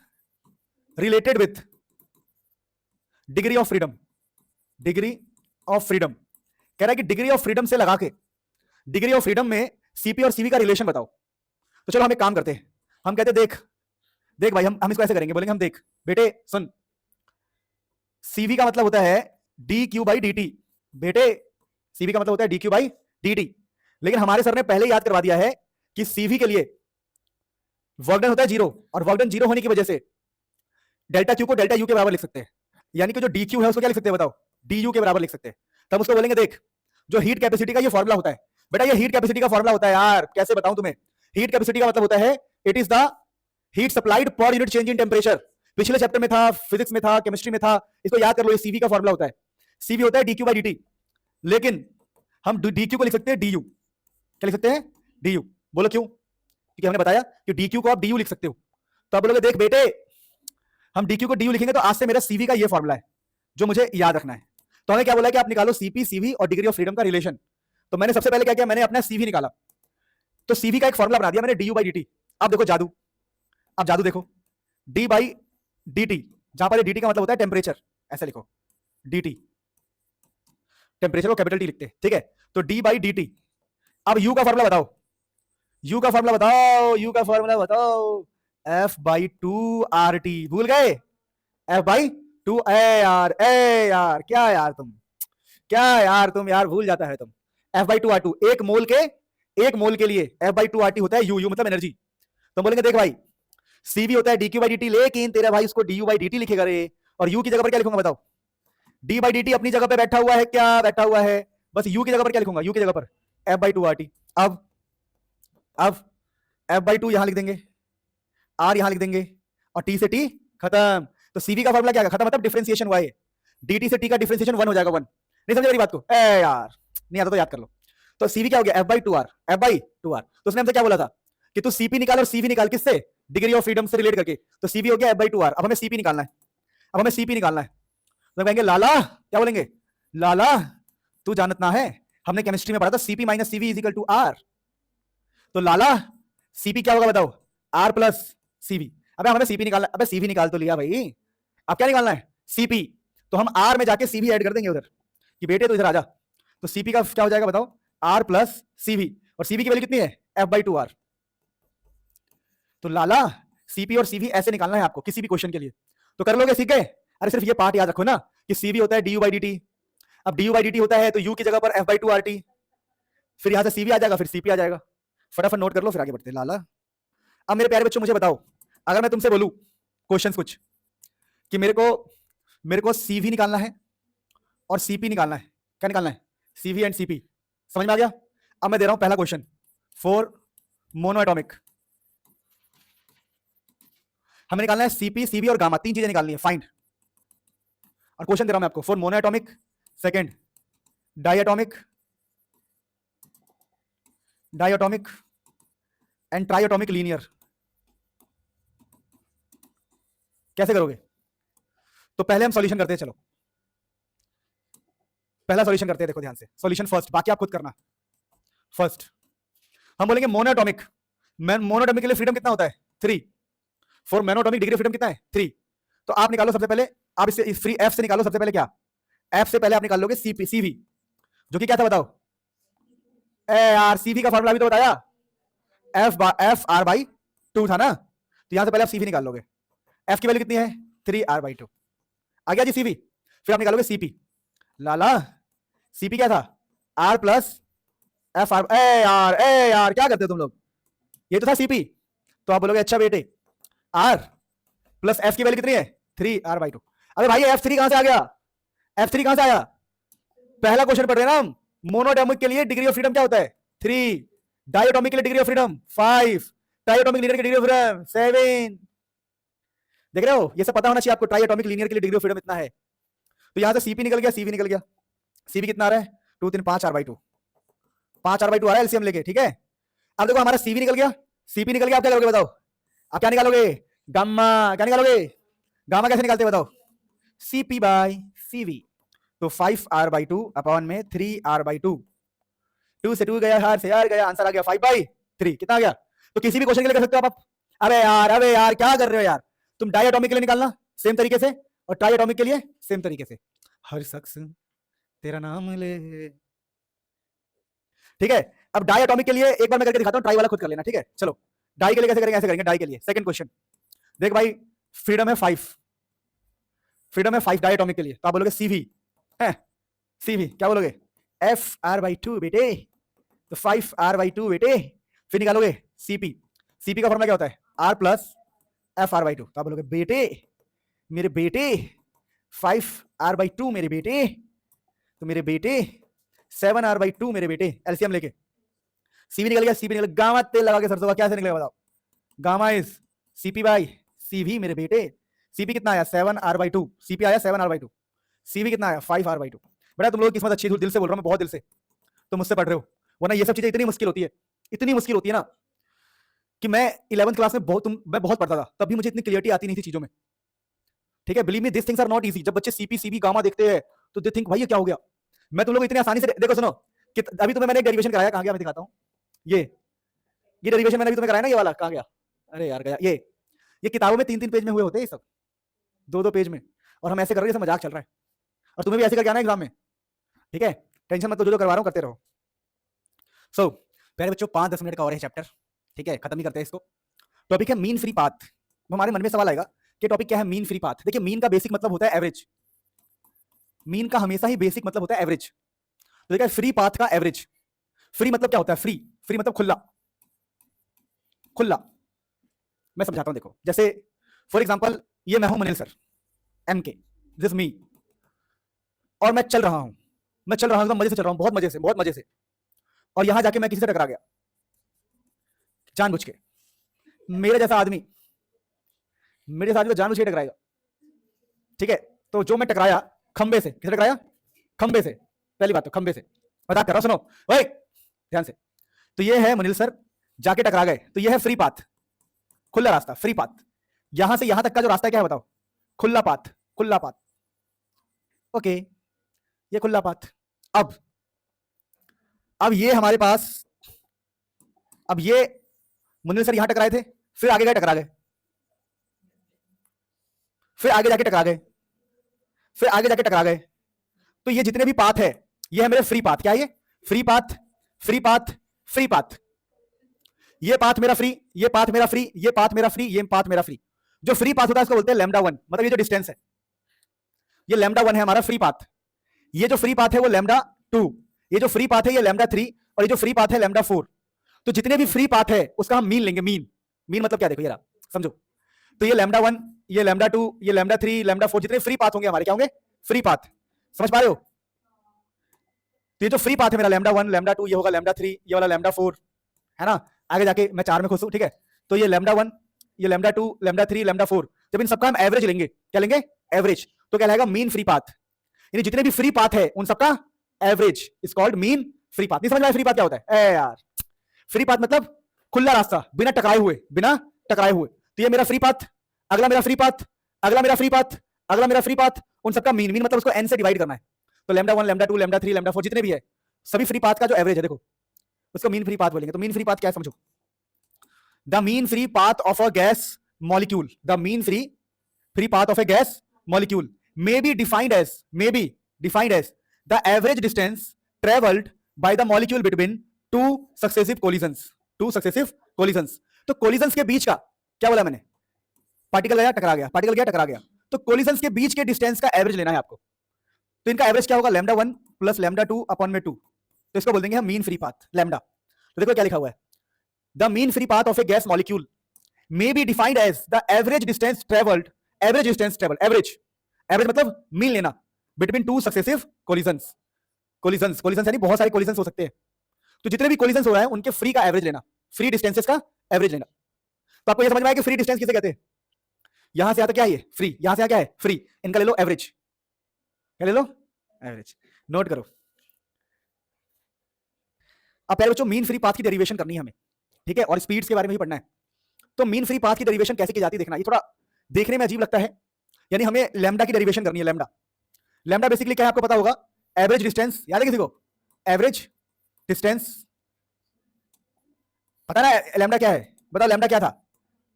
degree of freedom, degree of freedom. कह रहा है कि डिग्री ऑफ फ्रीडम से लगा के डिग्री ऑफ फ्रीडम में सीपी और सीवी का रिलेशन बताओ। तो चलो हम एक काम करते हैं, हम कहते हैं देख भाई, हम इसको ऐसे करेंगे, बोलेंगे हम देख बेटे सुन, सीवी का मतलब होता है dQ/dt, बेटे सीवी का मतलब होता है dQ/dt, लेकिन हमारे सर ने पहले याद करवा दिया है कि सीवी के लिए वर्क डन होता है 0, और वर्क डन 0 होने की वजह से डेल्टा क्यू को डेल्टा यू के बराबर लिख सकते हैं, यानी कि जो डी क्यू है उसको क्या लिख सकते हैं बताओ, डी यू के बराबर लिख सकते हैं। तब उसको बोलेंगे देख जो हीट कैपेसिटी का ये फॉर्मुला होता है, बेटा ये हीट कैपेसिटी का फॉर्मुला होता है यार, कैसे बताऊं तुम्हें। हीट कैपेसिटी का मतलब होता है it is the heat supplied per unit change in temperature. पिछले चैप्टर में था, फिजिक्स में था, केमिस्ट्री में था, इसको याद कर लो, ये सीवी का फॉर्मुला होता है। सीवी होता है dQ/dt, लेकिन हम dQ को लिख सकते हैं du, क्या लिख सकते हैं du, बोलो क्यों, क्योंकि हमने बताया कि dQ को आप du लिख सकते हो। तो आप बोलोगे देख बेटे हम dQ को du लिखेंगे तो आज से मेरा सीवी का ये फॉर्मुला है जो मुझे याद रखना है। तो हमें क्या बोला कि आप निकालो सीपी सीवी और डिग्री ऑफ फ्रीडम का रिलेशन। तो मैंने सबसे पहले क्या किया, मैंने अपना सीवी निकाला, तो सीवी का एक फॉर्मुला बना दिया मैंने du/dt। अब देखो जादू, अब जादू देखो, d/dt, जहां पर dt का मतलब होता है टेम्परेचर, ऐसे लिखो dt, टेम्परेचर को कैपिटल T लिखते हैं, ठीक है। तो d/dt, अब u का फॉर्मुला बताओ, u का फॉर्मुला बताओ, u का फॉर्मुला बताओ, F/2RT, भूल गए F/2, ए यार क्या यार तुम, क्या यार तुम यार भूल जाता है तुम। F/2R2, एक मोल के लिए F/2RT होता है, u मतलब एनर्जी। तो बोलेंगे देख भाई सीवी होता है dQ/dt, लेकिन तेरा भाई उसको du/dt लिखेगा रे, और u की जगह पर क्या लिखूंगा बताओ? d बाई dt अपनी जगह पे बैठा हुआ है, क्या बैठा हुआ है? बस u की जगह पर क्या लिखूंगा? u की जगह पर f बाई टू RT। अब f बाई टू यहां लिख देंगे, r यहां लिख देंगे, और t से t खत्म। तो cv का फॉर्मूला क्या है? खत्म, मतलब डिफरेंशिएशन y, dt से t का डिफरेंशिएशन 1 हो जाएगा 1। नहीं समझे मेरी बात को? ए यार नहीं आता तो याद कर लो। तो cv क्या हो गया? f by two R. तो उसने हमसे क्या बोला था कि तू cp निकाल और cv निकाल, किससे? डिग्री ऑफ फ्रीडम से रिलेट करके। तो cv हो गया f बाई टू आर। अब हमें cp निकालना है, तो कहेंगे लाला, क्या बोलेंगे? लाला तू जानत ना है, हमने केमिस्ट्री में पढ़ा था cp minus cv is equal to r। तो लाला cp क्या होगा बताओ? r plus cv। अबे हमें cp निकालना, अबे cv निकाल तो लिया भाई, अब क्या निकालना है? cp। तो हम r में जाके cv ऐड कर देंगे उधर कि बेटे तो इधर आ जा। तो cp का क्या हो जाएगा बताओ? r प्लस cv, और cv की वैल्यू कितनी है? f by two R. तो लाला cp और cv ऐसे निकालना है आपको किसी भी क्वेश्चन के लिए, तो कर लोगे, सीख गए? अरे सिर्फ ये पार्ट याद रखो ना कि cv होता है du बाई dt। अब du बाई dt होता है तो u की जगह पर f बाई टू RT, फिर यहां से cv आ जाएगा, फिर cp आ जाएगा। फटाफट नोट कर लो, फिर आगे बढ़ते हैं। लाला अब मेरे प्यारे बच्चों मुझे बताओ, अगर मैं तुमसे बोलूं क्वेश्चन कुछ कि मेरे को cv निकालना है और cp निकालना है, क्या निकालना है? cv and cp। समझ में आ गया? अब मैं दे रहा हूं पहला क्वेश्चन फॉर मोनोएटॉमिक। हमें निकालना है cp, cv और गामा, तीन चीजें निकालनी है, फाइंड। और क्वेश्चन दे रहा हूं मैं आपको for monoatomic, second diatomic and triatomic linear. कैसे करोगे? तो पहले हम सॉल्यूशन करते हैं, चलो पहला सॉल्यूशन करते हैं। देखो ध्यान से, सॉल्यूशन फर्स्ट, बाकी आप खुद करना। फर्स्ट हम बोलेंगे मोनोएटॉमिक। मोनोएटॉमिक के लिए फ्रीडम कितना होता है? 3। फॉर मोनोएटॉमिक डिग्री फ्रीडम कितना है? 3। तो आप निकालो सबसे पहले, आप इससे इस फ्री एफ से निकालो सबसे पहले, क्या एफ से पहले आप निकाल लोगे सीपी, सीवी, जो कि क्या था बताओ? ए यार सीवी का फॉर्मूला भी तो बताया, एफ आर बाई टू था ना। तो यहां से पहले आप सीवी निकाल लोगे, एफ की वैल्यू कितनी है? 3 r बाई टू। आ गया जी सीवी। फिर आप निकालोगे सीपी। लाला सीपी क्या था? R plus F R. ए यार क्या करते हो तुम लोग? ये तो था सीपी। तो आप बोलोगे अच्छा बेटे आर प्लस एफ की वैल्यू कितनी है? 3 r बाई टू। अरे भाई एफ थ्री कहां से आ गया? एफ थ्री कहां से आया? पहला क्वेश्चन पढ़ रहे हैं ना हम, मोनोएटॉमिक के लिए डिग्री ऑफ फ्रीडम क्या होता है? 3। डायटोमिक के लिए degree of freedom 5। Triatomic linear की डिग्री ऑफ फ्रीडम 7। देख रहे हो? ये सब पता होना चाहिए आपको, ट्राइएटॉमिक लीनियर के लिए डिग्री ऑफ फ्रीडम इतना है। तो यहां से सीपी निकल गया, सीवी निकल गया। सीपी कितना आ रहा है? 2 3 5 r by two, 5 r by two आ रहा है एलसीएम लेके, ठीक है। अब देखो हमारा सीवी निकल गया, सीपी निकल गया, आप क्या करोगे बताओ? आप क्या निकालोगे? गामा। क्या निकालोगे? गामा कैसे निकालते बताओ? CP by CV. तो 5 r बाई टू अपॉन में 3 r बाई टू, 2 से 2 गया, हार से यार गया, आंसर आ गया 5 बाई 3। कितना आ गया? तो किसी भी क्वेश्चन के लिए कर सकते हो आप। अबे यार क्या कर रहे हो यार? तुम डायटोमिक के लिए निकालना सेम तरीके से, और ट्राइएटॉमिक के लिए सेम तरीके से। हर शख्स तेरा नाम ले, ठीक है। अब डायटोमिक के लिए एक बार मैं करके दिखाता हूं, ट्राई वाला खुद कर लेना, ठीक है। चलो डाई के लिए कैसे करेंगे? ऐसे करेंगे। डाई के लिए सेकंड क्वेश्चन देख भाई, फ्रीडम है 5, फ्रीडम है 5 डायटोमिक के लिए। तो आप बोलोगे सीवी है, सीवी क्या बोलोगे? एफ आर बाई टू बेटे, तो 5 r बाई टू बेटे। फिर निकालोगे सीपी, सीपी का फॉर्मूला क्या होता है? r plus F R by two. तो आप बोलोगे बेटे, मेरे बेटे 5 r बाई टू मेरे बेटे, तो मेरे बेटे 7 r बाई टू मेरे बेटे, एलसीएम लेके। सीवी निकल गया, सीपी निकल गया, गामा तेल लगा के सरसों का, क्या से निकलेगा बताओ? Gamma is CP by CV मेरे बेटे। सीपी कितना आया? 7 r बाई टू। सीपी आया 7 r बाई टू। सीवी कितना आया? 5 r बाई टू। बेटा तुम लोग किस्मत अच्छी है, दिल से बोल रहा हूं मैं, बहुत दिल से, तुम मुझसे पढ़ रहे हो, वरना ये सब चीजें इतनी मुश्किल होती है, इतनी मुश्किल होती है ना, कि मैं 11th क्लास में मैं बहुत पढ़ता था, तब भी मुझे इतनी क्लियरिटी आती नहीं थी चीजों में, ठीक है। Believe me this things are not easy. जब बच्चे सीपी सीवी गामा देखते हैं तो दे थिंक भाई ये क्या हो गया? मैं तुम लोग इतनी आसानी से, देखो सुनो कि अभी तुम्हें मैंने एक डेरिवेशन कराया, कहां गया मैं दिखाता हूं। ये डेरिवेशन मैंने अभी तुम्हें कराया ना, ये वाला कहां गया? अरे यार गया। ये किताबों में 3 पेज में हुए होते हैं, ये सब 2 पेज में, और हम ऐसे कर रहे हैं जैसे मजाक चल रहा है। और तुम्हें भी ऐसे करके आना एग्जाम में, ठीक है। टेंशन मत लो, जो करवा रहा हूं करते रहो। सो प्यारे बच्चों 5-10 मिनट का और है चैप्टर, ठीक है, खत्म ही करते हैं इसको। टॉपिक है मीन फ्री पाथ। हमारे मन में सवाल आएगा कि टॉपिक क्या है? Mean free path. देखिए मीन का बेसिक मतलब होता है एवरेज, मीन का हमेशा ही बेसिक मतलब होता है एवरेज। तो देखिए फ्री पाथ का एवरेज। फ्री मतलब क्या होता है? फ्री, फ्री मतलब खुला, खुला। मैं समझाता हूं, देखो जैसे फॉर एग्जांपल ये मैं हूं मनील सर, एम के, दिस मी, और मैं चल रहा हूं, एकदम मजे से चल रहा हूं, बहुत मजे से, और यहां जाके मैं किसी से टकरा गया जानबूझ के। मेरे जैसा आदमी को जानबूझ के टकराएगा, ठीक है? तो जो मैं टकराया खंबे से, किसे टकराया? खंबे से। पहली बात तो खंबे से, मजाक कर रहा हूं, सुनो ओए ध्यान से। तो ये है मुनील सर, जाके टकरा गए, तो ये है फ्री पाथ, खुला रास्ता, फ्री पाथ। यहां से यहां तक का जो रास्ता है क्या है बताओ? खुला पाथ, खुला पाथ। ओके, ये खुला पाथ। अब ये हमारे पास, अब ये मुनील सर यहां टकराए थे, फिर आगे गए टकरा गए, फिर आगे जाके टकरा गए, फिर आगे जाके टकरा गए। तो ये जितने भी पाथ है ये है मेरे फ्री पाथ। क्या है ये? Free path, free path, free path. ये पाथ मेरा फ्री, ये पाथ मेरा फ्री, ये पाथ मेरा फ्री, ये पाथ मेरा फ्री। जो फ्री पाथ होता है इसको बोलते हैं लैम्डा 1, मतलब ये जो डिस्टेंस है ये लैम्डा 1 है हमारा फ्री पाथ। ये जो फ्री पाथ है वो लैम्डा 2, ये जो फ्री पाथ है ये लैम्डा 3, और ये जो फ्री पाथ है लैम्डा 4। तो जितने भी फ्री पाथ है उसका हम मीन लेंगे। मीन मतलब क्या? देखो ये समझो, तो ये लैम्डा 1, ये लैम्डा 2, ये लैम्डा 3, लैम्डा 4, जितने फ्री पाथ होंगे हमारे क्या होंगे? Free path. समझ पा रहे हो? तो ये जो फ्री पाथ है मेरा लैम्डा 1, लैम्डा 2, ये होगा लैम्डा 3, ये वाला लैम्डा 4, है ना? आगे जाके मैं 4 में खुश हूं, ठीक है? तो ये लैम्डा 1, ये लैम्डा 2, लैम्डा 3, लैम्डा 4, जब इन सबका हम एवरेज लेंगे, क्या लेंगे? एवरेज। तो क्या रहेगा? Mean free path. यानी जितने भी फ्री पाथ है उन सबका average is called mean free path. नहीं समझ में आया फ्री पाथ क्या होता है? ए यार, फ्री पाथ मतलब खुला रास्ता, बिना टकराए हुए, बिना टकराए हुए। तो ये मेरा फ्री पाथ, अगला मेरा फ्री पाथ, अगला मेरा फ्री पाथ, अगला मेरा फ्री पाथ, उन सबका मीन मतलब उसको n से डिवाइड करना है। तो लैम्डा 1, लैम्डा 2, लैम्डा 3, लैम्डा 4 जितने भी है सभी फ्री पाथ का जो एवरेज है देखो उसको मीन फ्री पाथ बोलेंगे। तो मीन फ्री पाथ क्या है समझो? The mean free path of a gas molecule, the mean free path of A gas molecule may be defined as the average distance traveled by the molecule between two successive collisions. तो collisions के बीच का क्या बोला मैंने? Particle गया टकरा गया, particle गया टकरा गया। तो collisions के बीच के डिस्टेंस का एवरेज लेना है आपको। तो इनका एवरेज क्या होगा? लैम्डा 1 प्लस लैम्डा 2 अपॉन में 2। तो इसको बोल देंगे हम मीन फ्री पाथ लैम्डा। तो देखो क्या लिखा हुआ है, the mean free path of A gas molecule may be defined as the average distance traveled, average मतलब मीन लेना, बिटवीन टू सक्सेसिव कोलिजन्स यानी बहुत सारे कोलिजन्स हो सकते हैं। तो जितने भी कोलिजन्स हो रहा है उनके फ्री का एवरेज लेना, फ्री डिस्टेंसेस का एवरेज लेना। तो आपको ये समझ में आया कि फ्री डिस्टेंस किसे कहते हैं? यहां से आता क्या है ये? फ्री। यहां से क्या है? फ्री। इनका ले लो एवरेज, क्या ले लो? एवरेज। नोट करो। अब पहले बच्चों मीन फ्री पाथ की डेरिवेशन करनी है हमें, ठीक है? और स्पीड्स के बारे में भी पढ़ना है। तो मीन फ्री पाथ की डेरिवेशन कैसे की जाती है देखना। ये थोड़ा देखने में अजीब लगता है, यानी हमें लैम्डा की डेरिवेशन करनी है। लैम्डा बेसिकली क्या है आपको पता होगा? Average distance. याद है किसी को? एवरेज डिस्टेंस पता ना लैम्डा क्या है? बताओ लैम्डा क्या था?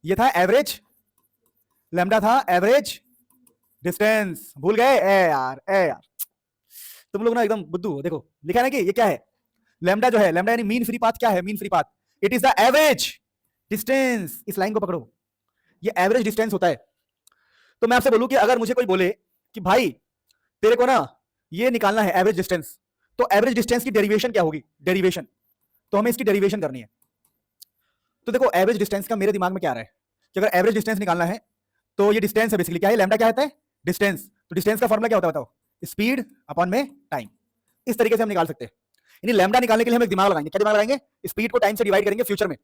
ये था एवरेज, लैम्डा था एवरेज डिस्टेंस। भूल गए? ए यार तुम लोग ना एकदम बुद्धू हो। देखो लिखा है ना कि ये क्या है? लैम्डा जो है, लैम्डा यानी मीन फ्री पाथ। क्या है mean free path? It is the average distance. इस लाइन को पकड़ो, ये एवरेज डिस्टेंस होता है। तो मैं आपसे बोलूं कि अगर मुझे कोई बोले कि भाई तेरे को ना ये निकालना है एवरेज डिस्टेंस, तो एवरेज डिस्टेंस की डेरिवेशन क्या होगी? डेरिवेशन, तो हमें इसकी डेरिवेशन करनी है। तो देखो एवरेज डिस्टेंस का मेरे दिमाग में क्या आ रहा है कि अगर एवरेज डिस्टेंस निकालना है तो ये डिस्टेंस है बेसिकली। क्या है? लैम्डा क्या होता है? डिस्टेंस। तो डिस्टेंस का फॉर्मूला क्या होता है बताओ? स्पीड अपॉन में टाइम। इस तरीके से हम निकाल सकते हैं। यानी लैम्डा निकालने के लिए हम एक दिमाग लगाएंगे। क्या दिमाग लगाएंगे? स्पीड को टाइम से डिवाइड करेंगे फ्यूचर में।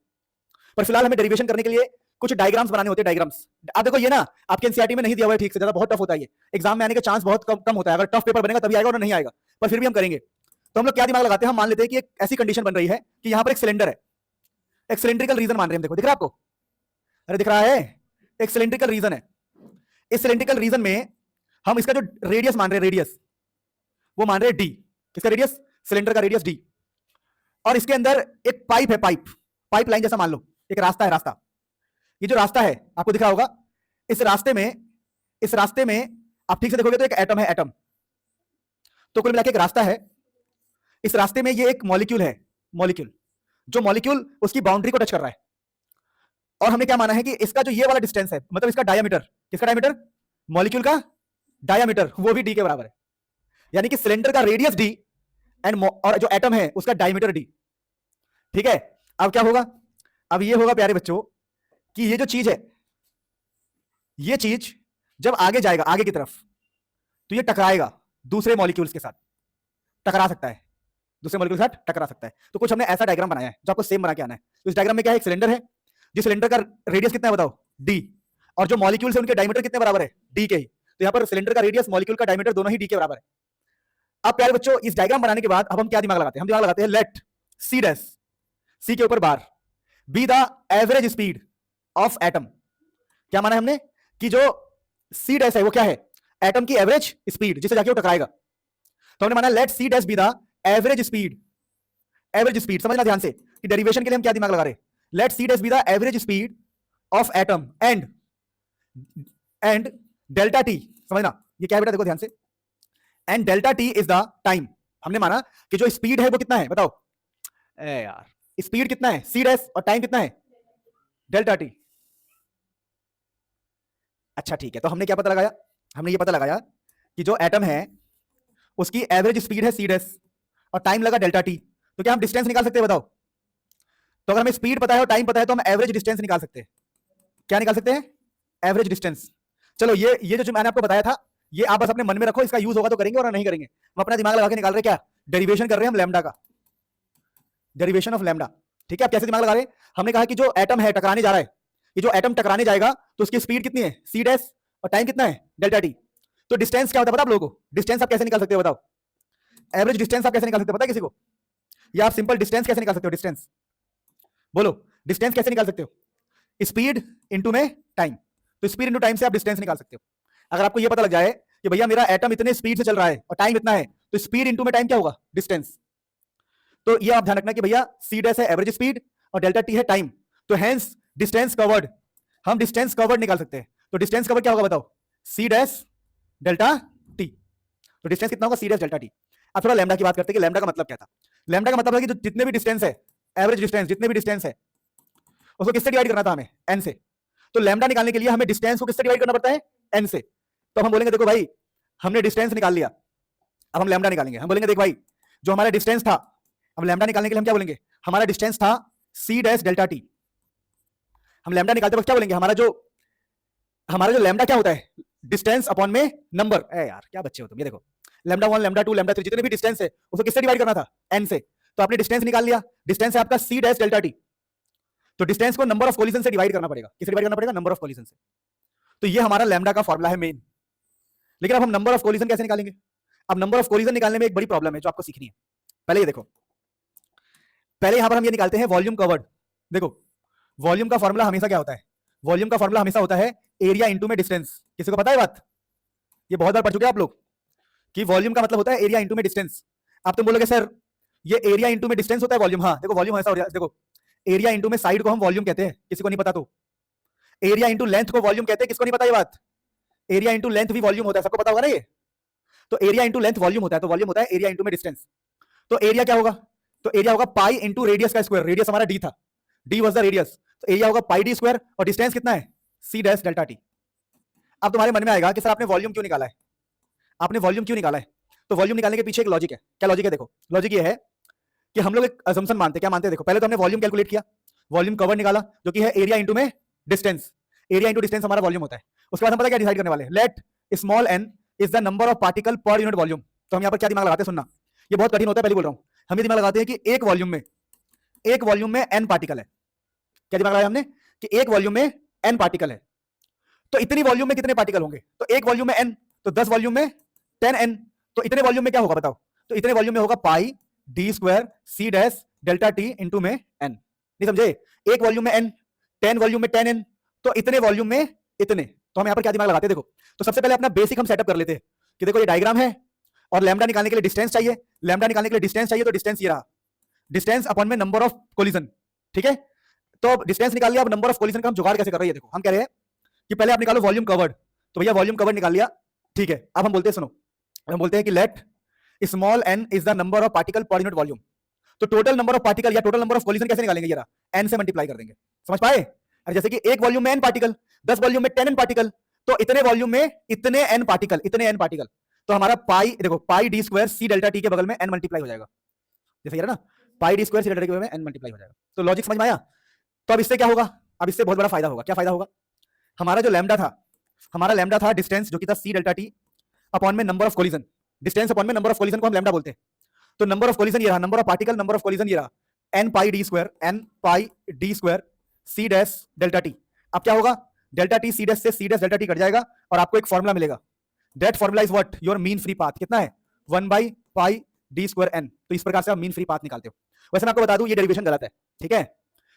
पर फिलहाल हमें डेरिवेशन करने के लिए कुछ डायग्राम्स बनाने होते हैं। डायग्राम्स आप देखो, ये ना आपके एनसीईआरटी में नहीं दिया हुआ है ठीक से, ज्यादा बहुत टफ होता है। ये एग्जाम में आने का चांस बहुत कम होता है। अगर टफ पेपर बनेगा तभी आएगा और नहीं आएगा, पर फिर भी हम करेंगे। तो हम लोग क्या दिमाग लगाते हैं? हम मान लेते हैं कि एक ऐसी कंडीशन बन रही है कि यहाँ पर एक सिलेंडर है, एक सिलेंड्रिकल रीजन मान रहे हैं। देखो दिख रहा है आपको? अरे दिख रहा है, एक सिलेंड्रिकल रीजन है। इस सिलेंड्रिकल रीजन में हम इसका जो रेडियस मान रहे हैं, रेडियस वो मान रहे हैं डी। किसका रेडियस? सिलेंडर का रेडियस डी। और इसके अंदर एक पाइप है, पाइप लाइन जैसा मान लो, एक रास्ता है। रास्ता, ये जो रास्ता है आपको दिख रहा होगा। इस रास्ते में आप ठीक से देखोगे तो एक एटम है, एटम। तो कुल मिलाकर एक रास्ता है। इस रास्ते में ये एक मॉलिक्यूल है, जो मॉलिक्यूल उसकी बाउंड्री को टच कर रहा है। और हमने क्या माना है कि इसका जो ये वाला डिस्टेंस है, मतलब इसका डायमीटर, किसका डायमीटर? मॉलिक्यूल का डायमीटर, वो भी डी के बराबर है। यानी कि सिलेंडर का रेडियस डी एंड और जो एटम है उसका डायमीटर डी। ठीक है? अब क्या होगा? अब ये होगा प्यारे बच्चों कि ये जो चीज है, ये चीज जब आगे जाएगा, आगे की तरफ, तो ये टकराएगा दूसरे मॉलिक्यूल्स के साथ, टकरा सकता है, दूसरे मॉलिक्यूल के साथ टकरा सकता है। तो कुछ हमने ऐसा डायग्राम बनाया है जो आपको सेम बना के आना है। तो इस डायग्राम में क्या है, एक सिलेंडर है, जिस सिलेंडर का रेडियस कितना है बताओ, डी, और जो मॉलिक्यूल्स है उनके डायमीटर कितने बराबर है, डी के ही। तो यहाँ पर सिलेंडर का रेडियस, मॉलिक्यूल का डायमीटर दोनों ही डी के बराबर है। अब प्यारे बच्चों, इस डायग्राम बनाने के बाद अब हम क्या दिमाग लगाते हैं, हम दिमाग लगाते हैं लेट सी डैश, सी के ऊपर bar, be the average speed of atom. क्या माना है हमने कि जो सी डैश है वो क्या है, एटम की एवरेज स्पीड जिससे जाके वो टकराएगा। तो हमने माना let C dash be the average speed, average speed समझना ध्यान से कि डेरिवेशन के लिए हम क्या दिमाग लगा रहे हैं, let C dash be the average speed of atom and delta T, समझना ये क्या है बेटा, देखो ध्यान से, and delta T is the time. हमने माना कि जो स्पीड है वो कितना है बताओ, ए यार स्पीड कितना है सी डैश और टाइम कितना है डेल्टा टी। अच्छा ठीक है, तो हमने क्या पता लगाया, हमने ये पता लगाया कि जो एटम है उसकी एवरेज स्पीड है सी डैश और टाइम लगा डेल्टा टी। तो क्या हम डिस्टेंस निकाल सकते हैं बताओ, तो अगर हमें स्पीड पता है और टाइम पता है तो हम एवरेज डिस्टेंस निकाल सकते हैं। क्या निकाल सकते हैं, एवरेज डिस्टेंस। चलो ये जो मैंने आपको बताया था ये आप बस अपने मन में रखो, इसका यूज होगा तो करेंगे और नहीं करेंगे। हम अपना दिमाग लगा के निकाल रहे हैं, क्या डेरिवेशन कर रहे हैं हम लैम्डा का, डेरिवेशन ऑफ लैम्डा। ठीक है, आप कैसे दिमाग लगा रहे हैं, हमने कहा कि जो एटम है टकराने जा रहा है, ये जो एटम टकराने जाएगा तो उसकी स्पीड कितनी है सी डैश और टाइम कितना है डेल्टा टी। तो डिस्टेंस क्या होता है पता आप लोगों को, डिस्टेंस आप कैसे निकाल सकते हो बताओ, एवरेज डिस्टेंस आप कैसे निकाल सकते हो पता है किसी को, या आप सिंपल डिस्टेंस कैसे निकाल सकते हो, डिस्टेंस बोलो, डिस्टेंस कैसे निकाल सकते हो, स्पीड इंटू में टाइम। तो स्पीड इंटू टाइम से आप डिस्टेंस निकाल सकते हो। अगर आपको ये पता लग जाए कि भैया मेरा एटम इतने स्पीड से चल रहा है और टाइम इतना है, तो स्पीड इंटू में टाइम क्या होगा, डिस्टेंस। तो ये आप ध्यान रखना कि भैया सी डैश है एवरेज स्पीड और डेल्टा टी है टाइम, तो हेंस डिस्टेंस कवर्ड, हम डिस्टेंस कवर्ड निकाल सकते हैं। तो डिस्टेंस कवर्ड क्या होगा बताओ, सी डैश डेल्टा टी। तो डिस्टेंस कितना होगा, सी डैश डेल्टा टी। अब थोड़ा लैम्डा की बात करते हैं कि लैम्डा का मतलब क्या था। लैम्डा का मतलब है कि जो जितने भी डिस्टेंस है, एवरेज डिस्टेंस जितने भी डिस्टेंस है उसको किससे डिवाइड करना था हमें, एन से। तो लैम्डा निकालने के लिए हमें डिस्टेंस को किससे डिवाइड करना पड़ता है, एन से। तो हम बोलेंगे देखो भाई हमने डिस्टेंस निकाल लिया, अब हम लैम्डा निकालेंगे। हम बोलेंगे देख भाई जो हमारा डिस्टेंस था, अब लैम्डा निकालने के लिए हम क्या बोलेंगे, हमारा डिस्टेंस था सी डैश डेल्टा टी। हम लैम्डा निकालते वक्त क्या बोलेंगे, हमारा जो लैम्डा क्या होता है, डिस्टेंस अपॉन में नंबर। ए यार क्या बच्चे हो तुम, ये देखो लैम्डा 1 लैम्डा 2 लैम्डा 3 जितने भी डिस्टेंस है उसको किससे डिवाइड करना था, एन से। तो आपने डिस्टेंस निकाल लिया, डिस्टेंस है आपका सी डैश डेल्टा टी। तो डिस्टेंस को नंबर ऑफ कोलिजन से डिवाइड करना पड़ेगा, किससे डिवाइड करना पड़ेगा, नंबर ऑफ कोलिजन से। तो ये हमारा लैम्डा का फॉर्मूला है मेन। लेकिन अब हम नंबर ऑफ कोलिजन कैसे निकालेंगे, अब नंबर ऑफ कोलिजन निकालने में एक बड़ी प्रॉब्लम है जो आपको सीखनी है। पहले ये देखो, पहले यहां पर हम ये निकालते हैं वॉल्यूम कवर्ड। देखो वॉल्यूम का फॉर्मूला हमेशा क्या होता है, वॉल्यूम का फॉर्मूला हमेशा होता है एरिया इंटू में डिस्टेंस। किसी को पता है बात, ये बहुत बार पढ़ चुके हैं आप लोग कि वॉल्यूम का मतलब होता है एरिया इंटू में डिस्टेंस। आप तुम बोलोगे सर ये एरिया इंटू में डिस्टेंस होता है वॉल्यूम, हाँ देखो वॉल्यूम ऐसा हो रहा है, देखो एरिया इंटू में साइड को हम वॉल्यूम कहते हैं, किसी को नहीं पता तो। एरिया इंटू लेंथ को वॉल्यूम कहते हैं, किसको नहीं पता ये बात, एरिया इंटू लेंथ भी वॉल्यूम होता है, सबको पता होगा ना ये। तो एरिया इंटू लेंथ वॉल्यूम होता है, तो वॉल्यूम होता है एरिया इंटू में डिस्टेंस। तो एरिया क्या होगा, तो एरिया होगा पाई इंटू रेडियस का स्क्वायर, रेडियस हमारा डी था, डी वाज द रेडियस, तो एरिया होगा पाई डी स्क्वायर और डिस्टेंस कितना है सी डैश डेल्टा टी। अब तुम्हारे मन में आएगा कि सर आपने वॉल्यूम क्यों निकाला है, आपने वॉल्यूम क्यों निकाला है। तो वॉल्यूम निकालने के पीछे एक लॉजिक है, क्या लॉजिक है, देखो लॉजिक ये है कि हम लोग एक असम्पशन मानते हैं, क्या मानते हैं, देखो पहले तो हमने वॉल्यूम कैलकुलेट किया, वॉल्यूम कवर निकाला जो कि है एरिया इंटू में डिस्टेंस, एरिया इंटू डिस्टेंस हमारा वॉल्यूम होता है। उसके बाद हम पता क्या डिसाइड करने वाले, let small N is the number of particle per unit volume. तो हम यहाँ पर क्या दिमाग लगाते हैं, सुनना ये बहुत कठिन होता है, पहले बोल रहा हूँ, हम ये दिमाग लगाते हैं कि एक वॉल्यूम में एन पार्टिकल है। क्या दिमाग लगाया हमने कि एक वॉल्यूम में एन पार्टिकल है, तो इतनी वॉल्यूम में कितने पार्टिकल होंगे, तो एक वॉल्यूम में एन, तो 10 वॉल्यूम में 10 एन, तो इतने वॉल्यूम में क्या होगा बताओ, तो इतने वॉल्यूम में होगा pi D square C dash delta T into में एन। नहीं समझे, एक वॉल्यूम में एन, 10 वॉल्यूम में 10 एन, तो इतने वॉल्यूम में इतने। तो हम यहाँ पर क्या दिमाग लगाते हैं, देखो तो सबसे पहले अपना बेसिक हम सेटअप कर लेते हैं कि देखो ये डायग्राम है और लैम्डा निकालने के लिए डिस्टेंस चाहिए, लैम्डा निकालने के लिए डिस्टेंस चाहिए, तो डिस्टेंस ये रहा, डिस्टेंस अपॉन में नंबर ऑफ कोलिजन। ठीक है, तो डिस्टेंस निकाल लिया, अब नंबर ऑफ कोलिजन का हम जुगाड़ कैसे कर रहे हैं, देखो हम कह रहे हैं कि पहले आप निकालो वॉल्यूम कवर्ड, तो भैया वॉल्यूम कवर्ड निकाल लिया, ठीक है। अब हम बोलते हैं, सुनो हम बोलते हैं कि let small N is the number of particle per unit volume. तो टोटल नंबर ऑफ पार्टिकल या टोटल नंबर ऑफ कोलिजन कैसे निकालेंगे, ये एन से मल्टीप्लाई कर देंगे, समझ पाए। अरे जैसे कि एक वॉल्यूम में एन पार्टिकल, 10 वॉल्यूम में 10 एन पार्टिकल, तो इतने वॉल्यूम में इतने एन पार्टिकल, इतने एन पार्टिकल, तो हमारा पाई देखो pi D square C delta T के बगल में एन मल्टीप्लाई हो जाएगा, जैसे ये ना pi D square C delta T के बगल में एन मल्टीप्लाई हो जाएगा। तो लॉजिक समझ में आया। तो अब इससे क्या होगा, अब इससे बहुत बड़ा फायदा होगा। क्या फायदा होगा, हमारा जो लैम्डा था, हमारा लैम्डा था डिस्टेंस जो कि था सी डेल्टा टी, अपॉन में number of collision, distance upon में नंबर ऑफ कोलिजन को हम लैम्डा बोलते हैं। तो नंबर ऑफ कोलिजन ये रहा, number of particle, number of collision ये रहा, n pi D square C dash delta T. अब क्या होगा, डेल्टा टी सी डैश से C dash delta T cut जाएगा और आपको एक फॉर्मूला मिलेगा, that formula is what, your mean free path कितना है, 1 by pi D square N. तो इस प्रकार से आप मीन फ्री पाथ निकालते हो। वैसे मैं आपको बता दूं ये डेरिवेशन गलत है, ठीक है।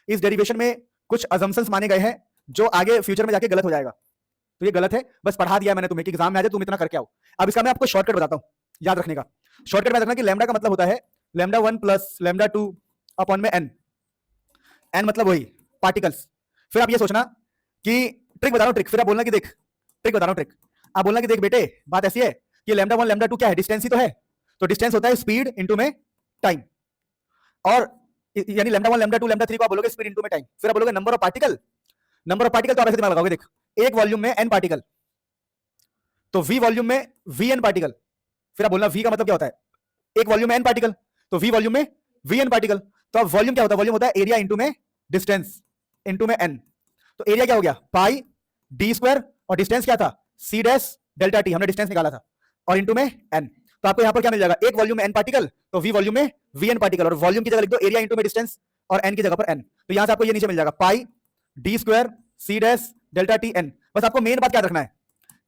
इस डेरिवेशन में कुछ अजम्पशंस माने गए हैं जो आगे फ्यूचर में जाके गलत हो जाएगा, तो ये गलत है, बस पढ़ा दिया मैंने तुम्हें कि एग्जाम में आ जाए तुम इतना करके आओ। अब इसका मैं आपको शॉर्टकट बताता हूं, याद रखने का। शॉर्टकट में रखना कि लैम्डा का मतलब होता है लैम्डा 1 प्लस लैम्डा 2 अपॉन में एन, एन मतलब वही पार्टिकल्स। फिर आप ये सोचना कि ट्रिक बता रहा हूं, ट्रिक, फिर आप बोलना कि देख, ट्रिक बता रहा हूं, ट्रिक, आप बोलना कि देख बेटे बात ऐसी है कि लैम्डा 1 लैम्डा 2 क्या है, डिस्टेंस ही तो है। तो डिस्टेंस होता है स्पीड इनटू में टाइम, और यानी लैम्डा 1 लैम्डा 2 लैम्डा 3 को आप बोलोगे स्पीड इनटू में टाइम। फिर आप बोलोगे number of particle, number of particle तो आप ऐसे दिमाग लगाओगे, देख एक वॉल्यूम में n पार्टिकल, तो v वॉल्यूम में vn पार्टिकल। फिर आप बोलना v का मतलब क्या होता है, एक वॉल्यूम में n पार्टिकल, तो v वॉल्यूम में vn पार्टिकल। तो अब वॉल्यूम क्या होता है, वॉल्यूम होता है एरिया इनटू में डिस्टेंस इनटू में n। तो एरिया क्या हो गया, पाई डी स्क्वायर, और डिस्टेंस क्या था, सी डैश डेल्टा टी, हमने डिस्टेंस निकाला था, और इनटू में n। तो आपको यहां पर क्या मिल जाएगा, एक वॉल्यूम में n पार्टिकल, तो v वॉल्यूम में vn पार्टिकल, और वॉल्यूम की जगह लिख दो एरिया इनटू में डिस्टेंस, और n की जगह पर n। तो यहां से आपको ये नीचे मिल जाएगा pi D square C dash delta T n। बस आपको मेन बात क्या रखना है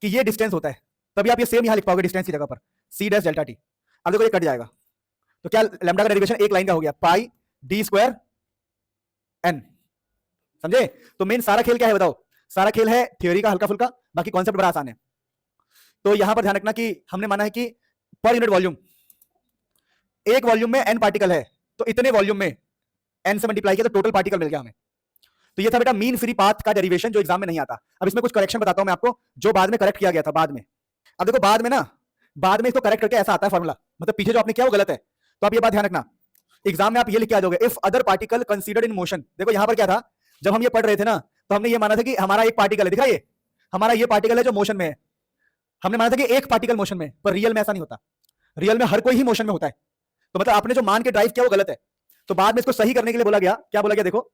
कि ये डिस्टेंस होता है, तभी आप ये सेम यहां लिख पाओगे डिस्टेंस की जगह पर सी डैश डेल्टा टी। अब देखो ये कट जाएगा, तो क्या लैम्डा का डेरिवेशन एक लाइन का हो गया, पाई डी स्क्वायर एन। समझे। तो मेन सारा खेल क्या है बताओ, सारा खेल है थ्योरी का हल्का फुल्का, बाकी कॉन्सेप्ट बड़ा आसान है। तो यहां पर ध्यान रखना कि हमने माना है कि पर यूनिट वॉल्यूम, एक वॉल्यूम में n पार्टिकल है, तो इतने वॉल्यूम में n से मल्टीप्लाई किया तो टोटल पार्टिकल मिल गया हमें। तो ये था बेटा मीन फ्री पाथ का डेरिवेशन जो एग्जाम में नहीं आता। अब इसमें कुछ करेक्शन बताता हूं मैं आपको जो बाद में करेक्ट किया गया था बाद में। अब देखो बाद में ना, बाद में इसको करेक्ट करके ऐसा आता है फॉर्मूला, मतलब पीछे जो आपने किया वो गलत है। तो आप ये बात ध्यान रखना, एग्जाम में आप ये लिख के आ जाओगे, if other particle considered in motion. देखो यहां पर क्या था, जब हम ये पढ़ रहे थे ना, तो हमने ये माना था कि हमारा एक पार्टिकल है, दिख रहा है ये हमारा ये पार्टिकल है जो मोशन में है। हमने माना था कि एक पार्टिकल मोशन में, पर रियल में ऐसा नहीं होता, रियल में हर कोई ही मोशन में होता है। तो मतलब आपने जो मान के ड्राइव किया वो गलत है। तो बाद में इसको सही करने के लिए बोला गया, क्या बोला गया देखो,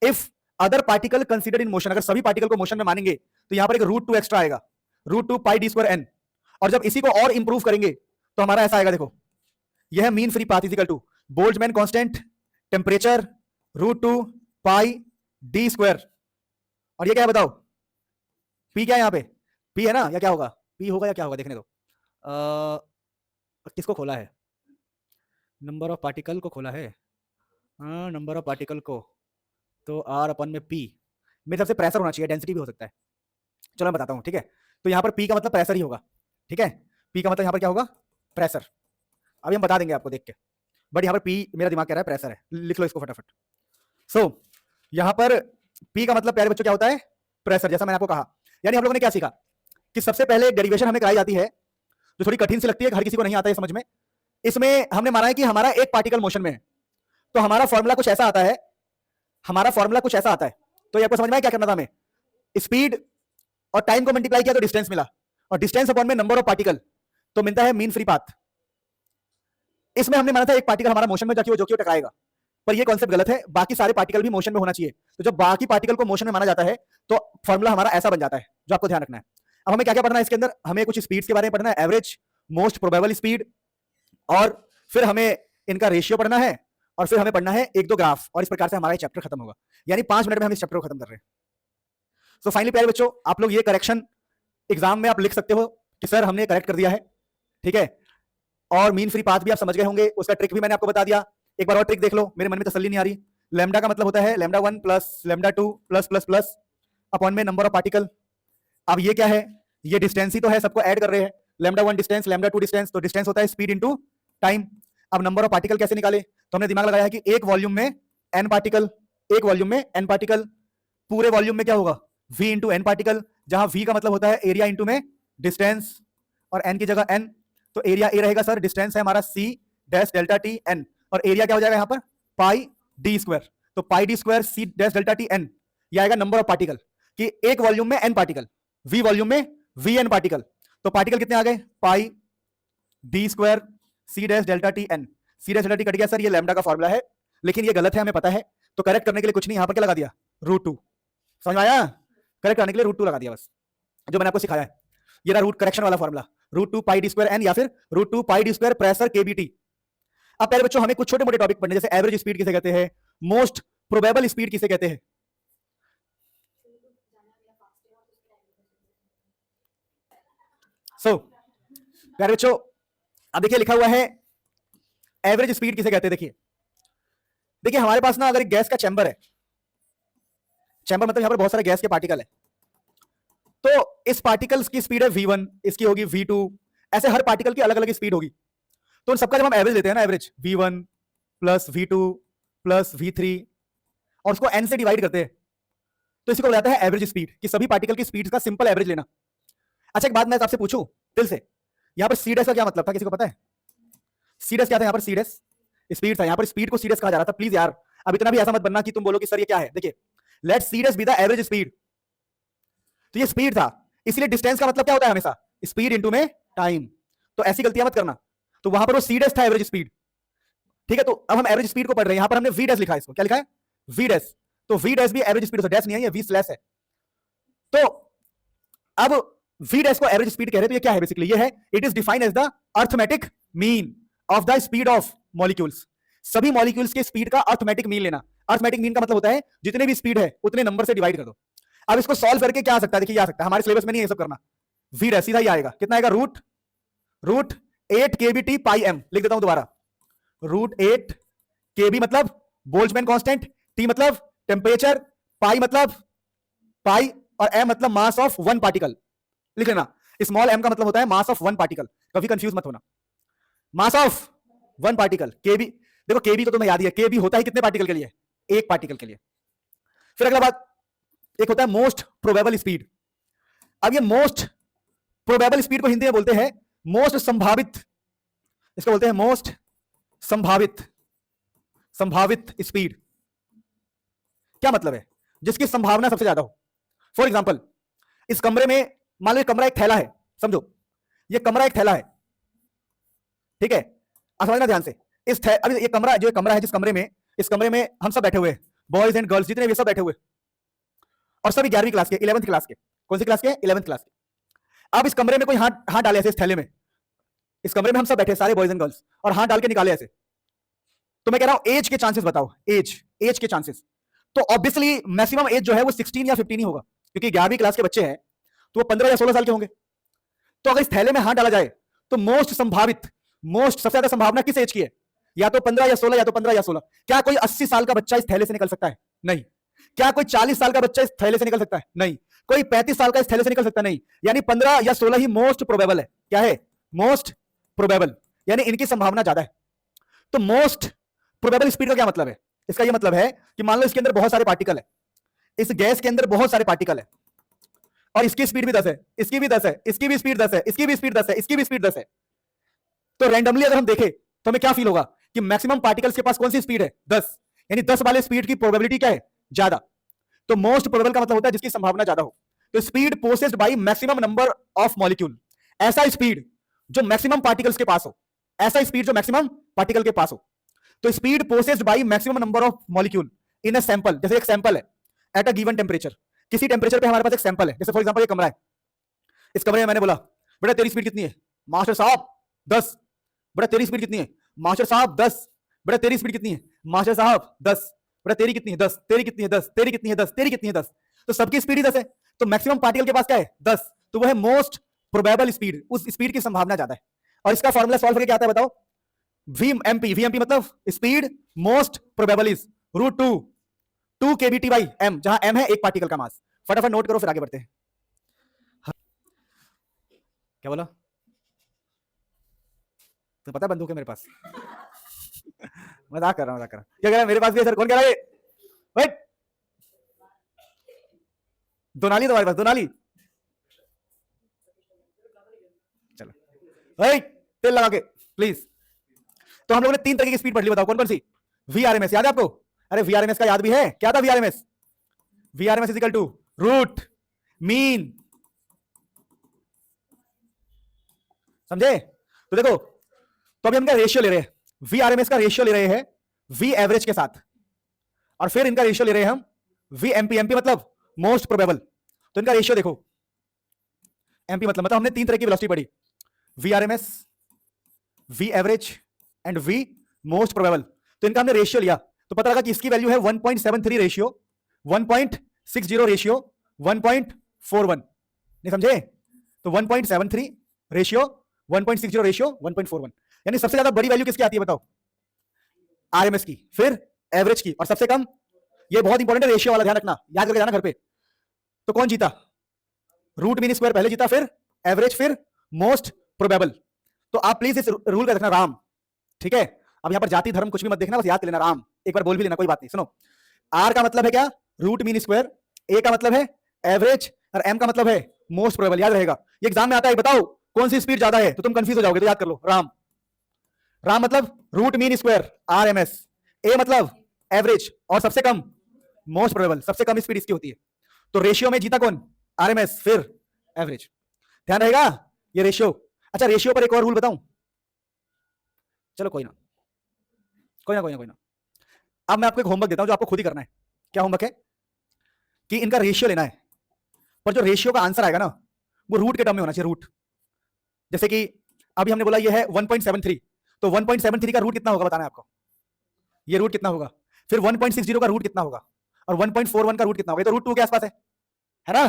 if other particle considered in motion, अगर सभी पार्टिकल को मोशन में मानेंगे तो यहां पर एक रूट 2 एक्स्ट्रा आएगा, root 2 pi D square N. और जब इसी को और इंप्रूव करेंगे तो हमारा ऐसा आएगा, देखो यह mean free path is equal to Boltzmann constant, temperature, root 2 pi D square, और ये क्या है बताओ, पी क्या है यहाँ पे, पी है ना, या क्या होगा, पी होगा या क्या होगा, देखने दो। किसको खोला है, नंबर ऑफ पार्टिकल को खोला है, हाँ नंबर ऑफ पार्टिकल को, तो आर अपन में पी, मेरे हिसाब से प्रेशर होना चाहिए, डेंसिटी भी हो सकता है, चलो मैं बताता हूँ, ठीक है। तो यहाँ पर पी का मतलब प्रेशर ही होगा, ठीक है, पी का मतलब यहाँ पर क्या होगा, प्रेशर। अभी हम बता देंगे आपको देख के, बट यहाँ पर पी मेरा दिमाग कह रहा है प्रेशर है, लिख लो इसको फटाफट। सो यहाँ पर पी का मतलब प्यारे बच्चों क्या होता है, प्रेशर, जैसा मैंने आपको कहा। यानी हम लोगों ने क्या सीखा कि सबसे पहले डेरिवेशन हमें कराई जाती है जो थोड़ी कठिन सी लगती है, हर किसी को नहीं आता है समझ में। इसमें हमने माना है कि हमारा एक पार्टिकल मोशन में है, तो हमारा फॉर्मूला कुछ ऐसा आता है, हमारा फॉर्मूला कुछ ऐसा आता है। तो ये आपको समझ में आया क्या करना था हमें, स्पीड और टाइम को मल्टीप्लाई किया तो डिस्टेंस मिला, और डिस्टेंस अपॉन में नंबर ऑफ पार्टिकल, तो मिलता है मीन फ्री पाथ। इसमें हमने माना था एक पार्टिकल हमारा मोशन में जाके वो जो कि टकराएगा, पर ये कॉन्सेप्ट गलत है, बाकी सारे पार्टिकल भी मोशन में होना चाहिए। तो जब बाकी पार्टिकल को मोशन में माना जाता है तो फॉर्मूला हमारा ऐसा बन जाता है, जो आपको ध्यान रखना है। अब हमें क्या क्या पढ़ना है इसके अंदर, हमें कुछ स्पीड्स के बारे में पढ़ना है, एवरेज, मोस्ट प्रोबेबल स्पीड, और फिर हमें इनका रेशियो पढ़ना है, और फिर हमें पढ़ना है एक दो ग्राफ, और इस प्रकार से हमारा चैप्टर खत्म होगा। यानी 5 मिनट में हम इस चैप्टर को खत्म कर रहे हैं। सो फाइनली प्यारे बच्चों, आप लोग ये करेक्शन एग्जाम में आप लिख सकते हो कि सर हमने करेक्ट कर दिया है, ठीक है। और मीन फ्री पाथ भी आप समझ गए होंगे, उसका ट्रिक भी मैंने आपको बता दिया। एक बार और ट्रिक देख लो, मेरे मन में तसल्ली नहीं आ रही। लैम्डा का मतलब होता है lambda 1 plus lambda 2 plus plus plus upon में नंबर ऑफ पार्टिकल। अब ये क्या है, ये डिस्टेंस ही तो है, सबको ऐड कर रहे हैं, लैम्डा 1 डिस्टेंस लैम्डा 2 डिस्टेंस, तो डिस्टेंस होता है स्पीड इनटू टाइम। अब नंबर ऑफ पार्टिकल कैसे निकाले, तो हमने दिमाग लगाया है कि एक वॉल्यूम में n पार्टिकल, एक वॉल्यूम में n पार्टिकल, पूरे वॉल्यूम में क्या होगा v इंटू एन पार्टिकल, जहां v का मतलब होता है एरिया इंटू में डिस्टेंस, और n की जगह n, तो एरिया ए रहेगा सर, डिस्टेंस है हमारा c dash delta T n, और एरिया क्या हो जाएगा यहाँ पर पाई डी स्क्वायर, तो pi D square c dash delta T n। ये आएगा नंबर ऑफ पार्टिकल कि एक वॉल्यूम में n पार्टिकल, v वॉल्यूम में vn पार्टिकल, तो पार्टिकल कितने आ गए, pi D square C dash delta T N. C dash delta T cut गया सर, ये लैम्डा का फॉर्मूला है, लेकिन ये गलत है हमें पता है, तो करेक्ट करने के लिए कुछ नहीं, यहाँ पर क्या लगा दिया, रूट 2। समझ में आया, करेक्ट करने के लिए रूट 2 लगा दिया बस, जो मैंने आपको सिखाया है। ये रहा रूट करेक्शन वाला फॉर्मूला। √2πd²n या फिर √2πd² प्रेशर kBt। अब पहले बच्चों हमें कुछ छोटे मोटे टॉपिक पढ़ने, जैसे एवरेज स्पीड किसे कहते हैं, मोस्ट प्रोबेबल स्पीड किसे कहते हैं। प्यारे बच्चों अब देखिए लिखा हुआ है एवरेज स्पीड किसे कहते हैं। देखिए हमारे पास ना अगर एक गैस का चैम्बर है, चैम्बर मतलब यहां पर बहुत सारे गैस के पार्टिकल है, तो इस पार्टिकल्स की स्पीड है v1, इसकी होगी v2, ऐसे हर पार्टिकल की अलग अलग स्पीड होगी। तो उन सबका जब हम एवरेज लेते हैं ना, average v1 plus v2 plus v3 और उसको n से डिवाइड करते हैं, तो इसी को बोला जाता है एवरेज स्पीड, कि सभी पार्टिकल की स्पीड का सिंपल एवरेज लेना। अच्छा एक बात मैं आपसे पूछूं दिल से, यहां पर सी डैश का क्या मतलब था, किसी को पता है? सी डैश क्या था? यहां पर सी डैश स्पीड था, यहां पर स्पीड को सी डैश कहा जा रहा था। प्लीज यार अब इतना भी ऐसा मत बनना कि तुम बोलो कि सर ये क्या है। देखिए let C dash be the average speed, तो ये स्पीड था, इसलिए डिस्टेंस का मतलब क्या होता है हमेशा, स्पीड इनटू में टाइम। तो ऐसी गलतियां मत करना। तो वहां पर वो सी डैश था एवरेज स्पीड, ठीक है। तो अब हम एवरेज स्पीड को पढ़ रहे हैं, यहां पर हमने वी डैश लिखा है, इसको क्या लिखा है? V dash. तो वी डैश भी एवरेज स्पीड, डैश नहीं है, ये वी स्लैश है। तो अब वी डैश को एवरेज स्पीड कह रहे हैं, तो ये क्या है बेसिकली? ये है it is defined as the arithmetic mean of the speed of molecules. सभी मॉलिक्यूल्स के स्पीड का अर्थमेटिक मीन लेना। अर्थमेटिक मीन का मतलब होता है जितने भी स्पीड है उतने नंबर से डिवाइड कर दो। अब इसको सॉल्व करके क्या आ सकता है? देखिए आ सकता है, हमारे सिलेबस में नहीं है सब करना। वी डैश सीधा ही आएगा, कितना आएगा? रूट 8 kBt पाई m। लिख देता हूं दोबारा, √8 kb मतलब बोल्ट्जमैन कांस्टेंट, टी मतलब टेम्परेचर, पाई मतलब पाई और m मतलब मास ऑफ वन पार्टिकल। लिख लेना, स्मॉल m का मतलब होता है मास ऑफ वन पार्टिकल, कभी कंफ्यूज मत होना। Mass of one particle kb, देखो kb तो तुम्हें याद ही है, kb होता है कितने पार्टिकल के लिए? एक पार्टिकल के लिए। फिर अगला बात, एक होता है मोस्ट प्रोबेबल स्पीड। अब ये मोस्ट प्रोबेबल स्पीड को हिंदी में बोलते हैं मोस्ट संभावित, इसको बोलते हैं मोस्ट संभावित स्पीड। क्या मतलब है? जिसकी संभावना सबसे ज्यादा हो। फॉर एग्जांपल इस कमरे में, मान लो कमरा एक थैला है, समझो ये कमरा एक थैला है, ठीक है। अब समझना ध्यान से, अभी ये कमरा, जो कमरा है जिस कमरे में, इस कमरे में हम सब बैठे हुए, बॉयज एंड गर्ल्स जितने भी सब बैठे हुए, और सभी 11वीं क्लास के, 11th क्लास के। कौन सी क्लास के? 11th क्लास के। अब इस कमरे में कोई हाथ डाले ऐसे, इस थैले में, इस कमरे में हम सब बैठे सारे बॉयज एंड गर्ल्स, और हाथ डाल के निकाले ऐसे, तो मैं कह रहा हूं एज के चांसेस बताओ, एज के चांसेस। तो ऑब्वियसली मैक्सिमम एज जो है वो 16 या 15 ही होगा, क्योंकि 11वीं क्लास के बच्चे हैं तो वो 15 या 16 साल के होंगे। तो अगर इस थैले में हाथ डाला जाए तो सबसे ज्यादा संभावना किस एज की है? या तो 15 या 16, या तो 15 या 16। क्या कोई 80 साल का बच्चा इस थैले से निकल सकता है? नहीं। क्या कोई 40 साल का बच्चा इस थैले से निकल सकता है? नहीं। कोई 35 साल का इस थैले से निकल सकता है? नहीं। यानी 15 या 16 ही मोस्ट प्रोबेबल है। क्या है? मोस्ट प्रोबेबल, यानी इनकी संभावना ज्यादा है। तो मोस्ट प्रोबेबल स्पीड का क्या मतलब है? इसका यह मतलब है कि मान लो इसके अंदर बहुत सारे पार्टिकल है, इस गैस के अंदर बहुत सारे पार्टिकल है, और इसकी स्पीड भी 10 है, इसकी भी 10 है, इसकी भी स्पीड 10 है, इसकी भी स्पीड 10 है, इसकी भी स्पीड 10 है। तो रैंडमली अगर हम देखें तो हमें क्या फील होगा कि मैक्सिमम पार्टिकल्स के पास कौन सी स्पीड है? 10, यानी 10 वाले स्पीड की प्रोबेबिलिटी क्या है? ज्यादा। तो मोस्ट प्रोबेबल का मतलब होता है जिसकी संभावना ज्यादा हो। तो speed possessed by maximum number of molecule, ऐसा स्पीड जो मैक्सिमम पार्टिकल्स के पास हो, ऐसा स्पीड जो मैक्सिमम पार्टिकल के पास हो। तो speed possessed by maximum number of molecule in a sample. जैसे एक सैंपल है एट अ गिवन टेंपरेचर, किसी टेंपरेचर पे हमारे पास एक सैंपल है। जैसे फॉर एग्जांपल ये कमरा है, इस कमरे में मैंने बोला बेटा तेरी स्पीड कितनी है? मास्टर साहब 10। बेटा तेरी स्पीड कितनी है? मास्टर साहब 10। बेटा तेरी स्पीड कितनी है? मास्टर साहब 10। बेटा तेरी कितनी है? 10। तेरी कितनी है? 10। तेरी कितनी है? 10। तेरी कितनी है? 10। तो सबकी स्पीड ही 10 है। तो मैक्सिमम पार्टिकल के पास क्या है? 10। तो वो है मोस्ट प्रोबेबल स्पीड, उस स्पीड की संभावना ज्यादा है। और इसका फॉर्मूला सॉल्व करके क्या आता है बताओ? वीएमपी मतलब speed most probable is √2 kBt by m, जहां m है एक पार्टिकल का मास। फटाफट नोट करो फिर आगे बढ़ते हैं। क्या बोला? तो पता बंदूक है मेरे पास। मजाक कर रहा हूं। क्या कह रहा है? मेरे पास भी है सर। कौन कह रहा है? वेट, दो नाली तुम्हारे पास? दो नाली, चलो वेट, तेल लगा के प्लीज। तो हम लोगों ने 3 तरह की स्पीड पढ़ ली, बताओ कौन कौन सी? वीआरएमएस याद है आपको? अरे वीआरएमएस का याद भी है? क्या था VRMS? VRMS is equal to root mean, समझे? तो देखो, तो अभी हम क्या रेशियो ले रहे हैं? वीआरएमएस का रेशियो ले रहे हैं वी एवरेज के साथ, और फिर इनका रेशियो ले रहे हैं हम वी एमपी। एमपी मतलब मोस्ट प्रोबेबल। तो इनका रेशियो देखो, एमपी मतलब हमने 3 तरह की वेलोसिटी पढ़ी, V RMS, V average and V most probable. तो इनका हमने रेशियो लिया तो पता लगा कि इसकी वैल्यू है 1.73 रेशियो, 1.60 रेशियो, 1.41। नहीं समझे? तो 1.73 रेशियो, 1.60 रेशियो, 1.41। यानी सबसे ज्यादा बड़ी वैल्यू किसकी आती है बताओ? आरएमएस की, फिर एवरेज की, और सबसे कम, ये बहुत इंपॉर्टेंट है रेशियो वाला, ध्यान रखना, याद करके जाना घर पे। तो कौन जीता? रूट मीन स्क्वायर पहले जीता, फिर एवरेज, फिर मोस्ट प्रोबेबल। तो आप प्लीज इस रूल का रखना, राम, ठीक है? अब यहां पर जाति धर्म कुछ भी मत देखना, बस याद कर लेना राम, एक बार बोल भी लेना, कोई बात नहीं। सुनो, आर का मतलब है क्या? रूट मीन स्क्वायर, ए का मतलब है एवरेज, और एम का मतलब है मोस्ट प्रोबेबल। याद रहेगा, ये एग्जाम में आता है, बताओ कौन सी स्पीड ज्यादा है, तो तुम कंफ्यूज हो जाओगे, तो याद कर लो राम। राम मतलब root mean square, R M S, A मतलब एवरेज, और सबसे कम मोस्ट प्रोबेबल, सबसे कम स्पीड इसकी होती है। तो रेशियो में जीता कौन? आरएमएस, फिर एवरेज। ध्यान रहेगा ये रेशियो। अच्छा, रेशियो पर एक और रूल बताऊं? चलो कोई ना, कोई ना, कोई ना, कोई ना। अब मैं आपको एक होमवर्क देता हूं जो आपको खुद ही करना है। क्या होमवर्क है? कि इनका रेशियो लेना है, पर जो रेशियो का आंसर आएगा ना, वो रूट के टर्म में होना चाहिए, रूट। जैसे कि अभी हमने बोला ये है 1.73, तो 1.73 का रूट कितना होगा बताना है आपको। ये रूट कितना होगा, फिर 1.60 का रूट कितना होगा, और 1.41 का रूट कितना होगा। ये तो रूट 2 के आसपास है ना?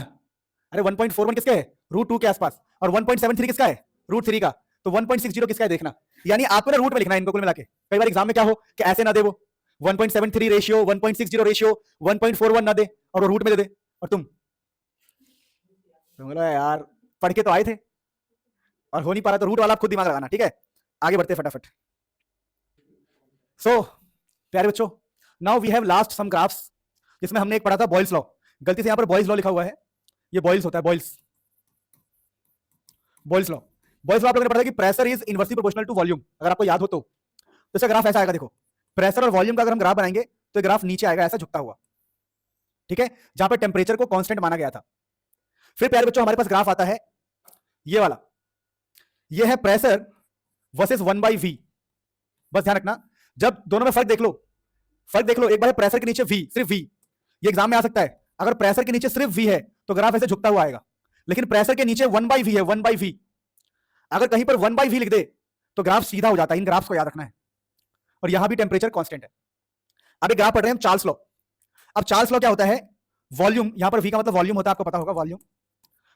अरे 1.41 किसके है? रूट 2 के आसपास। और 1.73 किसका है? रूट 3 का। तो 1.60 किसका है देखना। यानी आपको ना रूट में लिखना है इनको कुल मिला के। कई बार एग्जाम में क्या हो कि ऐसे ना दे, वो 1.73 रेशियो, 1.60 रेशियो, 1.41 ना दे, और वो रूट में दे दे, और तुम बोलो यार पढ़ के तो आए थे और हो नहीं पा रहा, तो रूट वाला आप खुद दिमाग लगाना, ठीक है? आगे बढ़ते फटाफट। सो प्यारे बच्चों, now we have last some graphs, जिसमें हमने एक पढ़ा था बॉयल्स लॉ। गलती से यहां पर बॉयल्स लॉ लिखा हुआ है, ये बॉयल्स होता है, Boyle's, Boyle's law. Boyle's law आप लोगों ने पढ़ा था कि pressure is inversely proportional to volume, अगर आपको याद हो तो। इसका ग्राफ ऐसा आएगा, देखो, प्रेशर और वॉल्यूम का अगर हम ग्राफ बनाएंगे तो ग्राफ नीचे आएगा ऐसा झुकता हुआ, ठीक है? जहां पर टेम्परेचर को कांस्टेंट माना गया था। फिर प्यारे बच्चों हमारे पास ग्राफ आता है ये वाला, ये है प्रेशर वर्सेस 1/v। बस ध्यान रखना, जब दोनों में फर्क देख लो, फर्क देख लो, एक बार है प्रेशर के नीचे v, सिर्फ v, ये एग्जाम में आ सकता है। अगर प्रेशर के नीचे सिर्फ v है तो ग्राफ ऐसे झुकता हुआ आएगा, लेकिन प्रेशर के नीचे 1/v है, 1/v, अगर कहीं पर 1/v लिख दे तो ग्राफ सीधा हो जाता है। इन ग्राफ्स को याद रखना है। और यहां भी टेम्परेचर कांस्टेंट है। अब एक ग्राफ पढ़ रहे हैं हम, चार्ल्स लॉ। अब चार्ल्स लॉ क्या होता है? वॉल्यूम, यहां पर v का मतलब वॉल्यूम होता है, आपको पता होगा वॉल्यूम,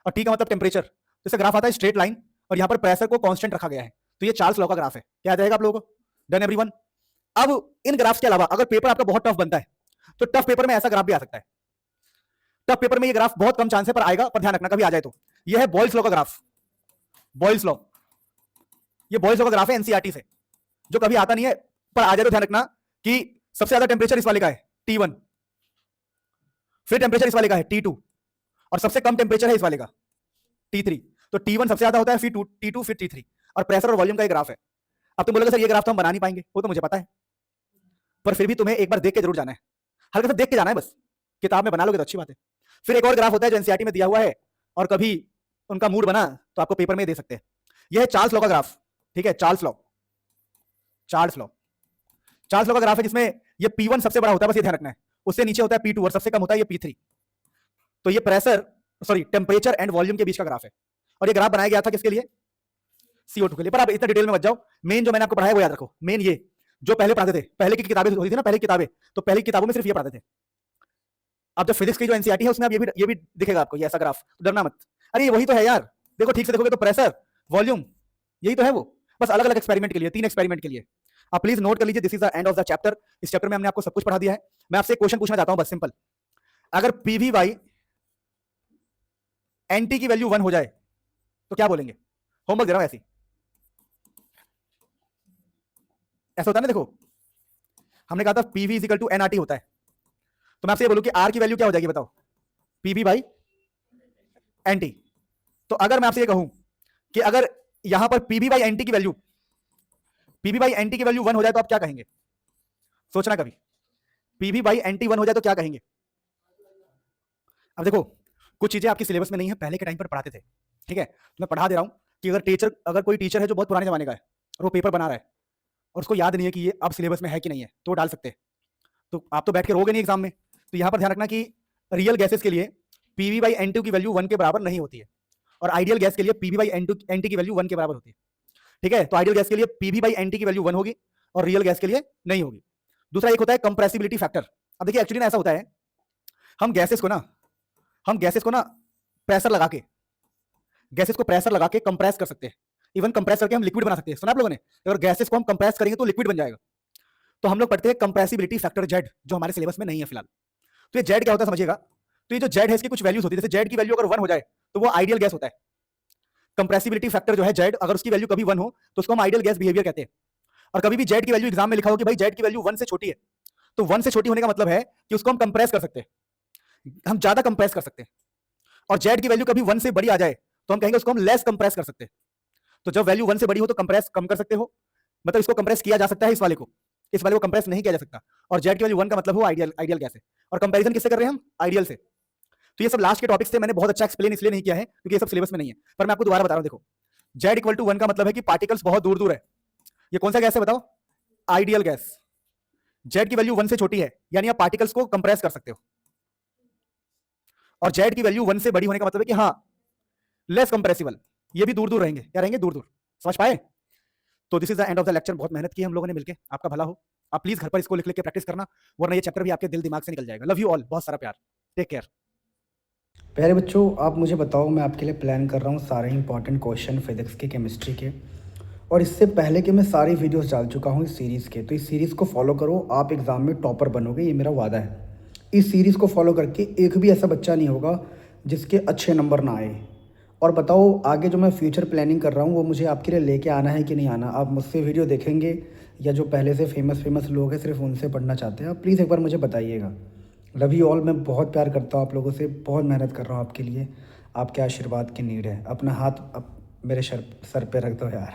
और t का मतलब टेम्परेचर। जैसे ग्राफ आता है स्ट्रेट लाइन, और यहां पर प्रेशर को कांस्टेंट रखा गया है, तो ये चार्ल्स लॉ का ग्राफ है। क्या रहेगा आप लोगों को? Done everyone? अब इन ग्राफ्स के अलावा अगर पेपर आपका बहुत टफ बनता है तो टफ पेपर में ऐसा ग्राफ भी आ सकता है। टफ पेपर में ये ग्राफ बहुत कम चांस है पर आएगा, पर ध्यान रखना कभी आ जाए तो। ये है बॉयल्स लॉ का ग्राफ, बॉयल्स लॉ, ये बॉयल्स लॉ का ग्राफ है एनसीईआरटी से, जो कभी आता नहीं है पर आ जाए तो ध्यान रखना कि सबसे ज्यादा टेम्परेचर इस वाले का है T1, फिर टेम्परेचर इस वाले का है T2, और सबसे कम टेम्परेचर है इस वाले का T3। तो T1 सबसे ज्यादा होता है, फिर T2, फिर T3, और प्रेशर और वॉल्यूम का ये ग्राफ है। अब तुम बोलोगे सर ये ग्राफ तो हम बना नहीं पाएंगे, वो तो मुझे पता है, पर फिर भी तुम्हें एक बार देख के जरूर जाना है, हल्का सा देख के जाना है बस, किताब में बना लोगे तो अच्छी बात है। फिर एक और ग्राफ होता है जो एनसीईआरटी में दिया हुआ है, और कभी उनका मूड बना तो आपको पेपर में दे सकते हैं। यह है चार्ल्स लॉ का ग्राफ, ठीक है? Charles law, Charles law, Charles law का ग्राफ है जिसमें ये P1 सबसे बड़ा होता है, बस ये ध्यान रखना है, उससे नीचे होता है P2, और सबसे कम होता है ये P3। तो ये pressure, sorry, temperature and volume के बीच का ग्राफ है, और ये ग्राफ बनाया गया था किसके लिए? CO2 के लिए। पर आप इतना डिटेल में मत जाओ, मेन जो मैंने आपको पढ़ाया वो याद रखो। मेन ये जो पहले पढ़ाते थे, पहले की किताबें होती थी ना, पहले की किताबें, तो पहले की किताबों में सिर्फ ये पढ़ाते थे। अब जब फिजिक्स की जो एनसीईआरटी है उसमें अब ये भी दिखेगा आपको, ये ऐसा ग्राफ, तो डरना मत। अरे ये वही तो है यार, देखो ठीक से देखोगे तो प्रेशर, वॉल्यूम, यही तो है वो, बस अलग अलग एक्सपेरिमेंट के लिए, 3 एक्सपेरिमेंट के लिए। आप प्लीज नोट कर लीजिए, this is the end of the chapter. इस चैप्टर में हमने आपको सब कुछ पढ़ा दिया है। मैं आपसे एक क्वेश्चन पूछना चाहता हूं, बस सिंपल, अगर पीवी बाई एनटी की वैल्यू 1 हो जाए तो क्या बोलेंगे? होमवर्क दे रहा हूं ऐसी, ऐसा होता है ना, देखो हमने कहा था PV is equal to NRT होता है, तो मैं आपसे ये बोलूं कि आर की वैल्यू क्या हो जाएगी बताओ? PV by nT. तो अगर मैं आपसे ये कहूं कि अगर यहां पर पीवी बाई एनटी की वैल्यू, पीवी बाई एनटी की वैल्यू 1 हो जाए तो आप क्या कहेंगे? सोचना कभी, पीवी बाई एनटी 1 हो जाए तो क्या कहेंगे? अब देखो कुछ चीजें आपकी सिलेबस में नहीं है, पहले के टाइम पर पढ़ाते थे, ठीक है? तो मैं पढ़ा दे रहा हूं कि अगर कोई टीचर है जो बहुत पुराने जमाने का है और वो पेपर बना रहा है और उसको याद नहीं है कि ये अब सिलेबस में है कि नहीं है, तो वो डाल सकते हैं। तो आप तो बैठ के रोगे नहीं एग्जाम में, तो यहां पर ध्यान रखना कि रियल गैसेस के लिए पीवी बाई एनटी की वैल्यू 1 के बराबर नहीं होती है, और आइडियल गैस के लिए पीवी बाई एनटी की वैल्यू 1 के बराबर होती है। ठीक है, तो आइडियल गैस के लिए पीवी बाई एनटी की वैल्यू 1 होगी और रियल गैस के लिए नहीं होगी। दूसरा एक होता है कंप्रेसिबिलिटी फैक्टर। अब देखिए एक्चुअली ना ऐसा होता है, हम गैसेस को ना प्रेशर लगा के कंप्रेस कर सकते हैं। इवन कंप्रेस करके हम लिक्विड बना सकते हैं। सुना आप लोगों ने? अगर गैसेस को हम कंप्रेस करेंगे तो लिक्विड बन जाएगा। तो हम लोग पढ़ते हैं कंप्रेसिबिलिटी फैक्टर जेड, जो हमारे सिलेबस में नहीं है फिलहाल। तो ये जेड क्या होता है समझिएगा। तो ये जो जेड है इसकी कुछ वैल्यूज होती है। जैसे जेड की वैल्यू अगर 1 हो जाए तो वो आइडियल गैस होता है। कंप्रेसिबिलिटी फैक्टर जो है जेड, अगर उसकी वैल्यू कभी 1 हो तो उसको हम आइडियल गैस बिहेवियर कहते हैं। और कभी भी जेड की वैल्यू एग्जाम में लिखा हो कि भाई जेड की वैल्यू 1 से छोटी है, तो 1 से छोटी होने का मतलब है कि उसको हम कंप्रेस कर सकते हैं, हम ज्यादा कंप्रेस कर सकते हैं। और जेड की वैल्यू कभी 1 से बड़ी आ जाए तो हम कहेंगे उसको हम लेस कंप्रेस कर सकते हैं। तो जब वैल्यू 1 से बड़ी हो तो कंप्रेस कम कर सकते हो, मतलब इसको कंप्रेस किया जा सकता है, इस वाले को कंप्रेस नहीं किया जा सकता। और जेड की वैल्यू 1 का मतलब हो आइडियल गैस है। और कंपैरिजन किससे कर रहे हैं हम? आइडियल से। तो ये सब लास्ट के टॉपिक्स थे, मैंने बहुत अच्छा एक्सप्लेन इसलिए नहीं किया है क्योंकि ये सब सिलेबस में नहीं है, पर मैं आपको दोबारा बता रहा हूं। देखो, जेड इक्वल टू 1 का मतलब है कि पार्टिकल्स बहुत दूर दूर है। ये कौन सा गैस है बताओ? Ideal gas. जेड की वैल्यू 1 से छोटी है यानी आप पार्टिकल्स को कंप्रेस कर सकते हो। और जेड की वैल्यू 1 से बड़ी होने का मतलब है कि हाँ लेस कंप्रेसिबल, ये भी दूर दूर रहेंगे। क्या रहेंगे? दूर दूर। समझ पाए? तो this is the end of the lecture. बहुत मेहनत की हम लोगों ने मिलकर, आपका भला हो। आप प्लीज घर पर इसको लिख लिख के प्रैक्टिस करना, वरना ये चैप्टर भी आपके दिल दिमाग से निकल जाएगा। लव यू ऑल, बहुत सारा प्यार, टेक केयर। प्यारे बच्चों, आप मुझे बताओ, मैं आपके लिए प्लान कर रहा हूँ सारे इंपॉर्टेंट क्वेश्चन फिजिक्स के, केमिस्ट्री के, और इससे पहले कि मैं सारी वीडियोस डाल चुका हूँ इस सीरीज़ के। तो इस सीरीज़ को फॉलो करो, आप एग्ज़ाम में टॉपर बनोगे, ये मेरा वादा है। इस सीरीज़ को फॉलो करके एक भी ऐसा बच्चा नहीं होगा जिसके अच्छे नंबर ना आए। और बताओ आगे जो मैं फ्यूचर प्लानिंग कर रहा हूँ वो मुझे आपके लिए लेके आना है कि नहीं आना। आप मुझसे वीडियो देखेंगे या जो पहले से फेमस लोग हैं सिर्फ उनसे पढ़ना चाहते हैं? आप प्लीज़ एक बार मुझे बताइएगा। Love you all. मैं बहुत प्यार करता हूँ आप लोगों से, बहुत मेहनत कर रहा हूँ आपके लिए। आपके आशीर्वाद की नीड है। अपना हाथ मेरे सर पे रख दो यार।